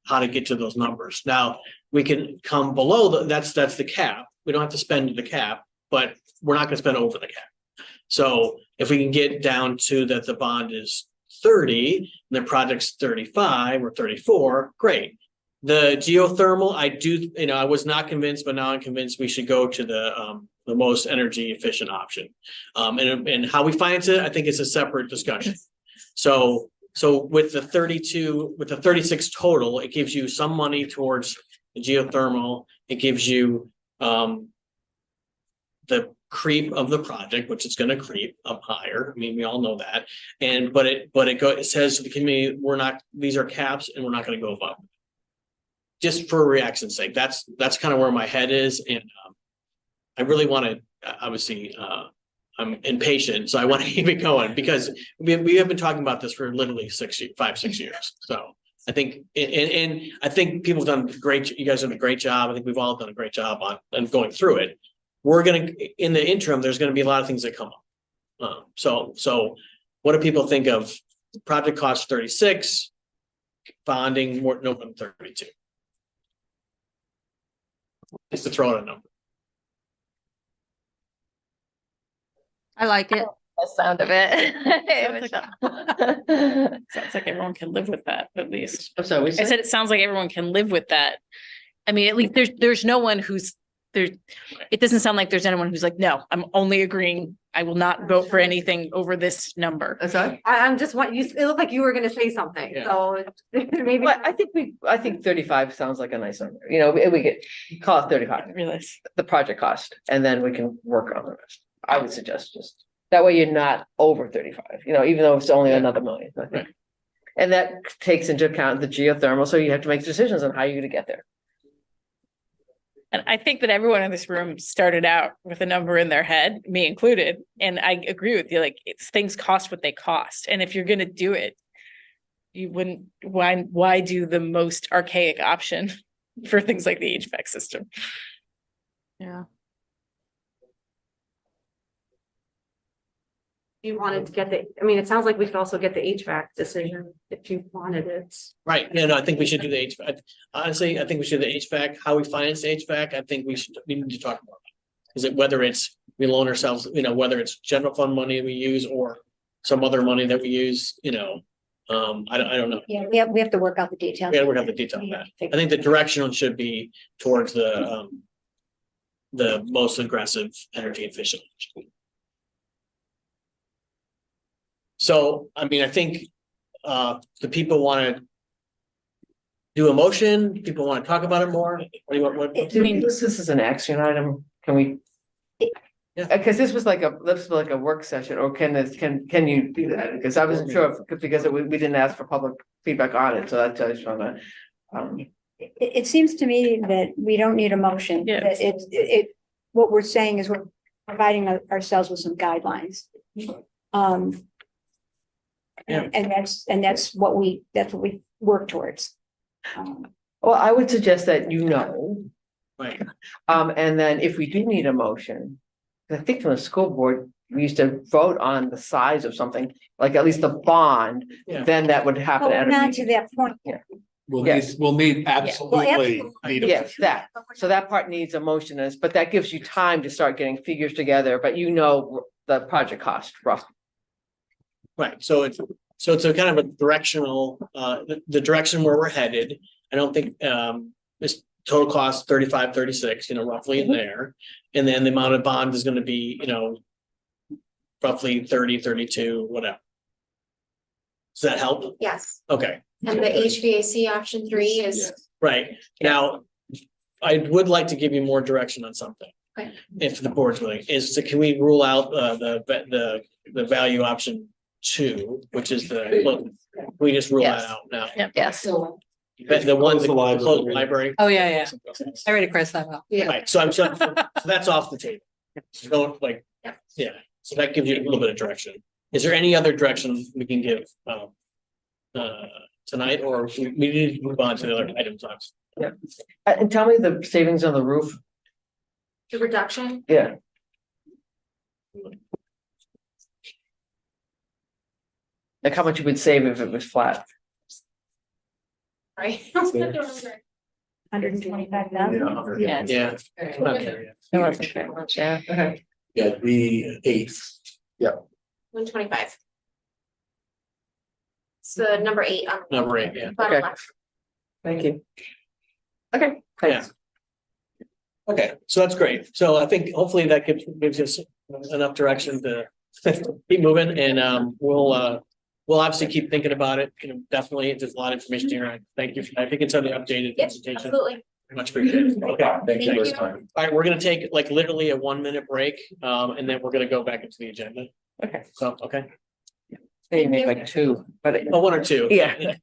how to get to those numbers. Now, we can come below that's the cap. We don't have to spend the cap, but we're not gonna spend over the cap. So if we can get down to that the bond is 30, and the project's 35 or 34, great. The geothermal, I was not convinced, but now I'm convinced we should go to the most energy efficient option. And how we finance it, I think it's a separate discussion. So with the 32, with the 36 total, it gives you some money towards the geothermal. It gives you the creep of the project, which is going to creep up higher. I mean, we all know that. It says to the community, these are caps and we're not going to go above. Just for reaction's sake, that's kind of where my head is. And I really want to, obviously, I'm impatient, so I want to keep it going because we have been talking about this for literally 5-6 years. So I think, and I think people have done great. You guys have done a great job. I think we've all done a great job on going through it. We're going to, in the interim, there's going to be a lot of things that come up. So what do people think of project cost 36, bonding more, no, 32? Just to throw out a number. I like it. The sound of it. Sounds like everyone can live with that, at least. I'm sorry, I said it sounds like everyone can live with that. I mean, at least there's no one who's there. It doesn't sound like there's anyone who's like, no, I'm only agreeing. I will not vote for anything over this number. I'm sorry. I'm just it looked like you were gonna say something, Yeah. so maybe. But I think 35 sounds like a nice number. You know, we could call it 35, I realize. the project cost, and then we can work on the rest. I would suggest just that way you're not over 35, even though it's only another million, I think. Right. And that takes into account the geothermal, so you have to make decisions on how you're gonna get there. And I think that everyone in this room started out with a number in their head, me included. And I agree with you, like things cost what they cost. And if you're going to do it, you wouldn't, why do the most archaic option for things like the HVAC system? Yeah. You wanted to get it sounds like we could also get the HVAC decision if you wanted it. Right. Yeah, no, I think we should do the HVAC. Honestly, I think we should do the HVAC, how we finance the HVAC. I think we need to talk more. Is it whether we loan ourselves, whether it's general fund money we use or some other money that we use, I don't know. Yeah, we have to work out the details. We gotta work out the detail on that. I think the direction should be towards the most aggressive energy efficient. So, I mean, I think the people want to do a motion, people want to talk about it more. What do you want? This is an action item, can we? Yeah. Because this was like a work session, or can you do that? Because I wasn't sure, because we didn't ask for public feedback on it, so that's just on that. It seems to me that we don't need a motion. Yeah. That what we're saying is we're providing ourselves with some guidelines. Um. Yeah. And that's what we work towards. Well, I would suggest that you know, Right, and then if we do need a motion. I think from the school board, we used to vote on the size of something, like at least the bond, Yeah. then that would But happen we're at a not meeting. to that point. We'll Yeah. need, we'll need absolutely need a. Yes, that, so that part needs a motion is, but that gives you time to start getting figures together, but you know the project cost roughly. right, so it's a kind of a directional, the direction where we're headed. I don't think, this total cost 35, 36, roughly in there. And then the amount of bond is gonna be, roughly 30, 32, whatever. Does that help? Yes, Okay, and the HVAC option 3 is, right, now, I would like to give you more direction on something. Okay. If the board's willing, can we rule out the value option 2, which is can we just rule that Yes. out now? Yes. The one, the closed library. Oh, yeah. I already crossed that out. Right, so so that's off the table. So don't Yep. yeah, so that gives you a little bit of direction. Is there any other direction we can give tonight, or we need to move on to the other items? And tell me the savings on the roof, the reduction. yeah. Like how much you would save if it was flat. Right. 125,000. Yeah. Yeah. It wasn't very much, yeah. Yeah, the 8th. 125. It's the number 8 on. Number 8, yeah. bottom Okay. left. Thank you. Okay, thanks. Okay, so that's great. So I think hopefully that gives us enough direction to keep moving, and we'll obviously keep thinking about it. Definitely, there's a lot of information here. And thank you. I think it's on the updated Yes, presentation. absolutely. Much appreciated. Okay, Thank you. you. All right, we're gonna take like literally a 1-minute break, and then we're gonna go back into the agenda. Okay. So, okay, Maybe make like 2, but oh, 1 or 2. yeah.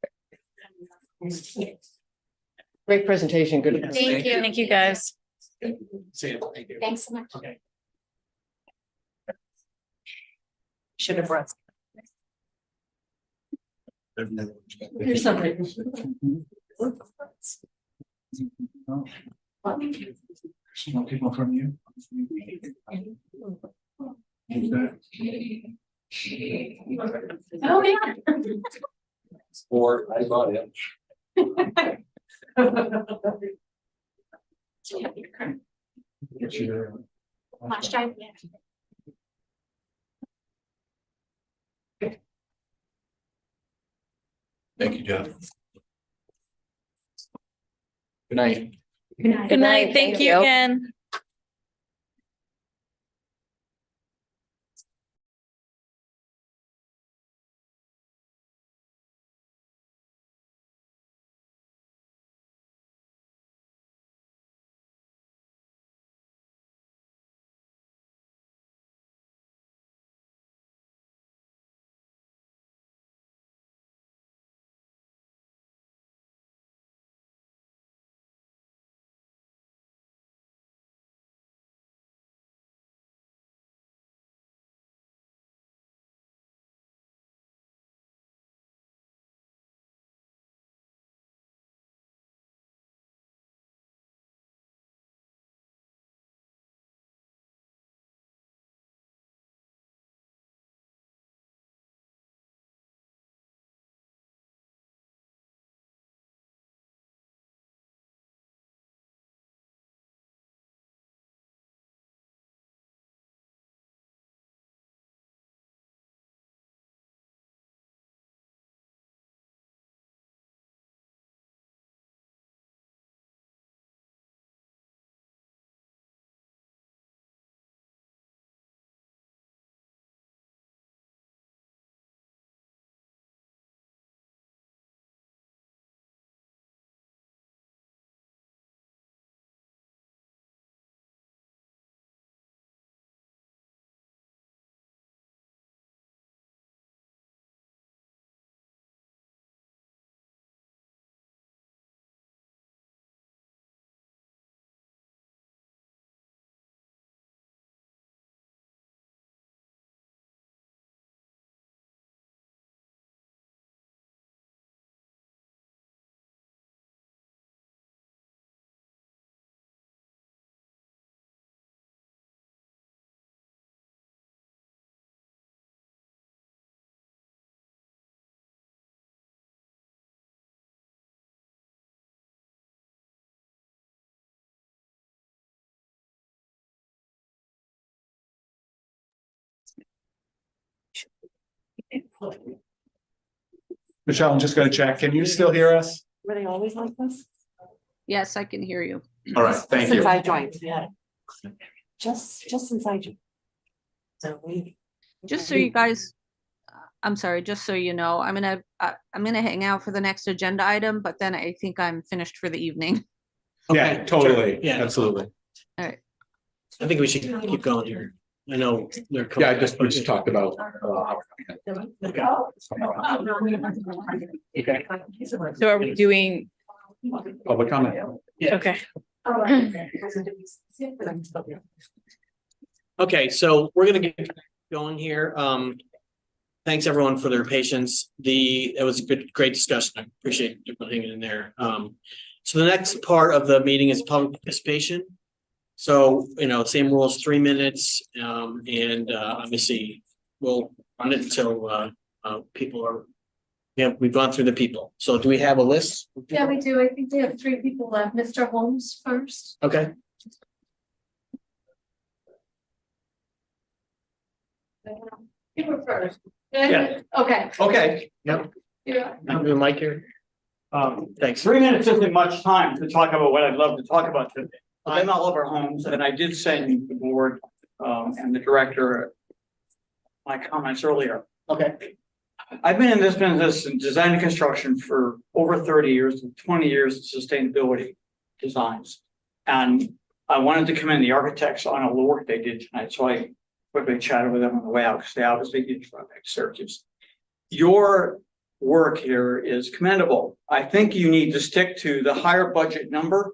Great presentation, good. Thank you. Thank you, guys. See you. Thank you. Thanks so much. Okay. Should have brought. Here's something. Some people from you. Oh, yeah. Or I bought it. Much time. Thank you, Jeff. Good night. Good night. Thank you again. Michelle, I'm just gonna check. Can you still hear us? Were they always like this? Yes, I can hear you. All right, thank Since you. I joined, yeah. Just since I joined. So we. Just so you guys, I'm sorry, just so you know, I'm gonna hang out for the next agenda item, but then I think I'm finished for the evening. Yeah, Okay, totally. sure. Yeah, Absolutely. I think we should keep going here. I know they're. Yeah, we just talked about. Okay. So are we doing, Public comment. okay. Okay, so we're gonna get going here. Thanks everyone for their patience. It was a great discussion. I appreciate everyone hanging in there. So the next part of the meeting is public participation. So, same rules, 3 minutes, and obviously we'll run it until people are. Yeah, we've gone through the people. So do we have a list? Yeah, we do. I think we have 3 people left. Mr. Holmes first. Okay. You were first. Yeah. Okay. Okay, Yep. Yeah. I'm doing Mike here. Thanks. 3 minutes isn't much time to talk about what I'd love to talk about today. I'm Oliver Holmes, and I did send the board and the director my comments earlier. Okay. I've been in this business in design and construction for over 30 years, and 20 years in sustainability designs. And I wanted to commend the architects on all the work they did tonight, so I quickly chatted with them on the way out because they obviously did try back to Syracuse. Your work here is commendable. I think you need to stick to the higher budget number,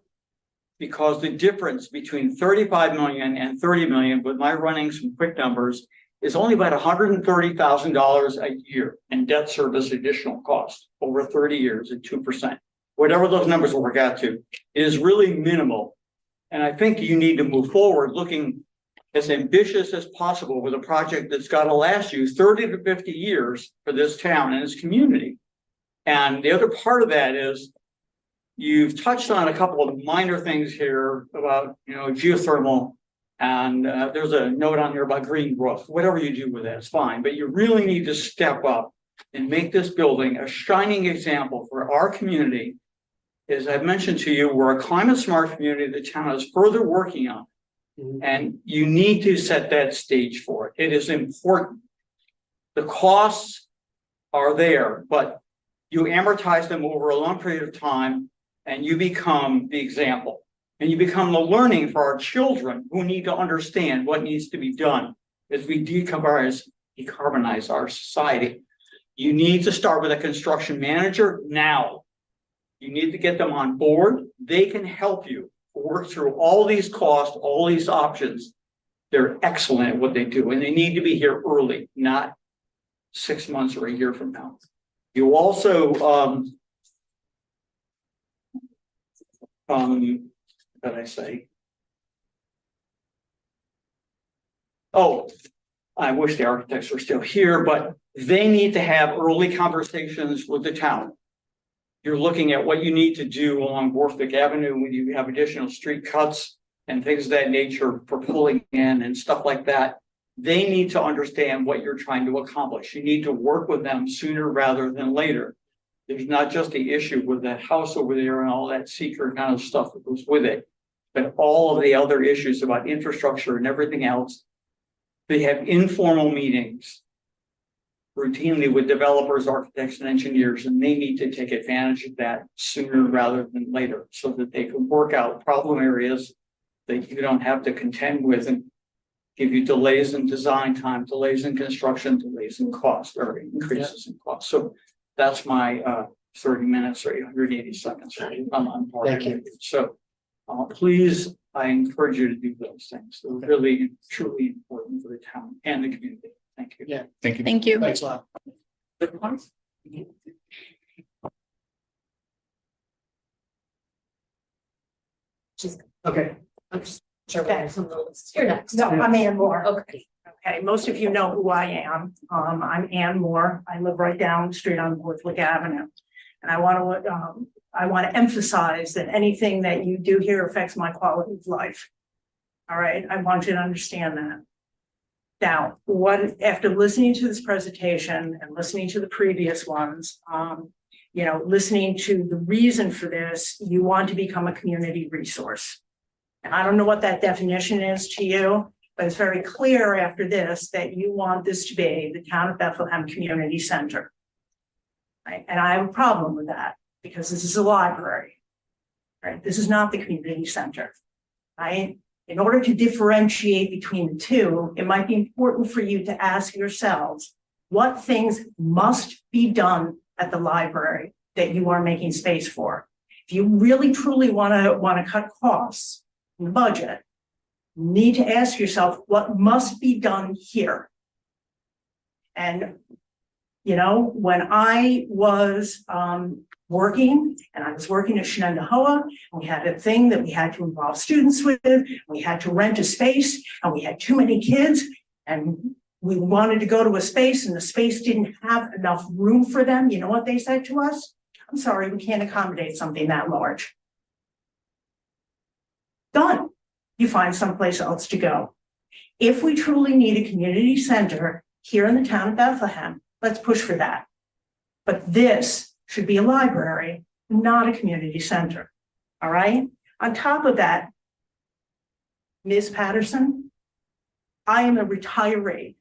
because the difference between 35 million and 30 million, with my running some quick numbers, is only about $130,000 a year in debt service additional cost over 30 years at 2%. Whatever those numbers work out to, is really minimal. And I think you need to move forward looking as ambitious as possible with a project that's got to last you 30 to 50 years for this town and its community. And the other part of that is you've touched on a couple of minor things here about, geothermal. And there's a note on here about green roof. Whatever you do with that, it's fine. But you really need to step up and make this building a shining example for our community. As I've mentioned to you, we're a climate smart community the town is further working on. And you need to set that stage for it. It is important. The costs are there, but you amortize them over a long period of time and you become the example. And you become the learning for our children who need to understand what needs to be done as we decarbonize our society. You need to start with a construction manager now. You need to get them on board. They can help you work through all these costs, all these options. They're excellent at what they do, and they need to be here early, not 6 months or a year from now. You also, what did I say? Oh, I wish the architects were still here, but they need to have early conversations with the town. You're looking at what you need to do along Warwick Avenue when you have additional street cuts and things of that nature for pulling in and stuff like that. They need to understand what you're trying to accomplish. You need to work with them sooner rather than later. There's not just the issue with that house over there and all that secret kind of stuff that goes with it, but all of the other issues about infrastructure and everything else. They have informal meetings routinely with developers, architects, and engineers, and they need to take advantage of that sooner rather than later so that they can work out problem areas that you don't have to contend with and give you delays in design time, delays in construction, delays in cost, or increases in cost. So that's my 30 minutes or 180 seconds. I'm part of it. So please, I encourage you to do those things. They're really, truly important for the town and the community. Thank you. Yeah. Thank you. Thank you. Thanks a lot. Okay. You're next. No, I'm Ann Moore. Okay. Okay, most of you know who I am. I'm Ann Moore. I live right down the street on Borthwick Avenue. And I want to emphasize that anything that you do here affects my quality of life. All right, I want you to understand that. Now, after listening to this presentation and listening to the previous ones, listening to the reason for this, you want to become a community resource. And I don't know what that definition is to you, but it's very clear after this that you want this to be the Town of Bethlehem Community Center. Right? And I have a problem with that because this is a library, right? This is not the community center, right? In order to differentiate between the two, it might be important for you to ask yourselves what things must be done at the library that you are making space for. If you really truly want to cut costs in the budget, you need to ask yourself what must be done here. And when I was working, and I was working at Shenandoah, we had a thing that we had to involve students with, we had to rent a space, and we had too many kids, and we wanted to go to a space, and the space didn't have enough room for them. You know what they said to us? I'm sorry, we can't accommodate something that large. Done. You find someplace else to go. If we truly need a community center here in the town of Bethlehem, let's push for that. But this should be a library, not a community center. All right? On top of that, Ms. Patterson, I am a retiree.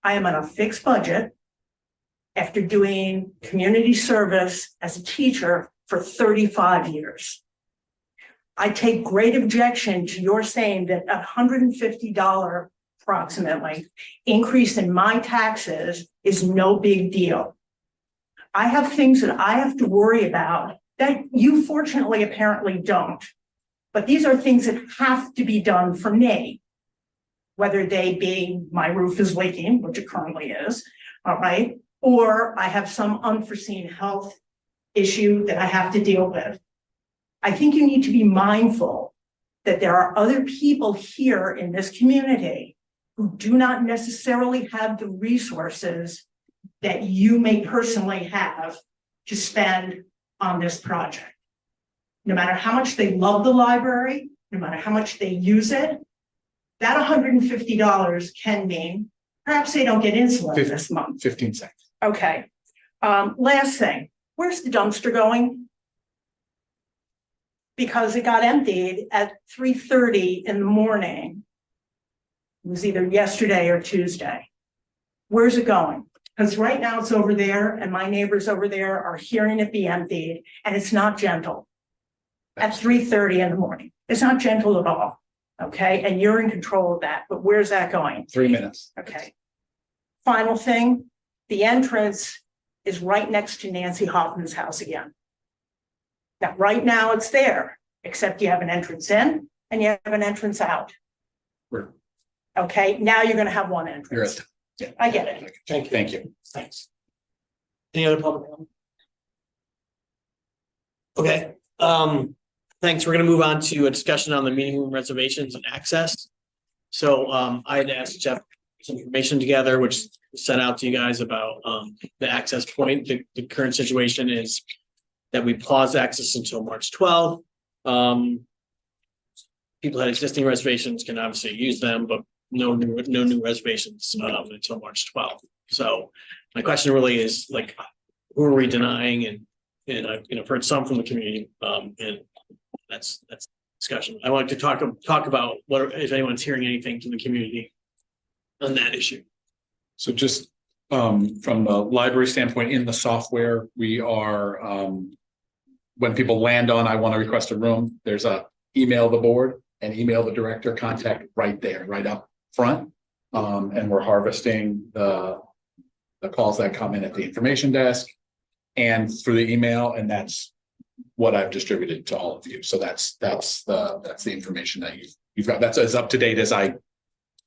I am on a fixed budget after doing community service as a teacher for 35 years. I take great objection to your saying that $150 approximately increase in my taxes is no big deal. I have things that I have to worry about that you fortunately apparently don't. But these are things that have to be done for me, whether they be my roof is leaking, which it currently is, all right, or I have some unforeseen health issue that I have to deal with. I think you need to be mindful that there are other people here in this community who do not necessarily have the resources that you may personally have to spend on this project. No matter how much they love the library, no matter how much they use it, that $150 can mean perhaps they don't get insulin this month. 15 seconds. Okay. Last thing, where's the dumpster going? Because it got emptied at 3:30 in the morning. It was either yesterday or Tuesday. Where's it going? Because right now it's over there and my neighbors over there are hearing it be emptied and it's not gentle. At 3:30 in the morning. It's not gentle at all. Okay, and you're in control of that, but where's that going? 3 minutes. Okay. Final thing, the entrance is right next to Nancy Hoffman's house again. Now, right now it's there, except you have an entrance in and you have an entrance out. Okay, now you're going to have one entrance. Yeah. I get it. Thank you. Thanks. Any other public comment? Okay, thanks. We're gonna move on to a discussion on the meeting room reservations and access. So I had asked Jeff some information together, which was sent out to you guys about the access point. The current situation is that we pause access until March 12th. People had existing reservations can obviously use them, but no new reservations until March 12th. So my question really is like, who are we denying? And I've heard some from the community, and that's discussion. I want to talk about what if anyone's hearing anything from the community on that issue. So just from the library standpoint, in the software, we are when people land on I want to request a room, there's a email the board and email the director contact right there, right up front. And we're harvesting the calls that come in at the information desk and through the email, and that's what I've distributed to all of you. So that's the information that you've got. That's as up to date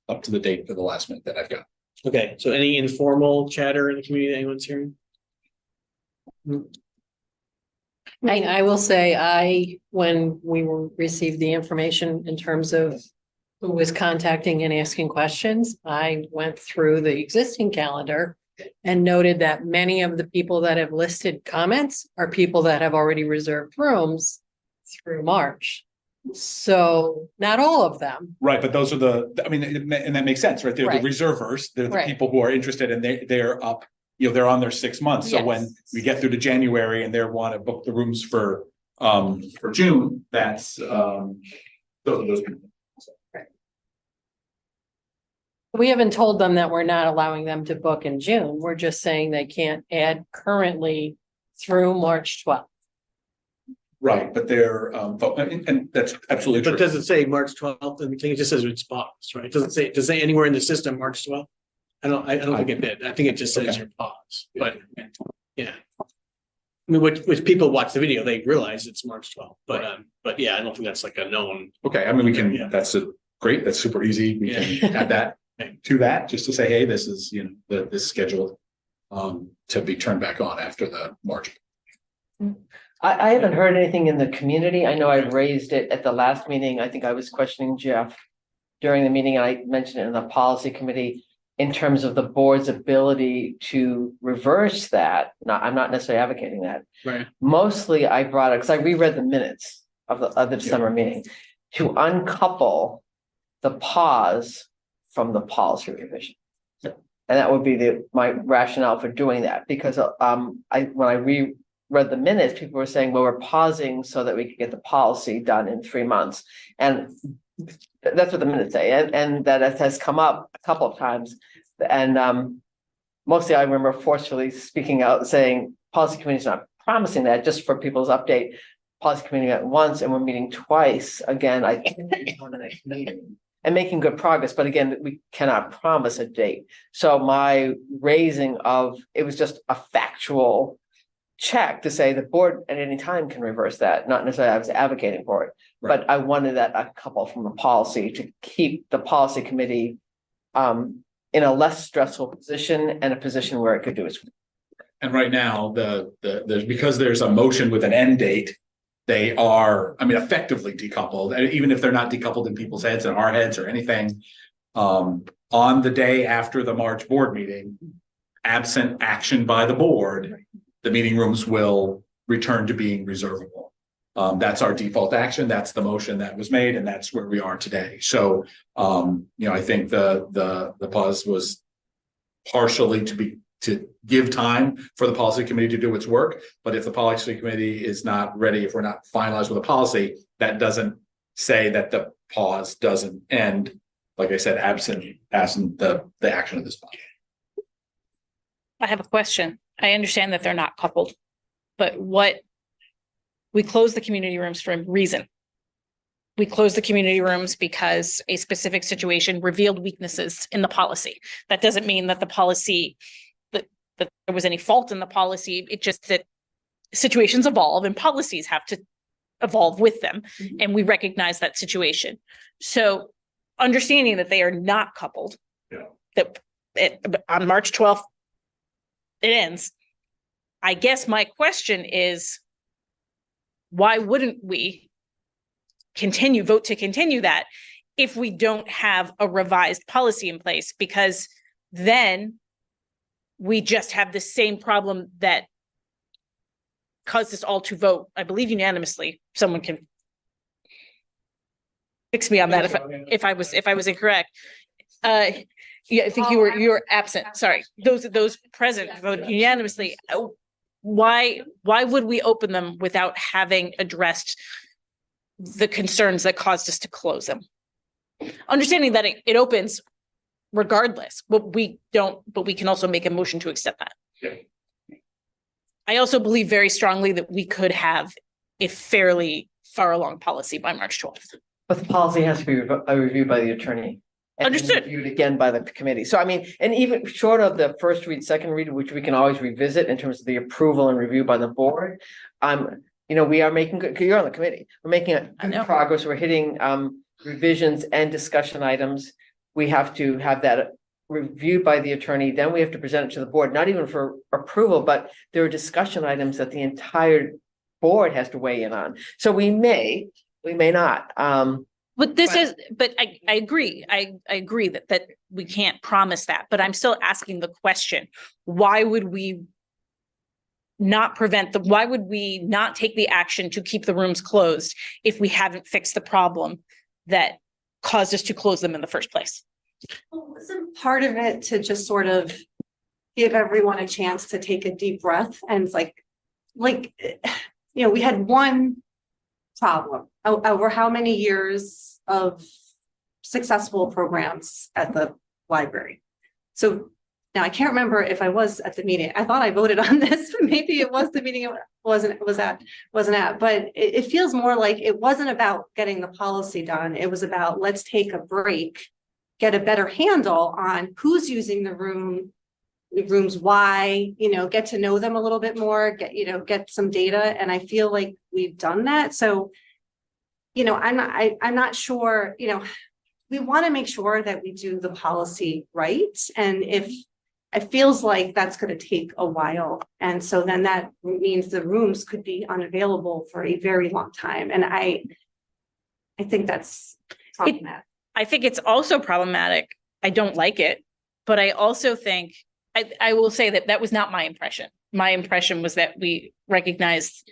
up to the date for the last minute that I've got. Okay, so any informal chatter in the community that anyone's hearing? I will say when we received the information in terms of who was contacting and asking questions, I went through the existing calendar and noted that many of the people that have listed comments are people that have already reserved rooms through March. So not all of them. Right, but those are and that makes sense, right? They're the Right. reservers, they're the Right. people who are interested and they're up, they're on their 6 months. So when Yes. we get through to January and they want to book the rooms for June, that's, those. We haven't told them that we're not allowing them to book in June. We're just saying they can't add currently through March 12th. Right, but they're, and that's absolutely But true. does it say March 12th? And I think it just says it's paused, right? Does it say anywhere in the system March 12th? I don't think it did. I think it just says Okay. you're paused, but yeah. I mean, which people watch the video, they realize it's March 12th, but yeah, I don't think that's like a known. Okay, I mean, we Yeah. can, great, that's super easy. We can add that to that, just to say, hey, this is, this is scheduled to be turned back on after the March. I haven't heard anything in the community. I know I raised it at the last meeting. I think I was questioning Jeff during the meeting. I mentioned it in the policy committee in terms of the board's ability to reverse that. Now, I'm not necessarily advocating that. Right. Mostly I brought it, because I reread the minutes of the December meeting, to uncouple the pause from the policy revision. And that would be my rationale for doing that, because when I read the minutes, people were saying, well, we're pausing so that we could get the policy done in 3 months. And that's what the minutes say. And that it has come up a couple of times. And mostly I remember forcefully speaking out saying, policy committee is not promising that. Just for people's update, policy committee met once and we're meeting twice. Again, I think on the next meeting. And making good progress, but again, we cannot promise a date. So my raising of, it was just a factual check to say the board at any time can reverse that, not necessarily I was advocating for it, Right. but I wanted that a couple from the policy to keep the policy committee in a less stressful position and a position where it could do its. And right now, because there's a motion with an end date, they are, effectively decoupled, and even if they're not decoupled in people's heads and our heads or anything. On the day after the March board meeting, absent action by the board, the meeting rooms will return to being reservable. That's our default action. That's the motion that was made, and that's where we are today. So, I think the pause was partially to give time for the policy committee to do its work. But if the policy committee is not ready, if we're not finalized with a policy, that doesn't say that the pause doesn't end. Like I said, absent the action of this body. I have a question. I understand that they're not coupled, but we close the community rooms for a reason. We closed the community rooms because a specific situation revealed weaknesses in the policy. That doesn't mean that the policy, that there was any fault in the policy. It's just that situations evolve and policies have to evolve with them. And we recognize that situation. So understanding that they are not coupled, that on March 12th, it ends. I guess my question is, why wouldn't we vote to continue that if we don't have a revised policy in place? Because then we just have the same problem that caused us all to vote, I believe unanimously. Someone can fix me on that if I was incorrect. Yeah, I think you were absent. Sorry. Those present voted unanimously. Why would we open them without having addressed the concerns that caused us to close them? Understanding that it opens regardless, but we can also make a motion to accept that. Yeah. I also believe very strongly that we could have a fairly far along policy by March 12th. But the policy has to be reviewed by the attorney. And Understood. reviewed again by the committee. So and even short of the first read, second read, which we can always revisit in terms of the approval and review by the board. We are making good, you're on the committee. We're making good progress. We're hitting revisions and discussion items. We have to have that reviewed by the attorney. Then we have to present it to the board, not even for approval, but there are discussion items that the entire board has to weigh in on. So we may not. But I agree. I agree that we can't promise that, but I'm still asking the question, why would we not prevent the, why would we not take the action to keep the rooms closed if we haven't fixed the problem that caused us to close them in the first place? Well, wasn't part of it to just sort of give everyone a chance to take a deep breath? And it's like, we had one problem over how many years of successful programs at the library. So now I can't remember if I was at the meeting. I thought I voted on this, but maybe it was the meeting it wasn't at, but it feels more like it wasn't about getting the policy done. It was about, let's take a break, get a better handle on who's using the rooms, why, get to know them a little bit more, get some data. And I feel like we've done that. So, I'm not sure, we want to make sure that we do the policy right. And if it feels like that's going to take a while. And so then that means the rooms could be unavailable for a very long time. And I think that's problematic. I think it's also problematic. I don't like it, but I also think, I will say that was not my impression. My impression was that we recognized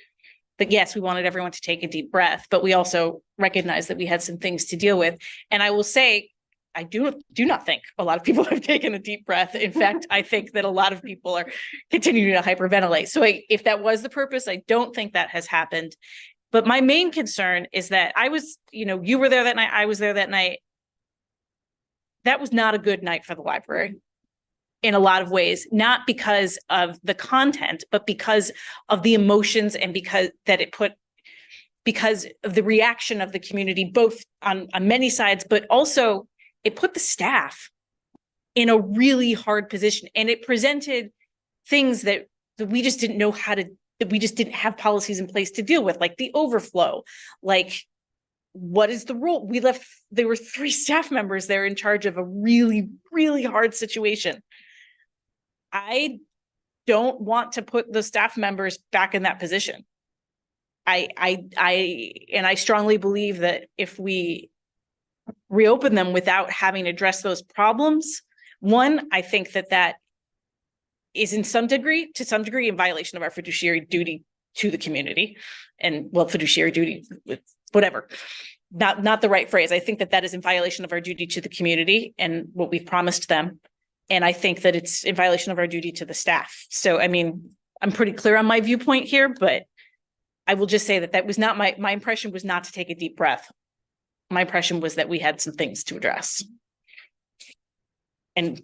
that, yes, we wanted everyone to take a deep breath, but we also recognized that we had some things to deal with. And I will say, I do not think a lot of people have taken a deep breath. In fact, I think that a lot of people are continuing to hyperventilate. So if that was the purpose, I don't think that has happened. But my main concern is that I was, you were there that night, I was there that night. That was not a good night for the library in a lot of ways, not because of the content, but because of the emotions and because of the reaction of the community, both on many sides, but also it put the staff in a really hard position, and it presented things that we just didn't know that we just didn't have policies in place to deal with, like the overflow, like what is the role? There were 3 staff members there in charge of a really, really hard situation. I don't want to put the staff members back in that position. I strongly believe that if we reopen them without having addressed those problems, one, I think that is to some degree in violation of our fiduciary duty to the community, and fiduciary duty, whatever, not the right phrase. I think that is in violation of our duty to the community and what we've promised them. And I think that it's in violation of our duty to the staff. So, I mean, I'm pretty clear on my viewpoint here, but I will just say that was not my impression was not to take a deep breath. My impression was that we had some things to address. And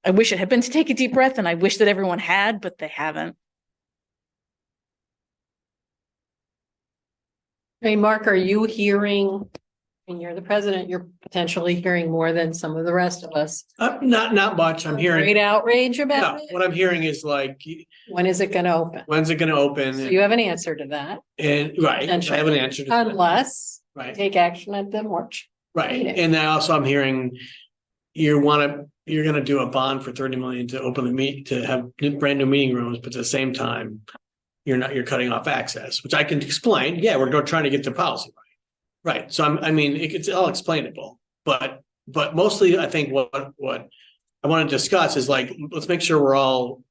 I wish it had been to take a deep breath, and I wish that everyone had, but they haven't. Hey, Mark, are you hearing, and you're the president, you're potentially hearing more than some of the rest of us? Not much. I'm hearing great outrage about no, it. what I'm hearing is like, When is it going to open? when's it going to open? So you have an answer to that, And right, I have an answer to that. unless Right. take action at the March. Right. meeting. And then also I'm hearing you're going to do a bond for 30 million to open to have brand new meeting rooms, but at the same time, you're cutting off access, which I can explain. Yeah, we're trying to get the policy right. Right. So it's all explainable, but mostly I think what I want to discuss is like, let's make sure we're all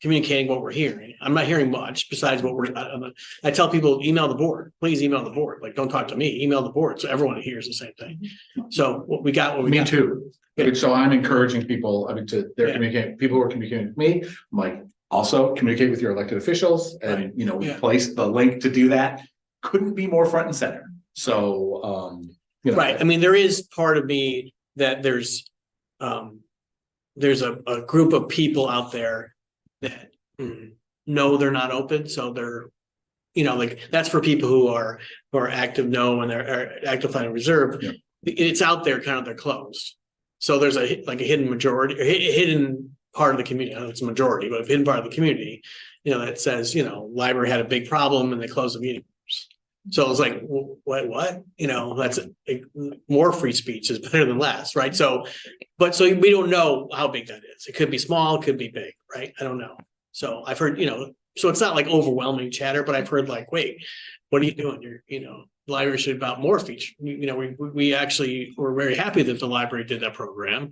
communicating what we're hearing. I'm not hearing much besides what I tell people, email the board, please email the board. Like, don't talk to me, email the board. So everyone hears the same thing. So what we got. Me too. So I'm encouraging people, communicating, people who are communicating with me, I'm like, also communicate with your elected officials and, we place the link to do that. Couldn't be more front and center. So, right. I mean, there is part of me that there's a group of people out there that know they're not open. So they're, like that's for people who are active no and they're active fine reserve. Yeah. It's out there, kind of they're closed. So there's a hidden majority, a hidden part of the community. I don't know if it's a majority, but a hidden part of the community, that says, library had a big problem and they closed the meeting rooms. So it's like, what? That's more free speech is better than less, right? So we don't know how big that is. It could be small, it could be big, right? I don't know. So I've heard, so it's not like overwhelming chatter, but I've heard like, wait, what are you doing? The library should about more feature. We actually were very happy that the library did that program,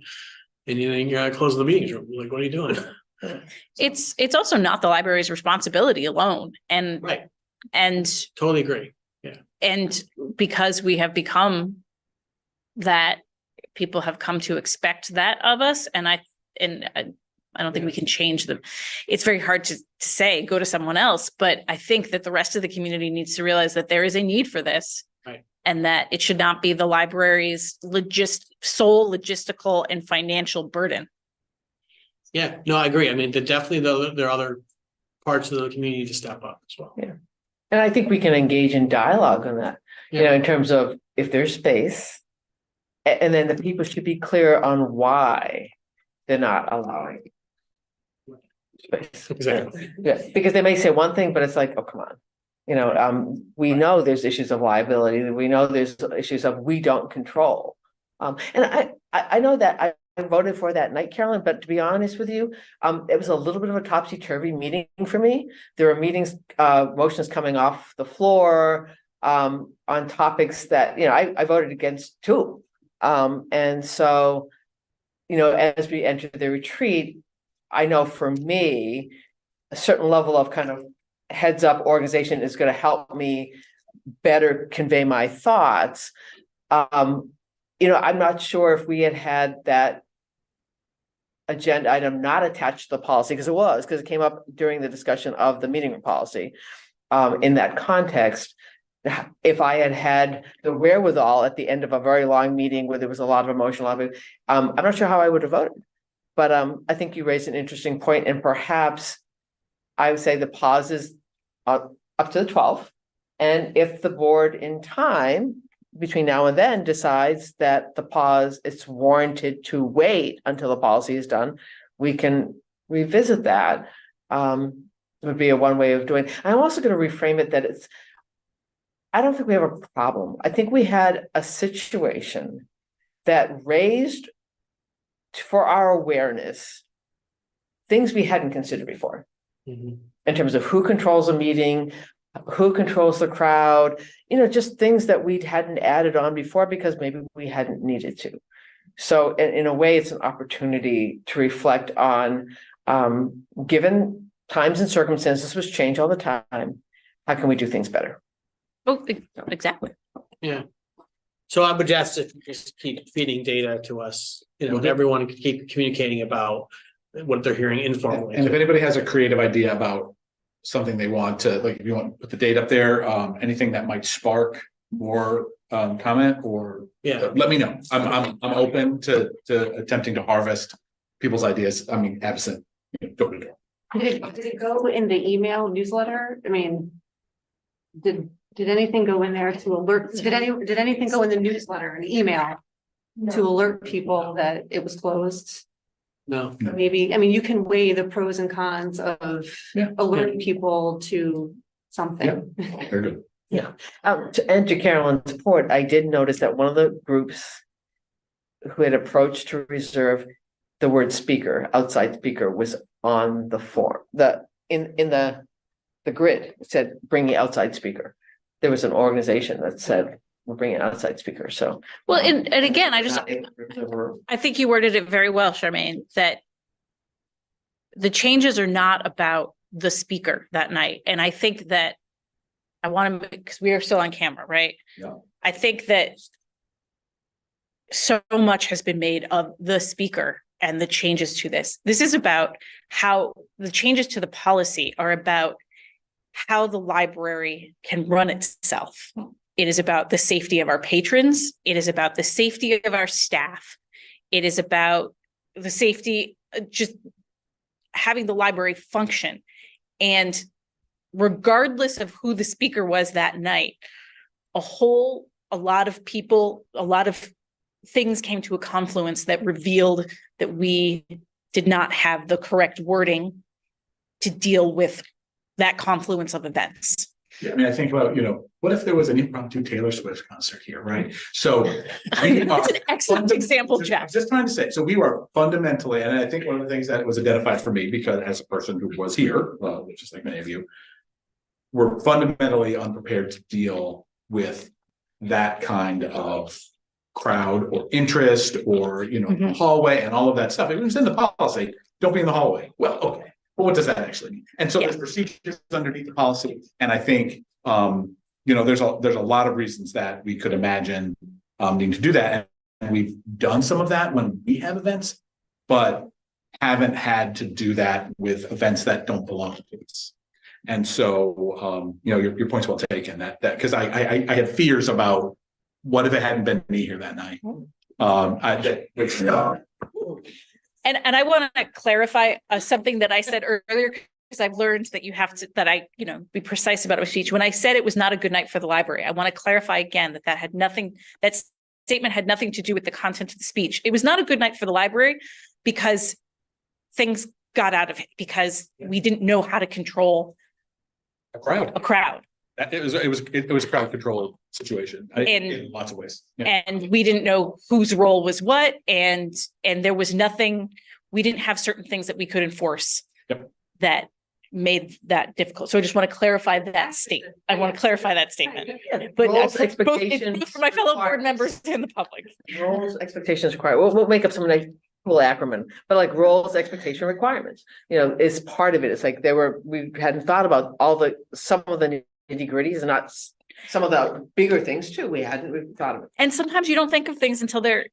and you're closing the meetings room. Like, what are you doing? It's also not the library's responsibility alone. And Right, and totally agree. and because we have become that, people have come to expect that of us, and I don't think we can change them. It's very hard to say, go to someone else, but I think that the rest of the community needs to realize that there is a need for this. Right. And that it should not be the library's sole logistical and financial burden. Yeah, no, I agree. I mean, there are other parts of the community to step up as well. Yeah. And I think we can engage in dialogue on that, in terms of if there's space. And then the people should be clear on why they're not allowing space. Exactly. Yeah, because they may say one thing, but it's like, oh, come on. We know there's issues of liability. We know there's issues of we don't control. And I know that I voted for that night, Carolyn, but to be honest with you, it was a little bit of a topsy-turvy meeting for me. There were motions coming off the floor on topics that, I voted against too. And so, as we enter the retreat, I know for me, a certain level of kind of heads up organization is going to help me better convey my thoughts. I'm not sure if we had that agenda item not attached to the policy, because it came up during the discussion of the meeting room policy. In that context, if I had the wherewithal at the end of a very long meeting where there was a lot of emotion, I'm not sure how I would have voted. But I think you raised an interesting point, and perhaps I would say the pause is up to the 12th. And if the board in time between now and then decides that the pause it's warranted to wait until the policy is done, we can revisit that. Would be a one way of doing. I'm also going to reframe it that I don't think we have a problem. I think we had a situation that raised for our awareness things we hadn't considered before. Mhm. In terms of who controls a meeting, who controls the crowd, just things that we hadn't added on before because maybe we hadn't needed to. So in a way, it's an opportunity to reflect on, given times and circumstances which change all the time, how can we do things better? Oh, exactly. Yeah. So I would ask if you just keep feeding data to us, everyone can keep communicating about what they're hearing informally. And if anybody has a creative idea about something they want to, like, if you want to put the date up there, anything that might spark more comment, or let me know. I'm open to attempting to harvest people's ideas. I mean, absent door to door. Did it go in the email newsletter? I mean, did anything go in there to alert? Did anything go in the newsletter and email to alert people that it was closed? No. Maybe, you can weigh the pros and cons of alerting people to something. Very good. Yeah. To Carolyn's point, I did notice that one of the groups who had approached to reserve the word speaker, outside speaker, was on the form. In the grid, it said bringing outside speaker. There was an organization that said we're bringing outside speaker. So well, and again, I think you worded it very well, Charmaine, that the changes are not about the speaker that night. And I think that I want to, because we are still on camera, right? Yeah. I think that so much has been made of the speaker and the changes to this. This is about how the changes to the policy are about how the library can run itself. It is about the safety of our patrons. It is about the safety of our staff. It is about the safety, just having the library function. And regardless of who the speaker was that night, a lot of people, a lot of things came to a confluence that revealed that we did not have the correct wording to deal with that confluence of events. Yeah, I think about, what if there was an impromptu Taylor Swift concert here, right? So that's an excellent example, Jeff. Just trying to say, so we were fundamentally, and I think one of the things that was identified for me, because as a person who was here, just like many of you, we're fundamentally unprepared to deal with that kind of crowd or interest or, Mhm. hallway and all of that stuff. It was in the policy, don't be in the hallway. Well, okay, but what does that actually mean? And so there's procedures underneath the policy. And I think, there's a lot of reasons that we could imagine needing to do that. And we've done some of that when we have events, but haven't had to do that with events that don't belong to us. And so, your point's well taken that because I have fears about what if it hadn't been me here that night. And I want to clarify something that I said earlier, because I've learned that you have to, that I, be precise about a speech. When I said it was not a good night for the library, I want to clarify again that had nothing, that statement had nothing to do with the content of the speech. It was not a good night for the library because things got out of it, because we didn't know how to control a crowd. It was a crowd control situation in lots of ways. Yeah. And we didn't know whose role was what, and there was nothing, we didn't have certain things that we could enforce. Yep. That made that difficult. So I just want to clarify that statement. I want to clarify that statement. But Roles, both expectations, for my fellow board members and the public. Roles, expectations, required. We'll make up some nice cool acronym, but like roles, expectation, requirements, is part of it. It's like we hadn't thought about some of the nitty gritties and not some of the bigger things too. We've thought of it. And sometimes you don't think of things until they're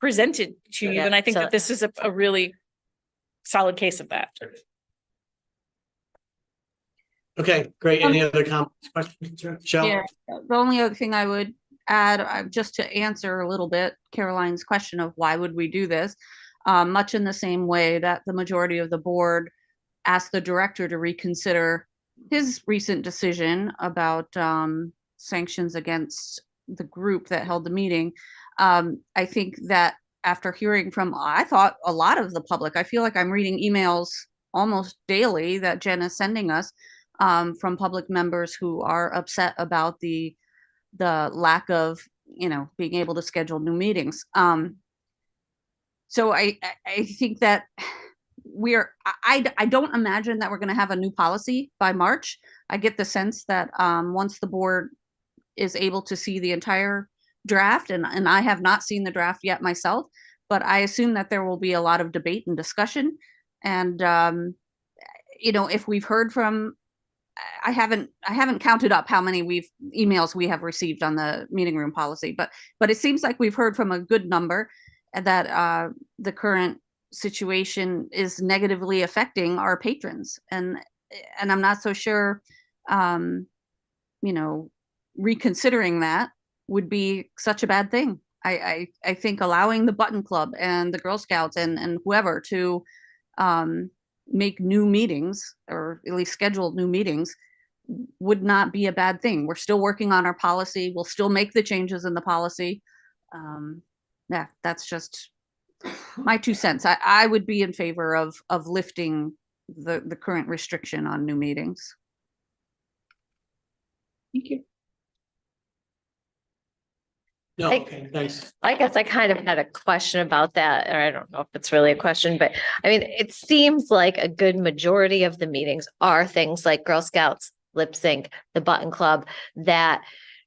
presented to you. Yeah, And I think so- that this is a really solid case of that. Okay, great. Any other comments, questions, Michelle? Yeah, the only other thing I would add, just to answer a little bit Caroline's question of why would we do this, much in the same way that the majority of the board asked the director to reconsider his recent decision about sanctions against the group that held the meeting. I think that after hearing from, I thought a lot of the public, I feel like I'm reading emails almost daily that Jen is sending us from public members who are upset about the lack of, being able to schedule new meetings. So I think that I don't imagine that we're going to have a new policy by March. I get the sense that once the board is able to see the entire draft, and I have not seen the draft yet myself, but I assume that there will be a lot of debate and discussion. And if we've heard from, I haven't counted up how many emails we have received on the meeting room policy, but it seems like we've heard from a good number that the current situation is negatively affecting our patrons, and I'm not so sure reconsidering that would be such a bad thing. I think allowing the Button Club and the Girl Scouts and whoever to make new meetings, or at least schedule new meetings, would not be a bad thing. We're still working on our policy. We'll still make the changes in the policy. Yeah, that's just my 2 cents. I would be in favor of lifting the current restriction on new meetings. Thank you. No, I- okay, thanks. I guess I kind of had a question about that, or I don't know if it's really a question, but I mean, it seems like a good majority of the meetings are things like Girl Scouts, Lip Sync, the Button Club, that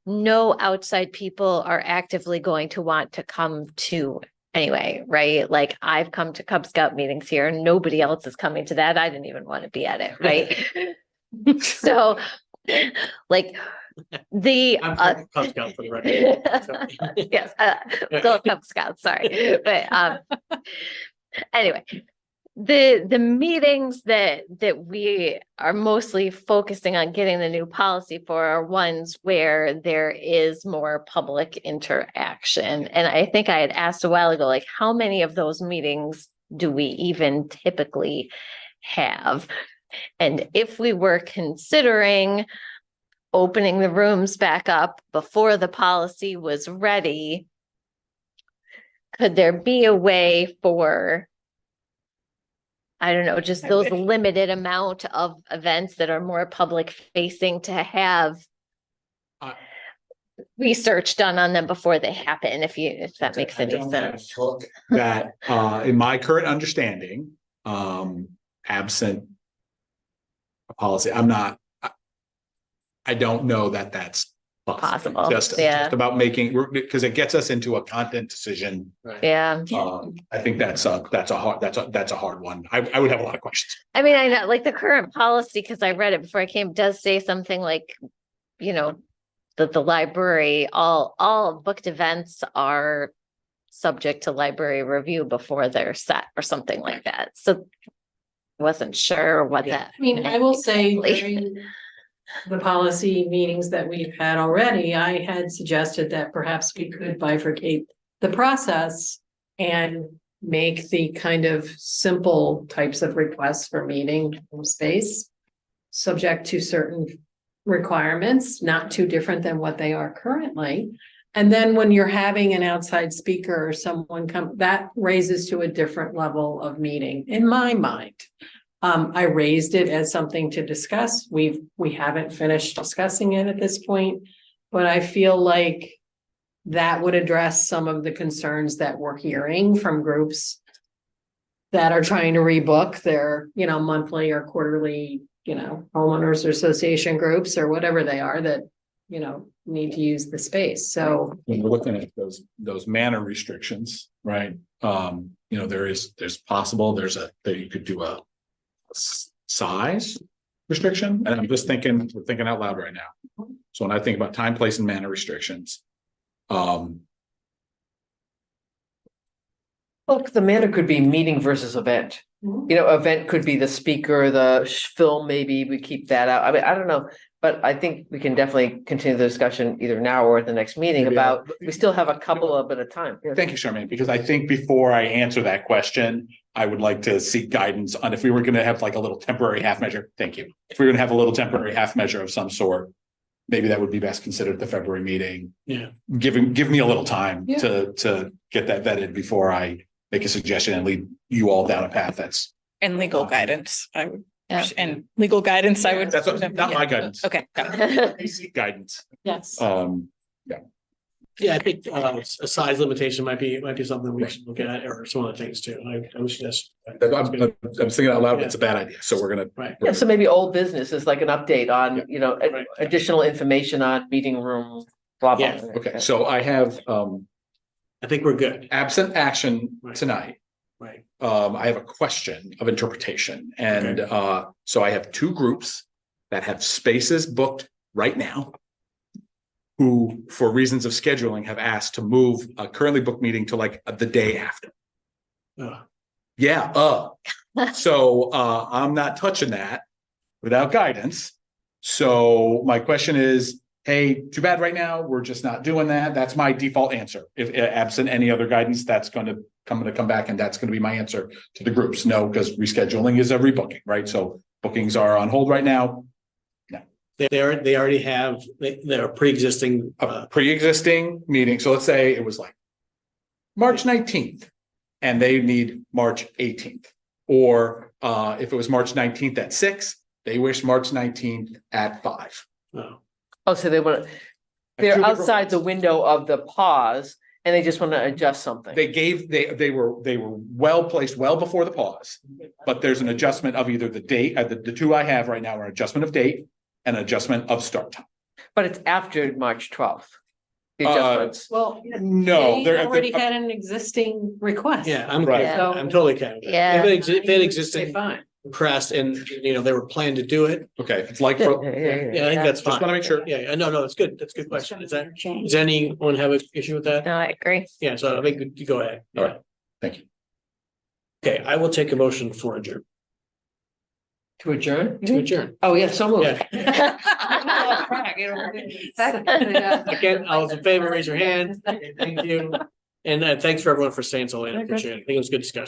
no outside people are actively going to want to come to anyway, right? Like I've come to Cub Scout meetings here and nobody else is coming to that. I didn't even want to be at it, right? So like I'm Cub Scout for the record. yes, still a Cub Scout, sorry. But anyway, the meetings that we are mostly focusing on getting the new policy for are ones where there is more public interaction. And I think I had asked a while ago, like, how many of those meetings do we even typically have? And if we were considering opening the rooms back up before the policy was ready, could there be a way for, I don't know, just those limited amount of events that are more public facing to have research done on them before they happen, if that makes any sense? That in my current understanding, absent a policy, I don't know that that's possible. Just about making, because it gets us into a content decision. Yeah. I think that's a hard one. I would have a lot of questions. I mean, I know like the current policy, because I read it before I came, does say something like, you know, that the library, all booked events are subject to library review before they're set or something like that. So wasn't sure what that. I mean, I will say exactly. during the policy meetings that we've had already, I had suggested that perhaps we could bifurcate the process and make the kind of simple types of requests for meeting space subject to certain requirements, not too different than what they are currently. And then when you're having an outside speaker or someone come, that raises to a different level of meeting, in my mind. I raised it as something to discuss. We haven't finished discussing it at this point, but I feel like that would address some of the concerns that we're hearing from groups that are trying to rebook their, monthly or quarterly, homeowners association groups or whatever they are that, need to use the space. So when we're looking at those manner restrictions, right? There's possible, that you could do a size restriction. And we're thinking out loud right now. So when I think about time, place, and manner restrictions, Look, the manner could be meeting versus event. Event could be the speaker, the film, maybe we keep that out. I mean, I don't know, but I think we can definitely continue the discussion either now or at the next meeting about, we still have a couple of bit of time. Thank you, Charmaine, because I think before I answer that question, I would like to seek guidance on if we were going to have like a little temporary half measure. Thank you. If we were going to have a little temporary half measure of some sort, maybe that would be best considered at the February meeting. Yeah. Give me a little time to get that vetted before I make a suggestion and lead you all down a path that's. And legal guidance, I would, Yeah. and legal guidance, I would. That's not my guidance. Okay. Got it. I seek guidance. yes. Yeah, I think a size limitation might be something we should look at, or some other things too. I would suggest. I'm thinking out loud, but it's a bad idea. So we're gonna. Right. Yeah, so maybe old business is like an update on, Right. additional information on meeting room, blah, blah. Yeah, Okay, so I have I think we're good. absent action Right. tonight. Right. I have a question of interpretation, and so I have two groups that have spaces booked right now, who, for reasons of scheduling, have asked to move a currently booked meeting to like the day after. So I'm not touching that without guidance. So my question is, hey, too bad right now, we're just not doing that. That's my default answer. If absent any other guidance, that's going to come back, and that's going to be my answer to the groups. No, because rescheduling is a rebooking, right? So bookings are on hold right now. No. They already have, they're pre-existing. A pre-existing meeting. So let's say it was like March 19th and they need March 18th. Or if it was March 19th at 6, they wish March 19th at 5. Oh, so they're outside the window of the pause and they just want to adjust something. They were well placed well before the pause, but there's an adjustment of either the date, the two I have right now are adjustment of date and adjustment of start time. But it's after March 12th. The adjustments. Well, No, they already had an existing request. Yeah, I'm Right. okay. I'm totally okay. with that. Yeah. If they had Okay, existing fine. request and, they were planning to do it. Okay, it's like, Yeah, Yeah, I think that's fine. just want to make sure. Yeah, no, that's good. That's a good question. Does anyone have an issue with that? No, I agree. Yeah, so I think you go ahead. All right. Thank you. Okay, I will take a motion for adjourn. To adjourn? To adjourn. Oh, yeah, so moved. Yeah. Again, all those in favor, raise your hand. Thank you. And thanks for everyone for staying so late. I appreciate it. I think it was a good discussion.